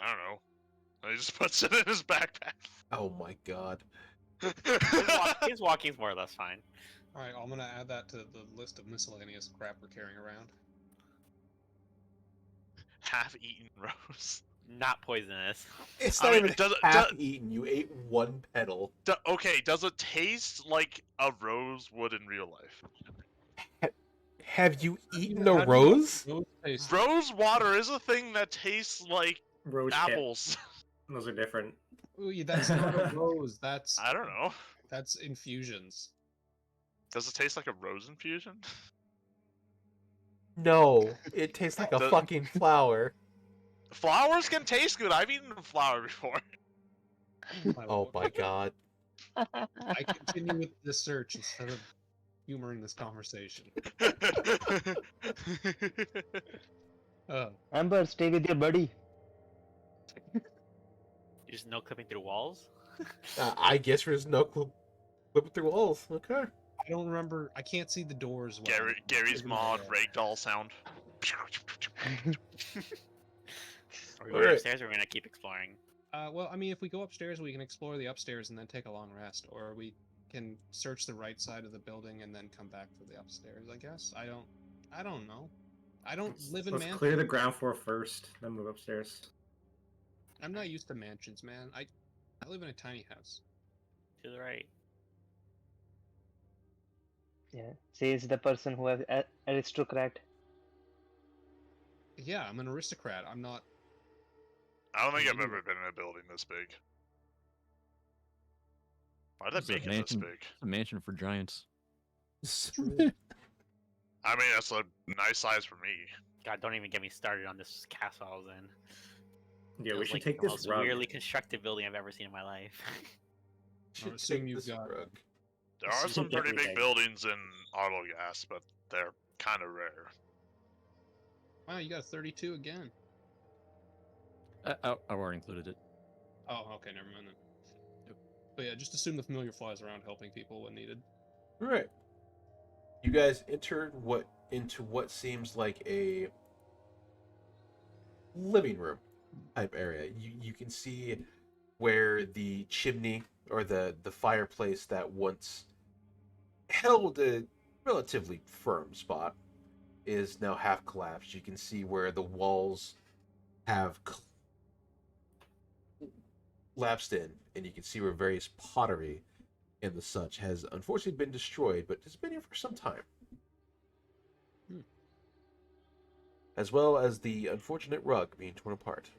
don't know. He just puts it in his backpack. Oh my god. His walking's more or less fine. Alright, I'm gonna add that to the list of miscellaneous crap we're carrying around. Half-eaten rose. Not poisonous. It's I not mean, even does it- half does- eaten. You ate 1 petal. Okay, does it taste like a rose would in real life? Have you eaten How a do you know rose? rose taste? Rose water is a thing that tastes like Rose apples. Pip. Those are different. Ooh, that's not a rose. That's I don't know. That's infusions. Does it taste like a rose infusion? No, it tastes like a The- fucking flower. Flowers can taste good. I've eaten a flower before. Oh my god. I continue with the search instead of humoring this conversation. Amber, stay with your buddy. You just no clipping through walls? I guess there's no clipping through walls. Okay. I don't remember. I can't see the doors. Well. Gary's mod ragdoll sound. Are we going Alright. upstairs or are we gonna keep exploring? Well, I mean, if we go upstairs, we can explore the upstairs and then take a long rest, or we can search the right side of the building and then come back for the upstairs. I guess. I don't know. I don't live in Let's mansions. clear the ground floor first, then move upstairs. I'm not used to mansions, man. I live in a tiny house. To the right. Yeah, says the person who has aristocrat. Yeah, I'm an aristocrat. I'm not. I don't think I've ever been in a building this big. Why did It's that a make it this mansion. big? It's a mansion for giants. I mean, that's a nice size for me. God, don't even get me started on this castle I was in. Yeah, It we was should like take the this most rug. weirdly constructed building I've ever seen in my life. Should assume take you've this got- rug. There are some pretty big Everything. buildings in Autogas, but they're kind of rare. Wow, you got a 32 again. I already included it. Oh, okay, never mind then. But yeah, just assume the familiar flies around helping people when needed. All right. You guys entered into what seems like a living room type area. You can see where the chimney or the fireplace that once held a relatively firm spot is now half collapsed. You can see where the walls have collapsed in, and you can see where various pottery and the such has unfortunately been destroyed, but has been here for some time. As well as the unfortunate rug being torn apart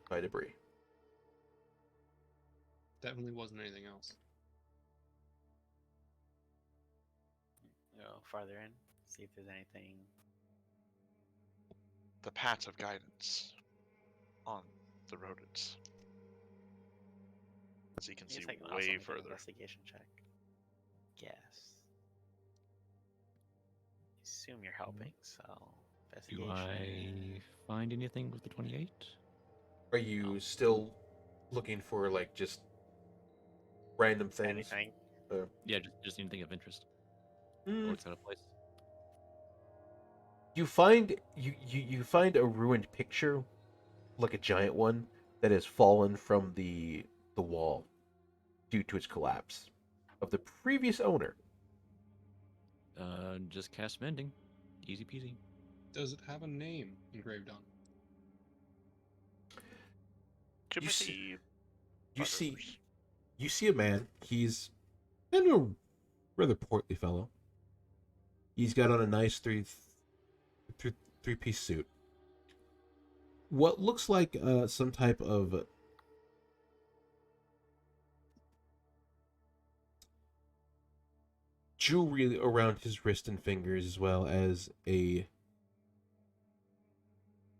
by debris. Definitely wasn't anything else. Go farther in, see if there's anything. The paths of guidance on the rodents. As you can see I can also way make an further. investigation check. Yes. Assume you're helping, so Do Investigation. I find anything with the 28? Are you still looking for like just random things? Anything? Yeah, just anything of interest. Mm, Or it's out of place. you find you find a ruined picture, like a giant one, that has fallen from the wall due to its collapse of the previous owner. Just cast mending. Easy peasy. Does it have a name engraved on it? You see, Timothy you see, Butters. you see a man. He's kind of a rather portly fellow. He's got on a nice three-piece suit. What looks like some type of jewelry around his wrist and fingers, as well as a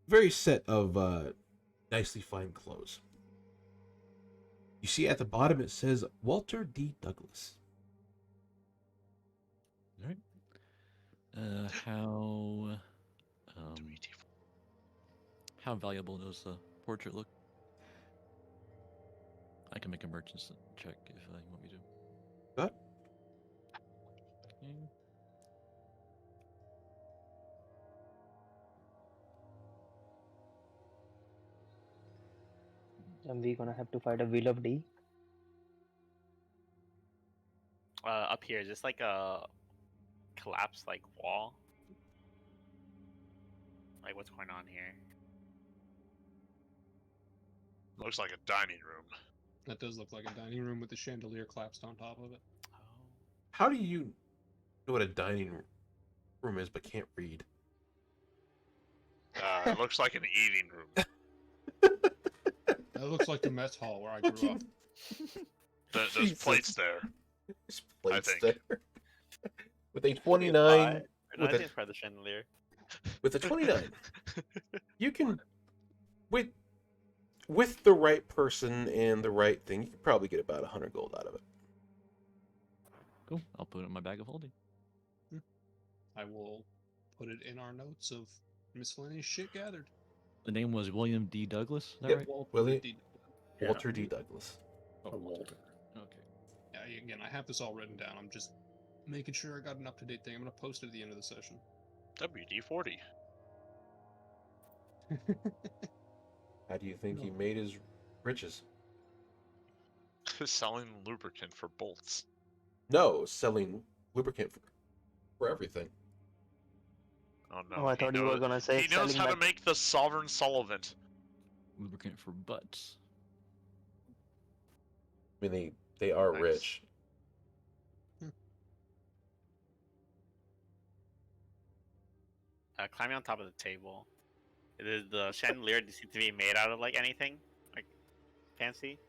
very set of nicely fine clothes. You see at the bottom it says Walter D. Douglas. All right. How valuable does the portrait look? I can make a merchant's check if you want me to. What? Okay. And we're gonna have to fight a Wheel of D. Up here, is this like a collapsed like wall? Like what's going on here? Looks like a dining room. That does look like a dining room with the chandelier collapsed on top of it. Oh. How do you know what a dining room is but can't read? It looks like an eating room. That looks like the mess hall where I grew up. There's Jesus. plates there. There's plates think. there. With a Wait, 29, no, with I a, didn't try the chandelier. with a 29, you can with the right person and the right thing, you could probably get about 100 gold out of it. Cool. I'll put it in my bag of holding. I will put it in our notes of miscellaneous shit gathered. The name was William D. Douglas. Is that Yep. right? Walter Willie- D. Yeah. Walter D. Douglas. Oh, A Walter. Walter. Okay. Yeah, again, I have this all written down. I'm just making sure I got an up-to-date thing. I'm gonna post it at the end of the session. WD-40. How do you think he No. made his riches? Selling lubricant for bolts. No, selling lubricant for everything. Oh no. Oh, I thought you were gonna say He knows selling how to that- make the Sovereign Solvent. Lubricant for butts. I mean, they are Nice. rich. Climbing on top of the table. The chandelier seem to be made out of like anything, like fancy.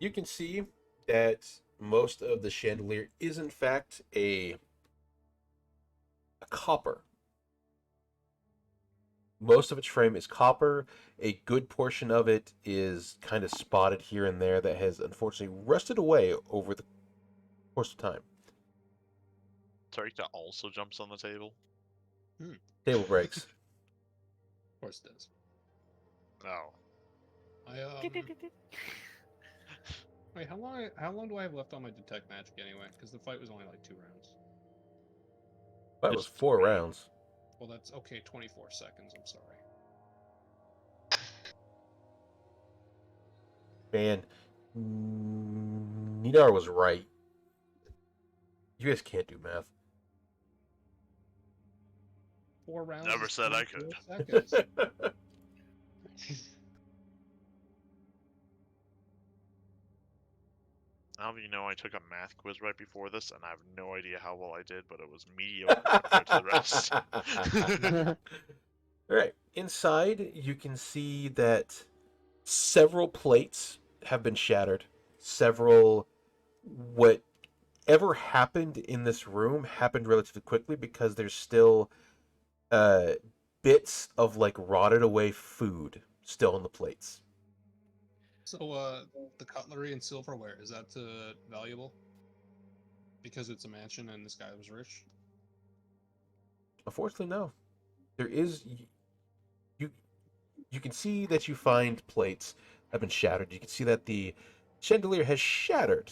You can see that most of the chandelier is in fact a copper. Most of its frame is copper. A good portion of it is kind of spotted here and there that has unfortunately rusted away over the course of time. Tarika also jumps on the table. Table breaks. Of course it does. No. Wait, how long do I have left on my detect magic anyway? Because the fight was only like 2 rounds. That was It's 4 rounds. Well, that's okay. 24 seconds. I'm sorry. Man, Nidar was right. You guys can't do math. 4 rounds. Never is said I 24 could. seconds. Now you know I took a math quiz right before this, and I have no idea how well I did, but it was mediocre compared to the rest. All right. Inside, you can see that several plates have been shattered. Whatever happened in this room happened relatively quickly because there's still bits of like rotted away food still on the plates. So, the cutlery and silverware, is that valuable? Because it's a mansion and this guy was rich? Unfortunately, no. there is you you can see that you find plates have been shattered. You can see that the chandelier has shattered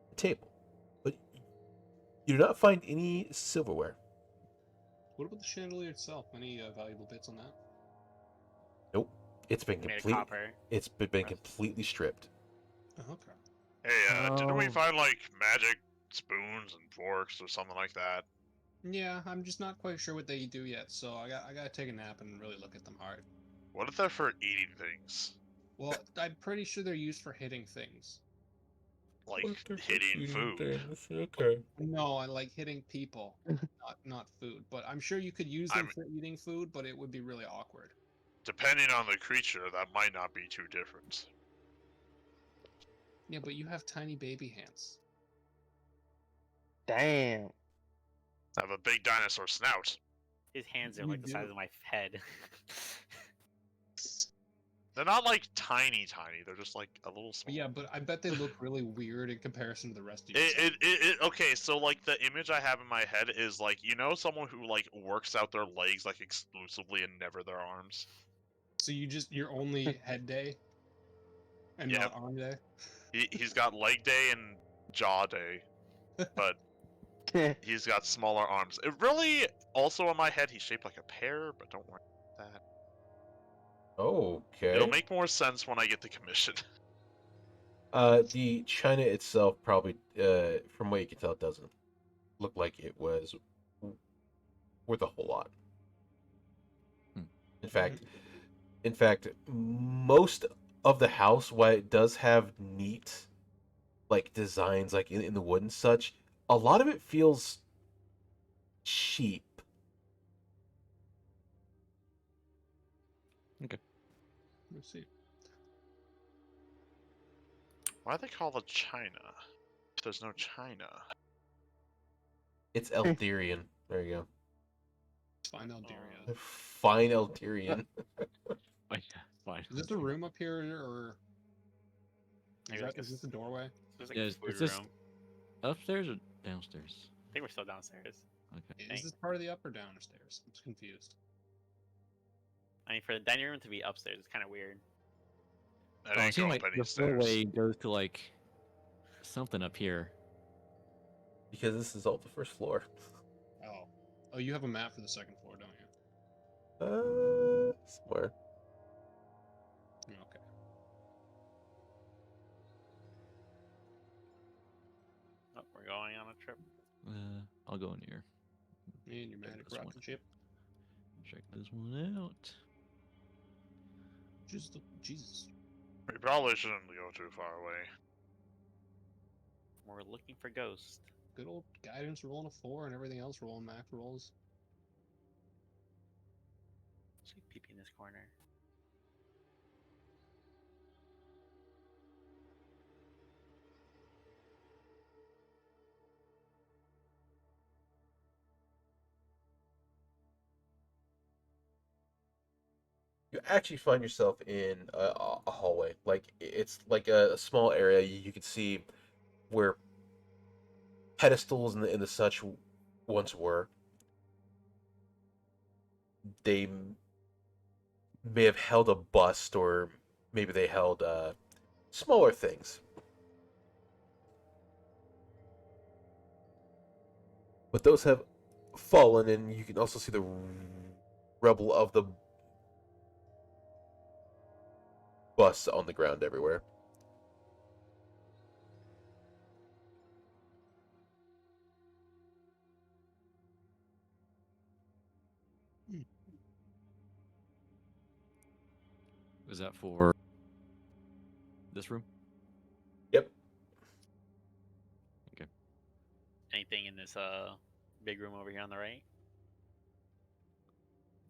the table, but you do not find any silverware. What about the chandelier itself? Any valuable bits on that? Nope, it's been Made of complete. copper. It's been completely stripped. Oh, okay. Hey, didn't we Oh. find like magic spoons and forks or something like that? Yeah, I'm just not quite sure what they do yet, so I gotta take a nap and really look at them hard. What if they're for eating things? Well, I'm pretty sure they're used for hitting things. Like hitting food. Okay. No, I like hitting people, not food. But I'm sure you could use I them mean- for eating food, but it would be really awkward. Depending on the creature, that might not be too different. Yeah, but you have tiny baby hands. Damn. I have a big dinosaur snout. His hands are You like the size do. of my head. They're not like tiny. They're just like a little small. Yeah, but I bet they look really weird in comparison to the rest of you. Okay, so like the image I have in my head is like, you know, someone who like works out their legs like exclusively and never their arms. So you're only head day, and Yep. not arm day. He's got leg day and jaw day, but he's got smaller arms. It really also in my head he's shaped like a pear, but don't worry about that. Okay. It'll make more sense when I get the commission. The china itself probably, from what you can tell, doesn't look like it was worth a whole lot. Hmm. In fact, most of the house, while it does have neat, like designs, like in the wood and such, a lot of it feels cheap. Let's see. Why do they call it China? If there's no China. It's Eldirian. There you Find Alderia. go. Fine Eldirian. Fine. Fine. Is this a room up here, or Maybe like is this a doorway? There's like Yeah, a is food this- room. Upstairs or downstairs? I think we're still downstairs. Okay. Is this part of the up or downstairs? I'm confused. I mean, for the dining room to be upstairs, it's kind of weird. That Oh, it ain't seemed going like up any the stairs. doorway goes to like something up here. Because this is all the first floor. Oh, you have a map for the second floor, don't you? Somewhere. Okay. Oh, we're going on a trip. I'll go in here. Me and your Check magic this one. rocket ship. Check this one out. Jesus. We probably shouldn't go too far away. We're looking for ghosts. Good old guidance rolling a 4 and everything else rolling max rolls. Sweet peepee in this corner. You actually find yourself in a hallway. Like it's like a small area. You can see where pedestals and the such once were. They may have held a bust, or maybe they held smaller things. But those have fallen, and you can also see the rubble of the busts on the ground everywhere. Is that for this room? Yep. Anything in this big room over here on the right?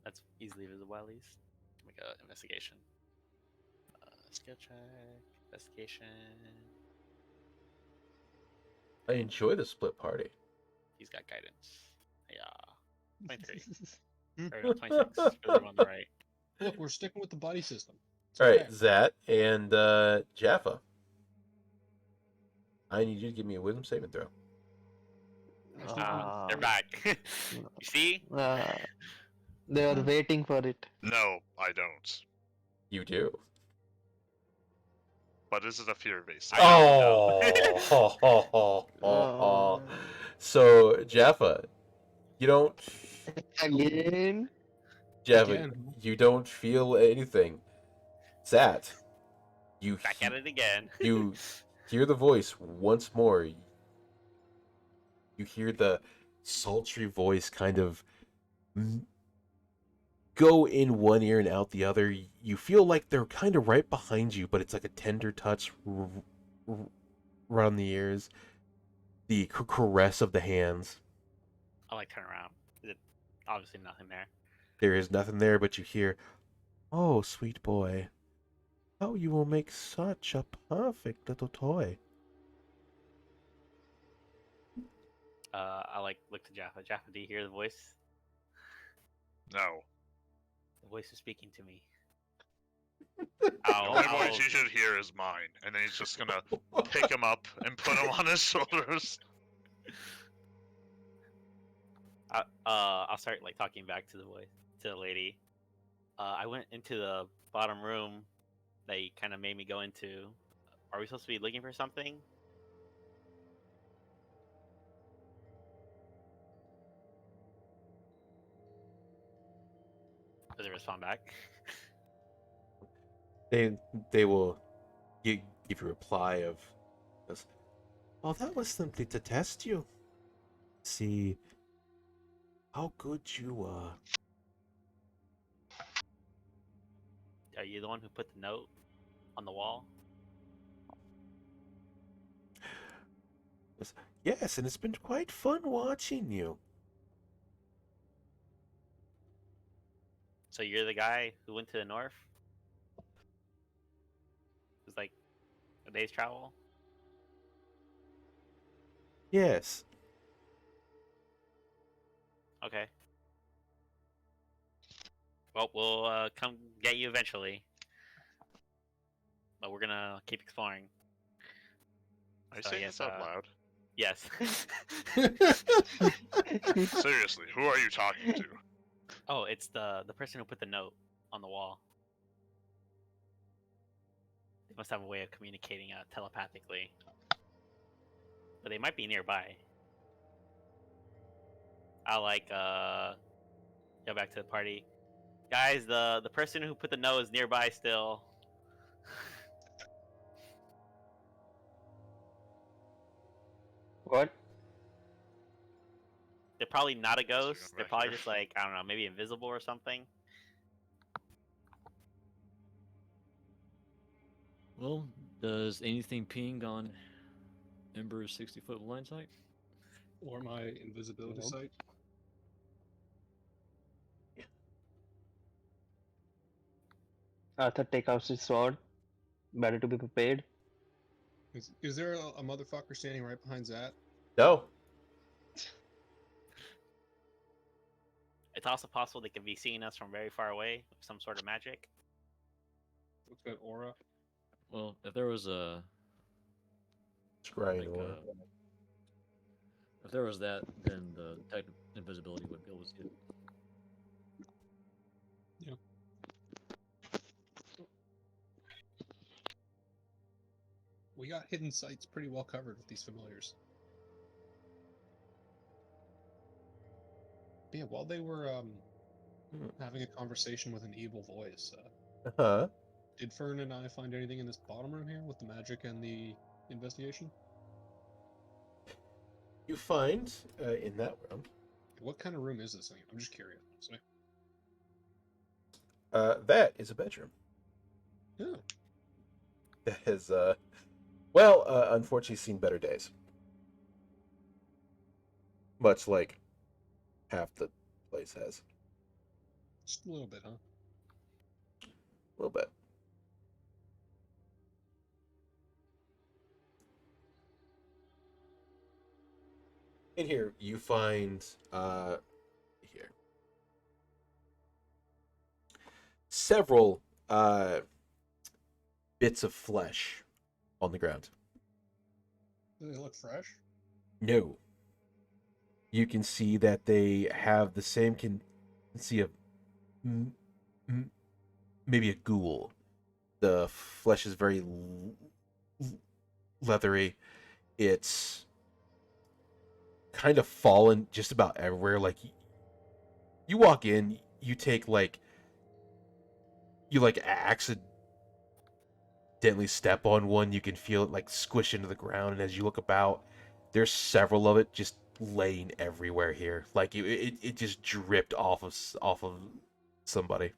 That's easily visible at least. Make a investigation. Skill check. Investigation. I enjoy the split party. He's got guidance. Yeah. 23. Or no, 26 for the room on the right. Look, we're sticking with the buddy system. It's All right, okay. Zat and Jaffa. I need you to give me a wisdom saving throw. They're back. You see? They are waiting for it. No, I don't. You do. But this is a fear-based. I know. Oh. So, Jaffa, you don't. Again? Jaffa, Again. you don't feel anything. Zat, you Back at it again. you hear the voice once more. You hear the sultry voice kind of go in one ear and out the other. You feel like they're kind of right behind you, but it's like a tender touch around the ears. The caress of the hands. I like turn around. Obviously nothing there. There is nothing there, but you hear, "Oh, sweet boy, how you will make such a perfect little toy." I like look to Jaffa. Jaffa, do you hear the voice? No. The voice is speaking to me. The only voice you should hear is mine, and then he's just gonna pick him up and put him on his shoulders. I'll start like talking back to the lady. I went into the bottom room that you kind of made me go into. Are we supposed to be looking for something? Does it respond back? They will give you a reply of, "Oh, that was simply to test you. See how good you are." Are you the one who put the note on the wall? Yes, and it's been quite fun watching you. So you're the guy who went to the north? It was like a day's travel? Yes. Okay. Well, we'll come get you eventually. But we're gonna keep exploring. Are you So, saying yes, this out loud? Yes. Seriously, who are you talking to? Oh, it's the person who put the note on the wall. They must have a way of communicating telepathically. But they might be nearby. I'll go back to the party. Guys, the person who put the note is nearby still. What? They're probably not a ghost. back They're probably here. just like, I don't know, maybe invisible or something. Well, does anything ping on Ember's 60-foot line sight? Or my invisibility Nope. sight. Arthur take out his sword. Better to be prepared. Is there a motherfucker standing right behind Zat? No. It's also possible they could be seeing us from very far away with some sort of magic. What's that aura? Well, if there was a Scrying like, or if there was that, then the detect invisibility would be able to see it. We got hidden sights pretty well covered with these familiars. But yeah, while they were having a conversation with an evil voice, huh? did Fern and I find anything in this bottom room here with the magic and the investigation? You find in that room. What kind of room is this thing? I'm just curious. Honestly. That is a bedroom. Oh, That has unfortunately seen better days. Much like half the place has. just a little bit, huh? A little bit. In here, you find here several bits of flesh on the ground. Do they look fresh? No. You can see that they have the same consistency of maybe a ghoul. The flesh is very leathery. It's kind of fallen just about everywhere. Like you walk in, you take you accidentally step on one, you can feel it like squish into the ground, and as you look about, there's several of it just laying everywhere here. Like it just dripped off of somebody.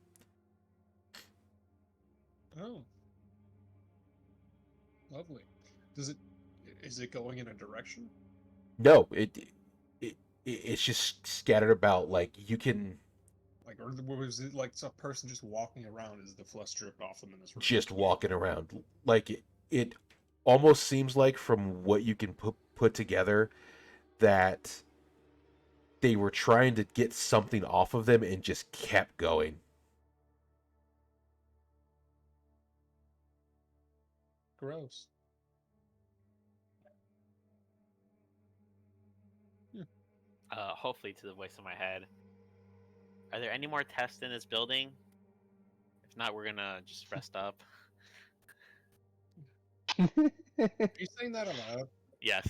Oh, lovely. Is it going in a direction? No, it's just scattered about. Like you can Like, or was it like some person just walking around as the flesh dripped off them in this room? just walking around. Like it almost seems like from what you can put together that they were trying to get something off of them and just kept going. Gross. Hopefully to the voice in my head. Are there any more tests in this building? If not, we're gonna just rest up. Are you saying that aloud? Yes.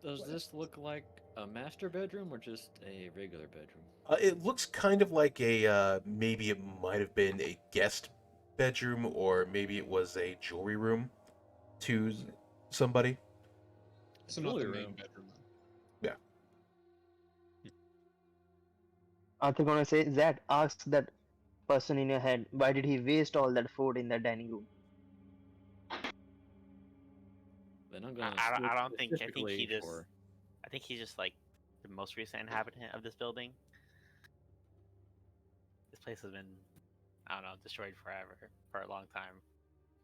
Does this look like a master bedroom or just a regular bedroom? It looks kind of like a maybe it might have been a guest bedroom, or maybe it was a jewelry room to somebody. So not the Jewelry main room. bedroom. Aren't you gonna say, Zach, ask that person in your head, why did he waste all that food in that dining room? Then I'm gonna I don't think. I think specifically he just. for I think he's just like the most recent inhabitant of this building. This place has been, I don't know, destroyed forever for a long time.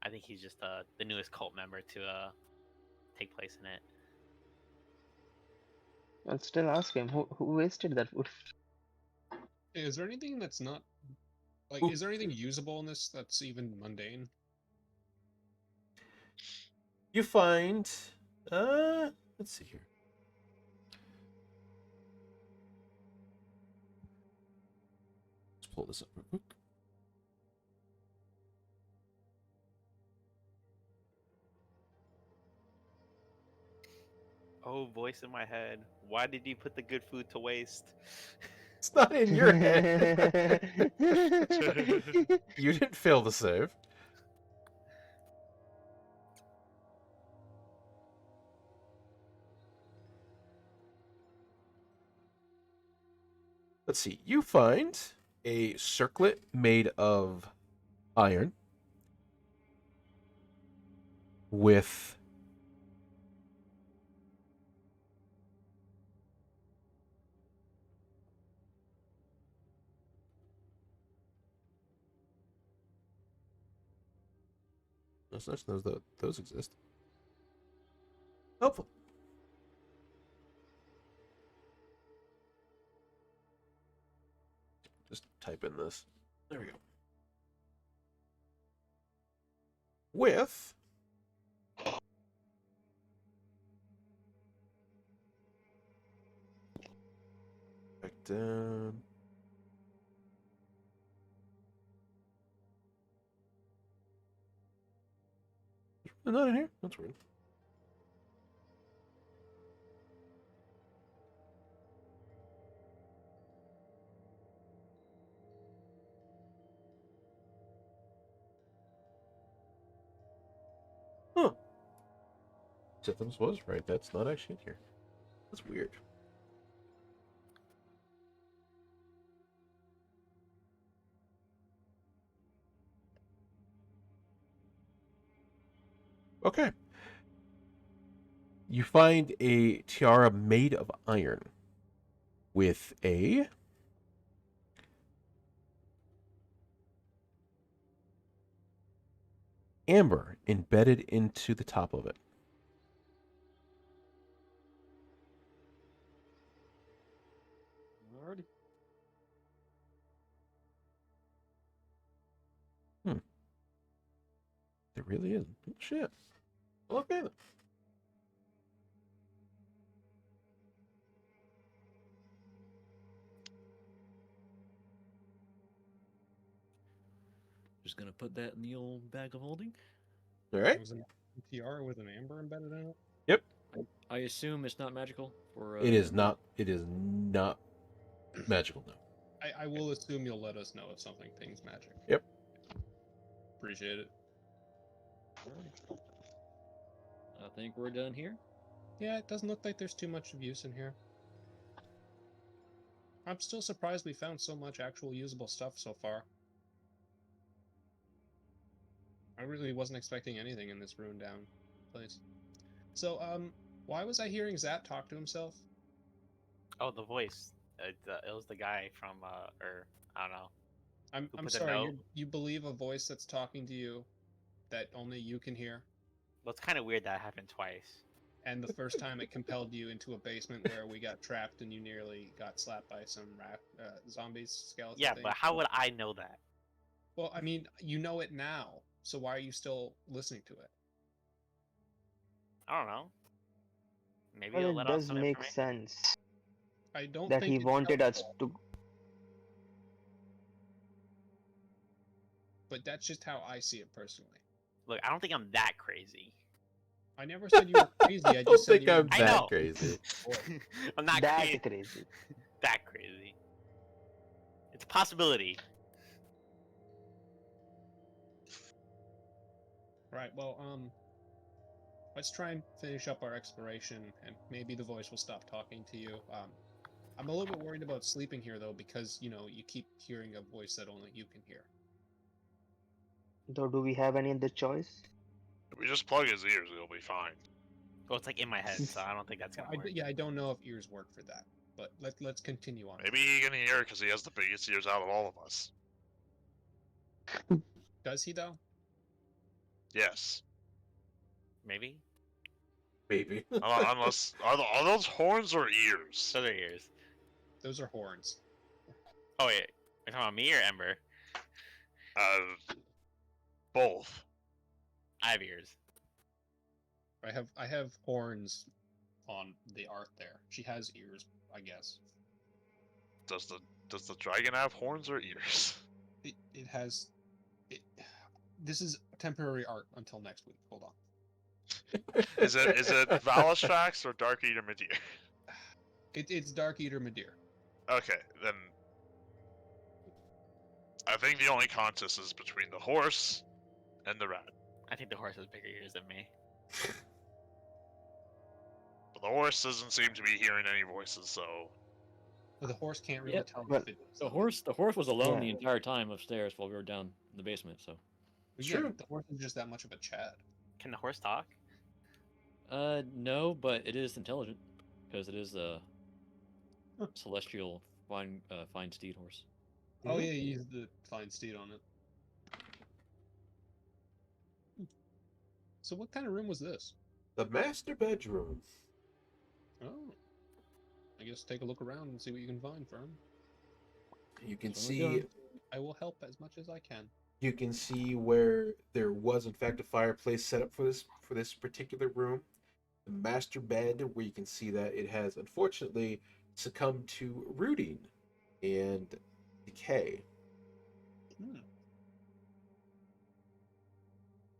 I think he's just the newest cult member to take place in it. I'll still ask him, who wasted that food? Hey, is there anything that's not like? Ooh. Is there anything usable in this that's even mundane? You find let's see here. Let's pull this up real quick. Oh, voice in my head. Why did you put the good food to waste? It's not in your head. You didn't fail to save. Let's see. You find a circlet made of iron with no such knows that those exist. Helpful. Just type in this. There we go. With back down. They're not in here? That's weird. Huh. Systems was right. That's not actually in here. That's weird. Okay. You find a tiara made of iron with a amber embedded into the top of it. already. There really is. Oh, shit. Okay then. Just gonna put that in the old bag of holding. All right. It was an TR with an amber embedded in it. Yep. I assume it's not magical for. It is not. It is not magical. No. I will assume you'll let us know if something pings magic. Yep. Appreciate it. I think we're done here. Yeah, it doesn't look like there's too much of use in here. I'm still surprised we found so much actual usable stuff so far. I really wasn't expecting anything in this ruined down place. So, why was I hearing Zat talk to himself? Oh, the voice. It was the guy from, or I don't know. I'm put the sorry, note? you believe a voice that's talking to you that only you can hear? Well, it's kind of weird that happened twice. And the first time it compelled you into a basement where we got trapped and you nearly got slapped by some zombies, skeleton Yeah, thing. but how would I know that? Well, I mean, you know it now, so why are you still listening to it? I don't know. Maybe Well, it'll it let out does some make information. sense I don't that think he it's wanted us helpful, to. but that's just how I see it personally. Look, I don't think I'm that crazy. I never said you were crazy. I I don't just said think you were I'm I that know. crazy. I'm not That crazy. crazy. That crazy. It's a possibility. Right, well, let's try and finish up our exploration, and maybe the voice will stop talking to you. I'm a little bit worried about sleeping here, though, because, you know, you keep hearing a voice that only you can hear. Though, do we have any other choice? If we just plug his ears, it'll be fine. Well, it's like in my head, so I don't think that's gonna work. Yeah, I don't know if ears work for that, but let's continue on. Maybe he can hear because he has the biggest ears out of all of us. Does he, though? Yes. Maybe. Maybe. Unless are those horns or ears? Those are ears. Those are horns. Oh wait, you're talking about me or Ember? Both. I have ears. I have horns on the art there. She has ears, I guess. Does the dragon have horns or ears? It has. This is temporary art until next week. Hold on. Is it Valastrax or Dark Eater Midir? It's Dark Eater Midir. Okay, then I think the only contest is between the horse and the rat. I think the horse has bigger ears than me. But the horse doesn't seem to be hearing any voices, so But the horse can't really Yeah, tell but if it does. The horse was alone the Yeah. entire time upstairs while we were down in the basement. So, Yeah, True. the horse is just that much of a Chad. Can the horse talk? no, but it is intelligent because it is a Huh. celestial fine steed horse. Oh yeah, you used the fine steed on it. So what kind of room was this? The master bedroom. Oh. I guess take a look around and see what you can find, Fern. You can So we see. go. I will help as much as I can. You can see where there was in fact a fireplace set up for this particular room. The master bed, where you can see that it has unfortunately succumbed to rooting and decay, Hmm. as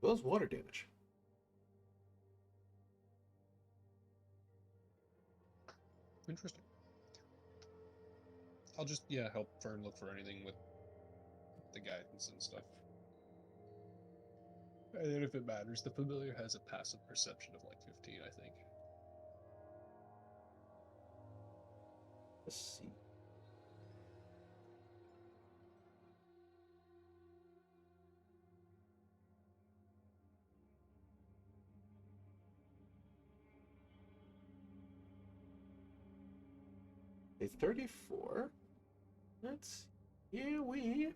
well as water damage. Interesting. I'll just help Fern look for anything with the guidance and stuff. And then if it matters, the familiar has a passive perception of like 15, I think. Let's see. A 34. Let's here we.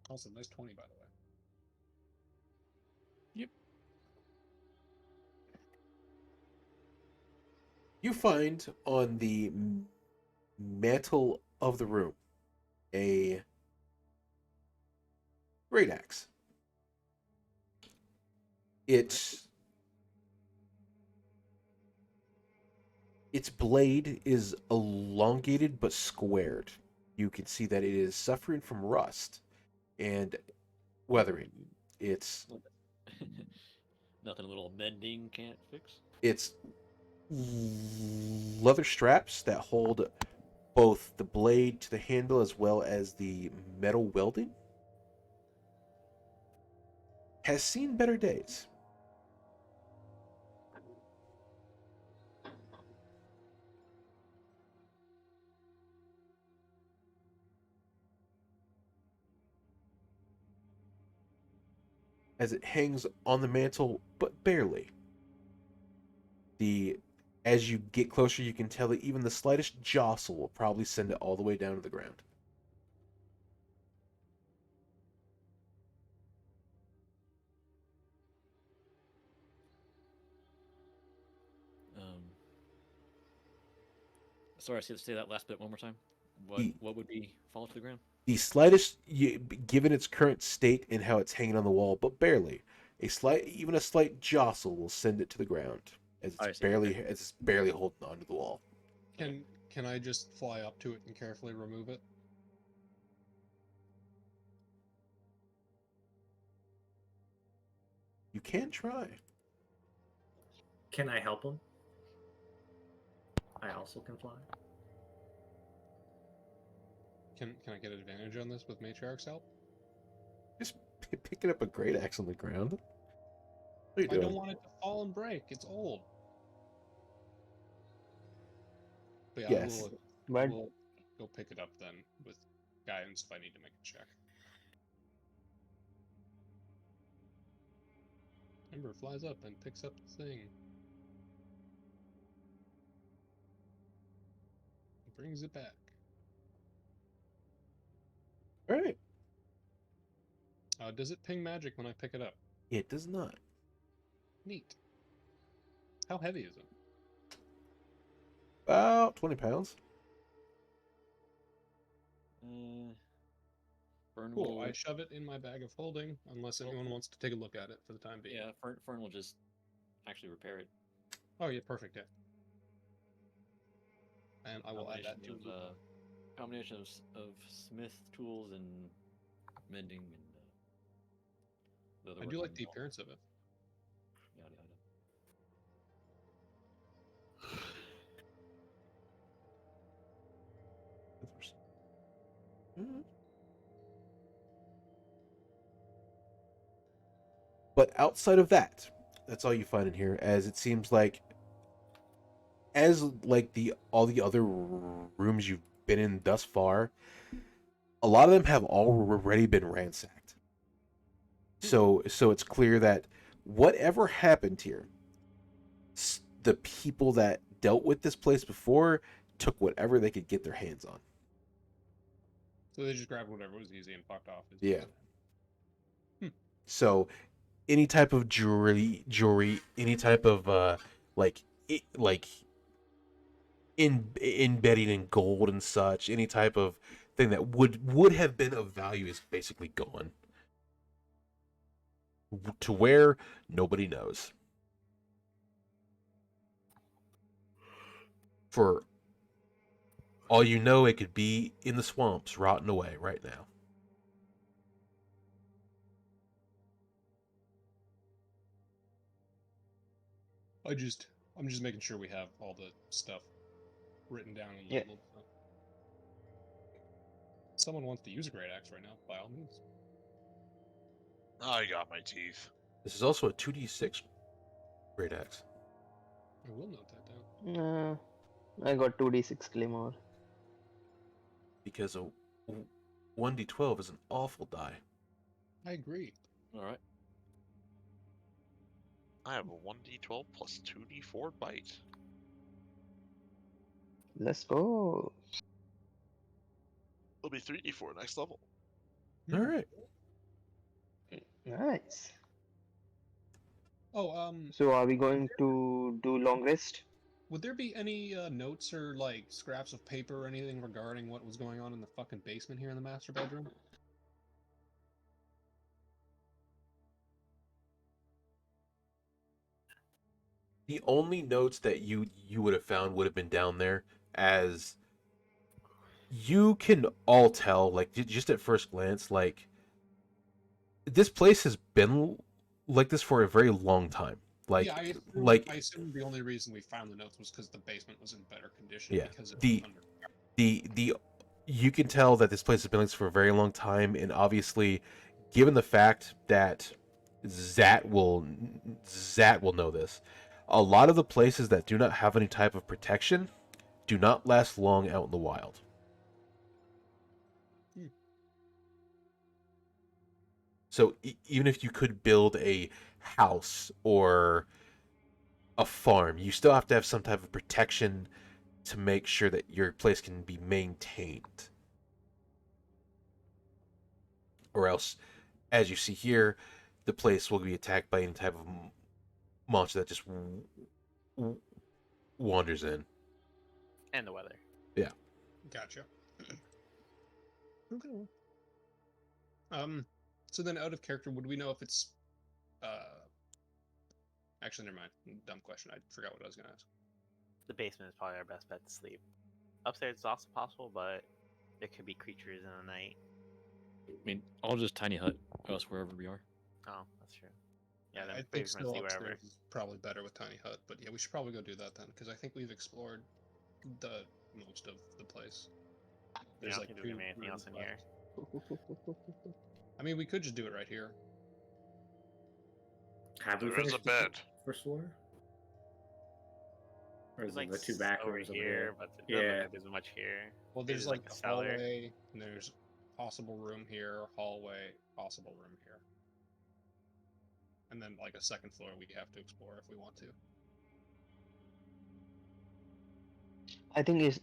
Also, nice 20, by the way. You find on the mantle of the room a great axe. Its blade is a elongated but squared. You can see that it is suffering from rust and weathering. It's Nothing a little mending can't fix. it's leather straps that hold both the blade to the handle as well as the metal welding. Has seen better days. As it hangs on the mantle, but barely. As you get closer, you can tell that even the slightest jostle will probably send it all the way down to the ground. Sorry, say that last bit one more time. What would be fall to the ground? The slightest, given its current state and how it's hanging on the wall, but barely. Even a slight jostle will send it to the ground as it's barely holding onto the wall. Can I just fly up to it and carefully remove it? You can try. Can I help him? I also can fly. Can I get advantage on this with Matriarch's help? Just picking up a great axe on the ground. What are you I doing? don't want it to fall and break. It's old. But yeah, Yes. I will go pick it up then with guidance if I need to make a check. Ember flies up and picks up the thing. Brings it back. All right. Does it ping magic when I pick it up? It does not. Neat. How heavy is it? About 20 pounds. Fern Cool. will, I shove it in my bag of holding, unless anyone wants to take a look at it for the time being. yeah, Fern will just actually repair it. Oh yeah, perfect. Yeah. And I will add that to Combination of smith tools and mending and the other I do like working the all- appearance of it. Yada yada. But outside of that, that's all you find in here, as it seems like all the other rooms you've been in thus far, a lot of them have already been ransacked. So it's clear that whatever happened here, the people that dealt with this place before took whatever they could get their hands on. So they just grabbed whatever was easy and fucked off. Yeah. So any type of jewelry, any type of embedding in gold and such, any type of thing that would have been of value is basically gone. To where, nobody knows. For all you know, it could be in the swamps, rotting away right now. I'm just making sure we have all the stuff written down and Yeah. labeled. So. Someone wants to use a great axe right now, by all means. I got my teeth. This is also a 2d6 great axe. I will note that down. I got 2d6 Claymore. Because a 1d12 is an awful die. I agree. All right. I have a 1d12 plus 2d4 bite. Let's go. It'll be 3d4 next level. All right. Nice. Oh, So are we going to do long rest? would there be any notes or like scraps of paper or anything regarding what was going on in the fucking basement here in the master bedroom? The only notes that you would have found would have been down there as you can all tell, like just at first glance, like this place has been like this for a very long time. Like, yeah, like I assume the only reason we found the notes was because the basement was in better condition yeah, because it was the under. the you can tell that this place has been like this for a very long time, and obviously, given the fact that Zat will know this, a lot of the places that do not have any type of protection do not last long out in the wild. Hmm. So even if you could build a house or a farm, you still have to have some type of protection to make sure that your place can be maintained. Or else, as you see here, the place will be attacked by any type of monster that just wanders in. And the weather. Yeah. Gotcha. Okay. So then, out of character, would we know if it's Actually, never mind. Dumb question. I forgot what I was gonna ask. The basement is probably our best bet to sleep. Upstairs is also possible, but there could be creatures in the night. I mean, I'll just tiny hut us wherever we are. Oh, that's true. Yeah, then I we're think gonna still see wherever. upstairs is probably better with tiny hut, but yeah, we should probably go do that then because I think we've explored the most of the place. I don't think there's gonna be anything else in here. I mean, we could just do it right here. Have we There is a finished the bed. first floor? Or is There's it the two back over rooms over here, here? but it doesn't look Yeah. like there's much here. Well, Maybe there's like like a a cellar. hallway, and there's possible room here, hallway, possible room here, and then like a second floor we have to explore if we want to. I think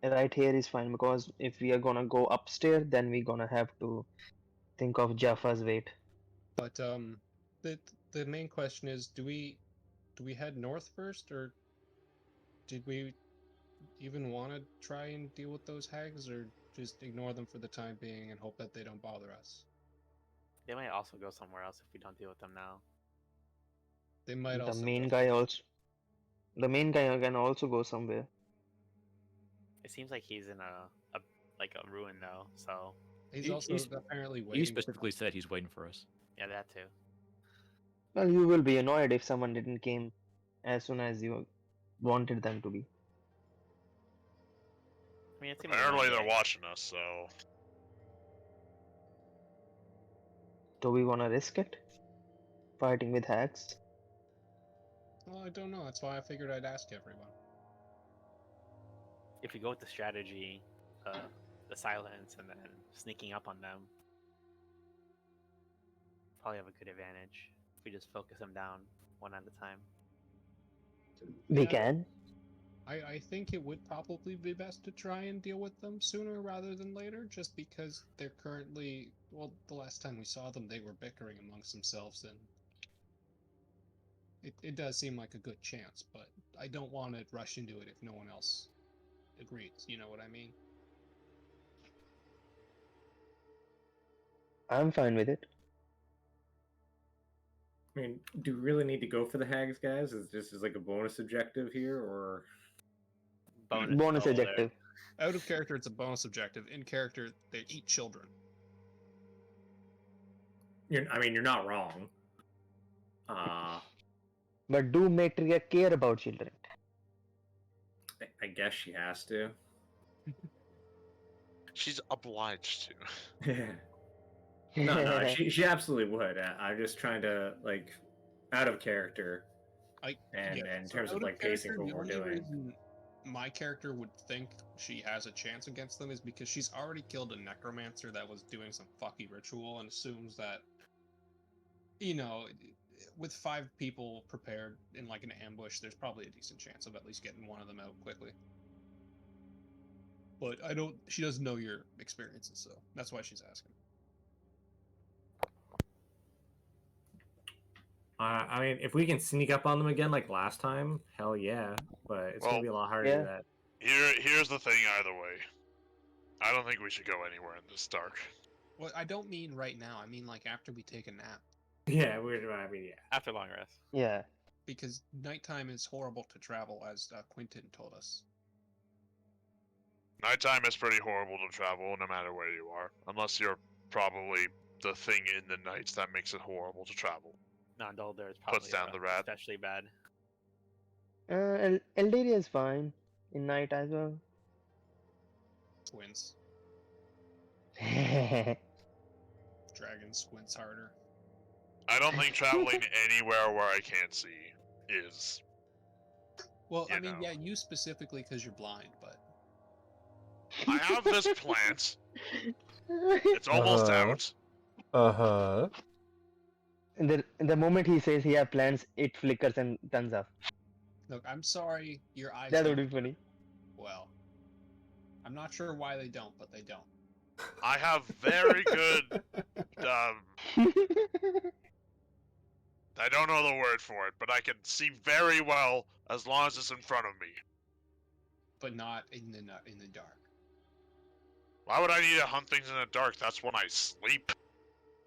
right here is fine because if we are gonna go upstairs, then we're gonna have to think of Jaffa's weight. But the main question is, do we head north first, or did we even want to try and deal with those hags, or just ignore them for the time being and hope that they don't bother us? They might also go somewhere else if we don't deal with them now. They might The also main go- guy also, the main guy can also go somewhere. It seems like he's in a like a ruin though, so He's also apparently He waiting. specifically said he's waiting for us. yeah, that too. Well, you will be annoyed if someone didn't came as soon as you wanted them to be. I mean, it seems like Apparently one they're day. watching us, so Do we wanna risk it? Fighting with hags? Well, I don't know. That's why I figured I'd ask everyone. If we go with the strategy, the silence, and then sneaking up on them, probably have a good advantage. If we just focus them down one at a time. We Yeah, can. I think it would probably be best to try and deal with them sooner rather than later, just because they're currently, well, the last time we saw them, they were bickering amongst themselves, and it does seem like a good chance, but I don't want to rush into it if no one else agrees, you know what I mean? I'm fine with it. I mean, do we really need to go for the hags, guys? Is this like a bonus objective here, or Bonus goal there. objective. Out of character, it's a bonus objective. In character, they eat children. I mean, you're not wrong. But do Maitreya care about children? I guess she has to. she's obliged to. No, she absolutely would. I'm just trying to like out of character, and in so terms out of like pacing character, for the what we're only doing. reason my character would think she has a chance against them is because she's already killed a necromancer that was doing some fucky ritual and assumes that, you know, with 5 people prepared in like an ambush, there's probably a decent chance of at least getting one of them out quickly. But she doesn't know your experiences, so that's why she's asking. I mean, if we can sneak up on them again like last time, hell yeah. But it's gonna Well, be a lot harder to do that. Here's the thing either way. I don't think we should go anywhere in this dark. Well, I don't mean right now. I mean like after we take a nap. Yeah, I mean, yeah. After long rest. Yeah. Because nighttime is horrible to travel, as Quentin told us. Nighttime is pretty horrible to travel no matter where you are, unless you're probably the thing in the nights that makes it horrible to travel. Non-Dolder is probably Puts down the rat. especially bad. Eldaria is fine in night as well. Squints. Dragon squints harder. I don't think traveling anywhere where I can't see is. Well, You I mean, know. yeah, you specifically because you're blind, but I have this plant. It's almost Uh-huh. out. Uh-huh. The moment he says he has plans, it flickers and turns off. look, I'm sorry, your eyes. That don't would be funny. Well, I'm not sure why they don't, but they don't. I have very good. I don't know the word for it, but I can see very well as long as it's in front of me. But not in the dark. Why would I need to hunt things in the dark? That's when I sleep.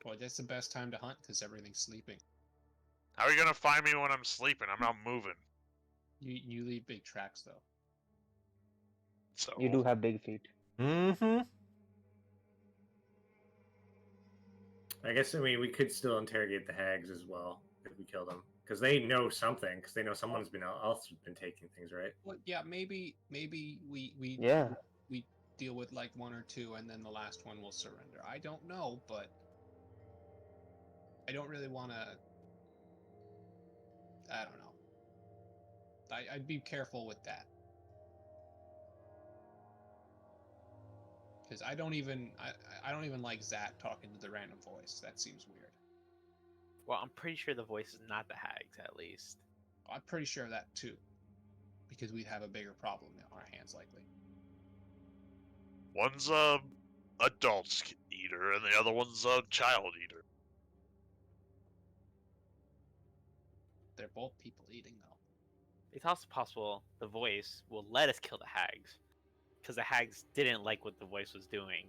Well, that's the best time to hunt because everything's sleeping. How are you gonna find me when I'm sleeping? I'm not moving. You leave big tracks though. So You do have big feet. Mm-hmm. I guess, I mean, we could still interrogate the hags as well if we kill them. Because they know something, because they know someone's been else been taking things, right? Well, yeah, maybe we Yeah. we deal with like one or two, and then the last one will surrender. I don't know, but I don't really want to. I don't know. I'd be careful with that because I don't even like Zat talking to the random voice. That seems weird. Well, I'm pretty sure the voice is not the hags, at least. I'm pretty sure of that too, because we'd have a bigger problem on our hands likely. one's a adult eater and the other one's a child eater. They're both people eating though. It's also possible the voice will let us kill the hags, because the hags didn't like what the voice was doing,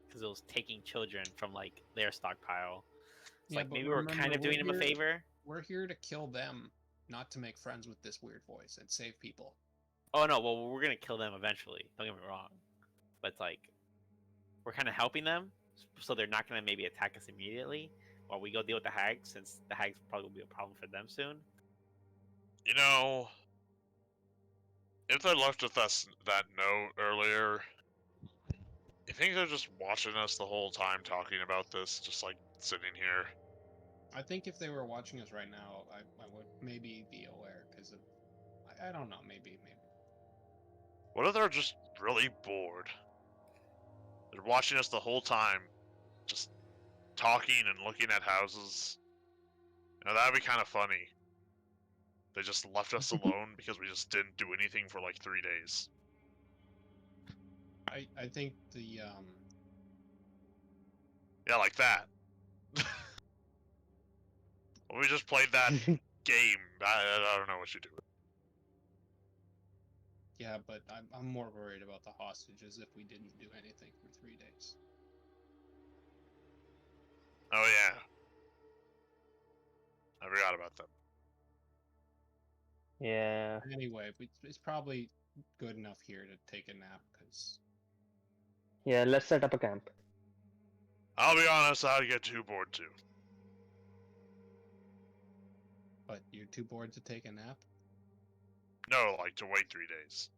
because it was taking children from like their stockpile. It's Yeah, like but maybe we're kind remember, of doing them a here- favor. We're here to kill them, not to make friends with this weird voice and save people. Oh no, well we're gonna kill them eventually. Don't get me wrong, but it's like we're kind of helping them, so they're not gonna maybe attack us immediately while we go deal with the hags, since the hags probably will be a problem for them soon. You know, if they left with us that note earlier, you think they're just watching us the whole time talking about this, just like sitting here? I think if they were watching us right now, I would maybe be aware because of I don't know, maybe. What if they're just really bored? They're watching us the whole time, just talking and looking at houses. You know, that'd be kind of funny. They just left us alone because we just didn't do anything for like 3 days. I think the Yeah, like that. We just played that game. I don't know what you do. yeah, but I'm more worried about the hostages if we didn't do anything for 3 days. Oh yeah. I forgot about them. Yeah. Anyway, it's probably good enough here to take a nap because Yeah, let's set up a camp. I'll be honest, I'd get too bored too. but you're too bored to take a nap. No, like to wait 3 days.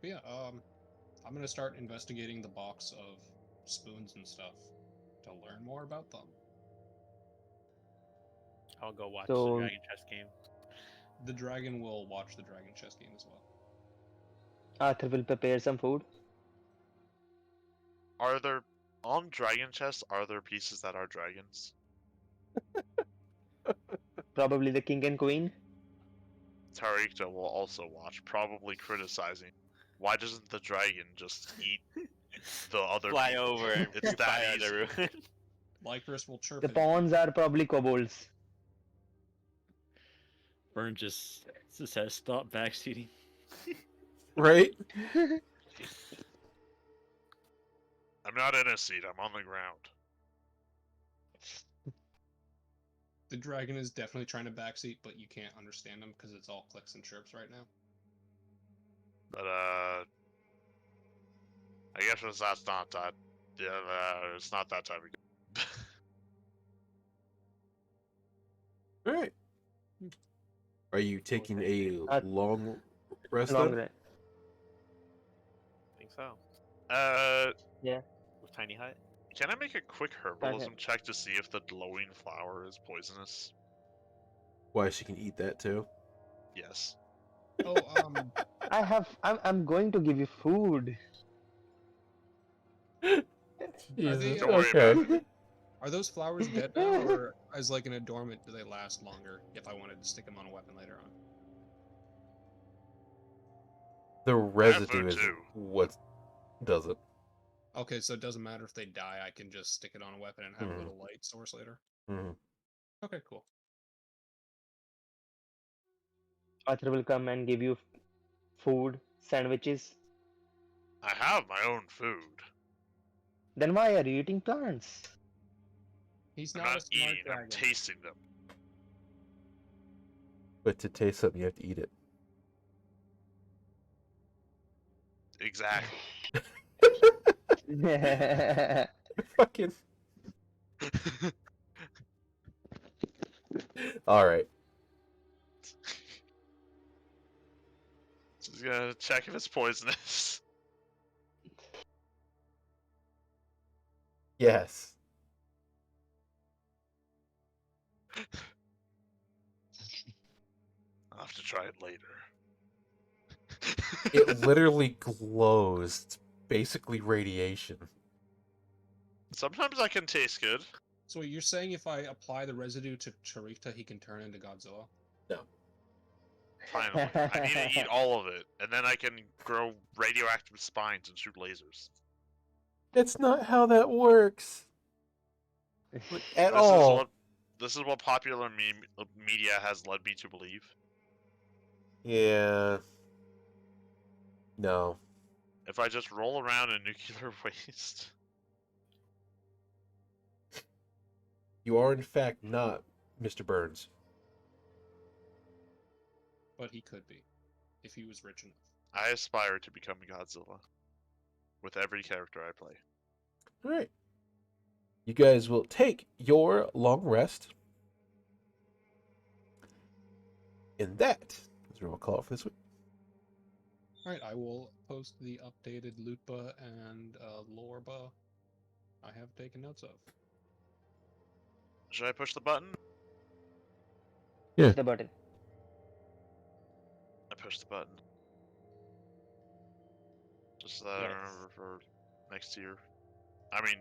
But yeah, I'm gonna start investigating the box of spoons and stuff to learn more about them. I'll go watch So- the Dragon Chess game. The dragon will watch the dragon chess game as well. Arthur will prepare some food. Are there on Dragon Chess? Are there pieces that are dragons? Probably the king and queen. Tarikta will also watch, probably criticizing. Why doesn't the dragon just eat the other Fly people? over and It's that fly out easy. the ruin. Lycris will chirp The it. pawns are probably kobolds. Burn just has stopped backseating. Right? I'm not in a seat, I'm on the ground. The dragon is definitely trying to backseat, but you can't understand him because it's all clicks and chirps right now. But I guess that's not that. Yeah, it's not that type of game. All right. Are you taking a Uh, long rest Long then? rest. I think so. Yeah. With tiny hut. Can I make a quick herbalism check to see if the glowing flower is poisonous? Why, she can eat that too? Yes. Oh, I'm going to give you food. Jesus, Don't worry okay. about are those flowers dead now, or as like an adornment, do they last longer if I wanted to stick them on a weapon later on? The I have residue food is too. what does it. Okay, so it doesn't matter if they die, I can just stick it on a weapon and have Mhm. a little light source later. Hmm. Okay, cool. Arthur will come and give you food, sandwiches. I have my own food. Then why are you eating plants? He's I'm not a not smart eating, I'm dragon. tasting them. But to taste something, you have to eat it. Exactly. Fucking. All right. Just gonna check if it's poisonous. Yes. I'll have to try it later. It literally glows. It's basically radiation. Sometimes I can taste good. So you're saying if I apply the residue to Charita, he can turn into Godzilla? Finally. I need to eat all of it, and then I can grow radioactive spines and shoot lasers. That's not how that works. At This all. This is what popular media has led me to believe. Yeah. No. If I just roll around in nuclear waste. You are, in fact, not Mr. Burns. But he could be, if he was rich enough. I aspire to become Godzilla. With every character I play. All right. You guys will take your long rest. And that is what we'll call it for this week. Alright, I will post the updated Lupa and Lorba I have taken notes of. Should I push the button? Yeah. Push the button. I pushed the button. Just so that I Yes. remember for next year. I mean,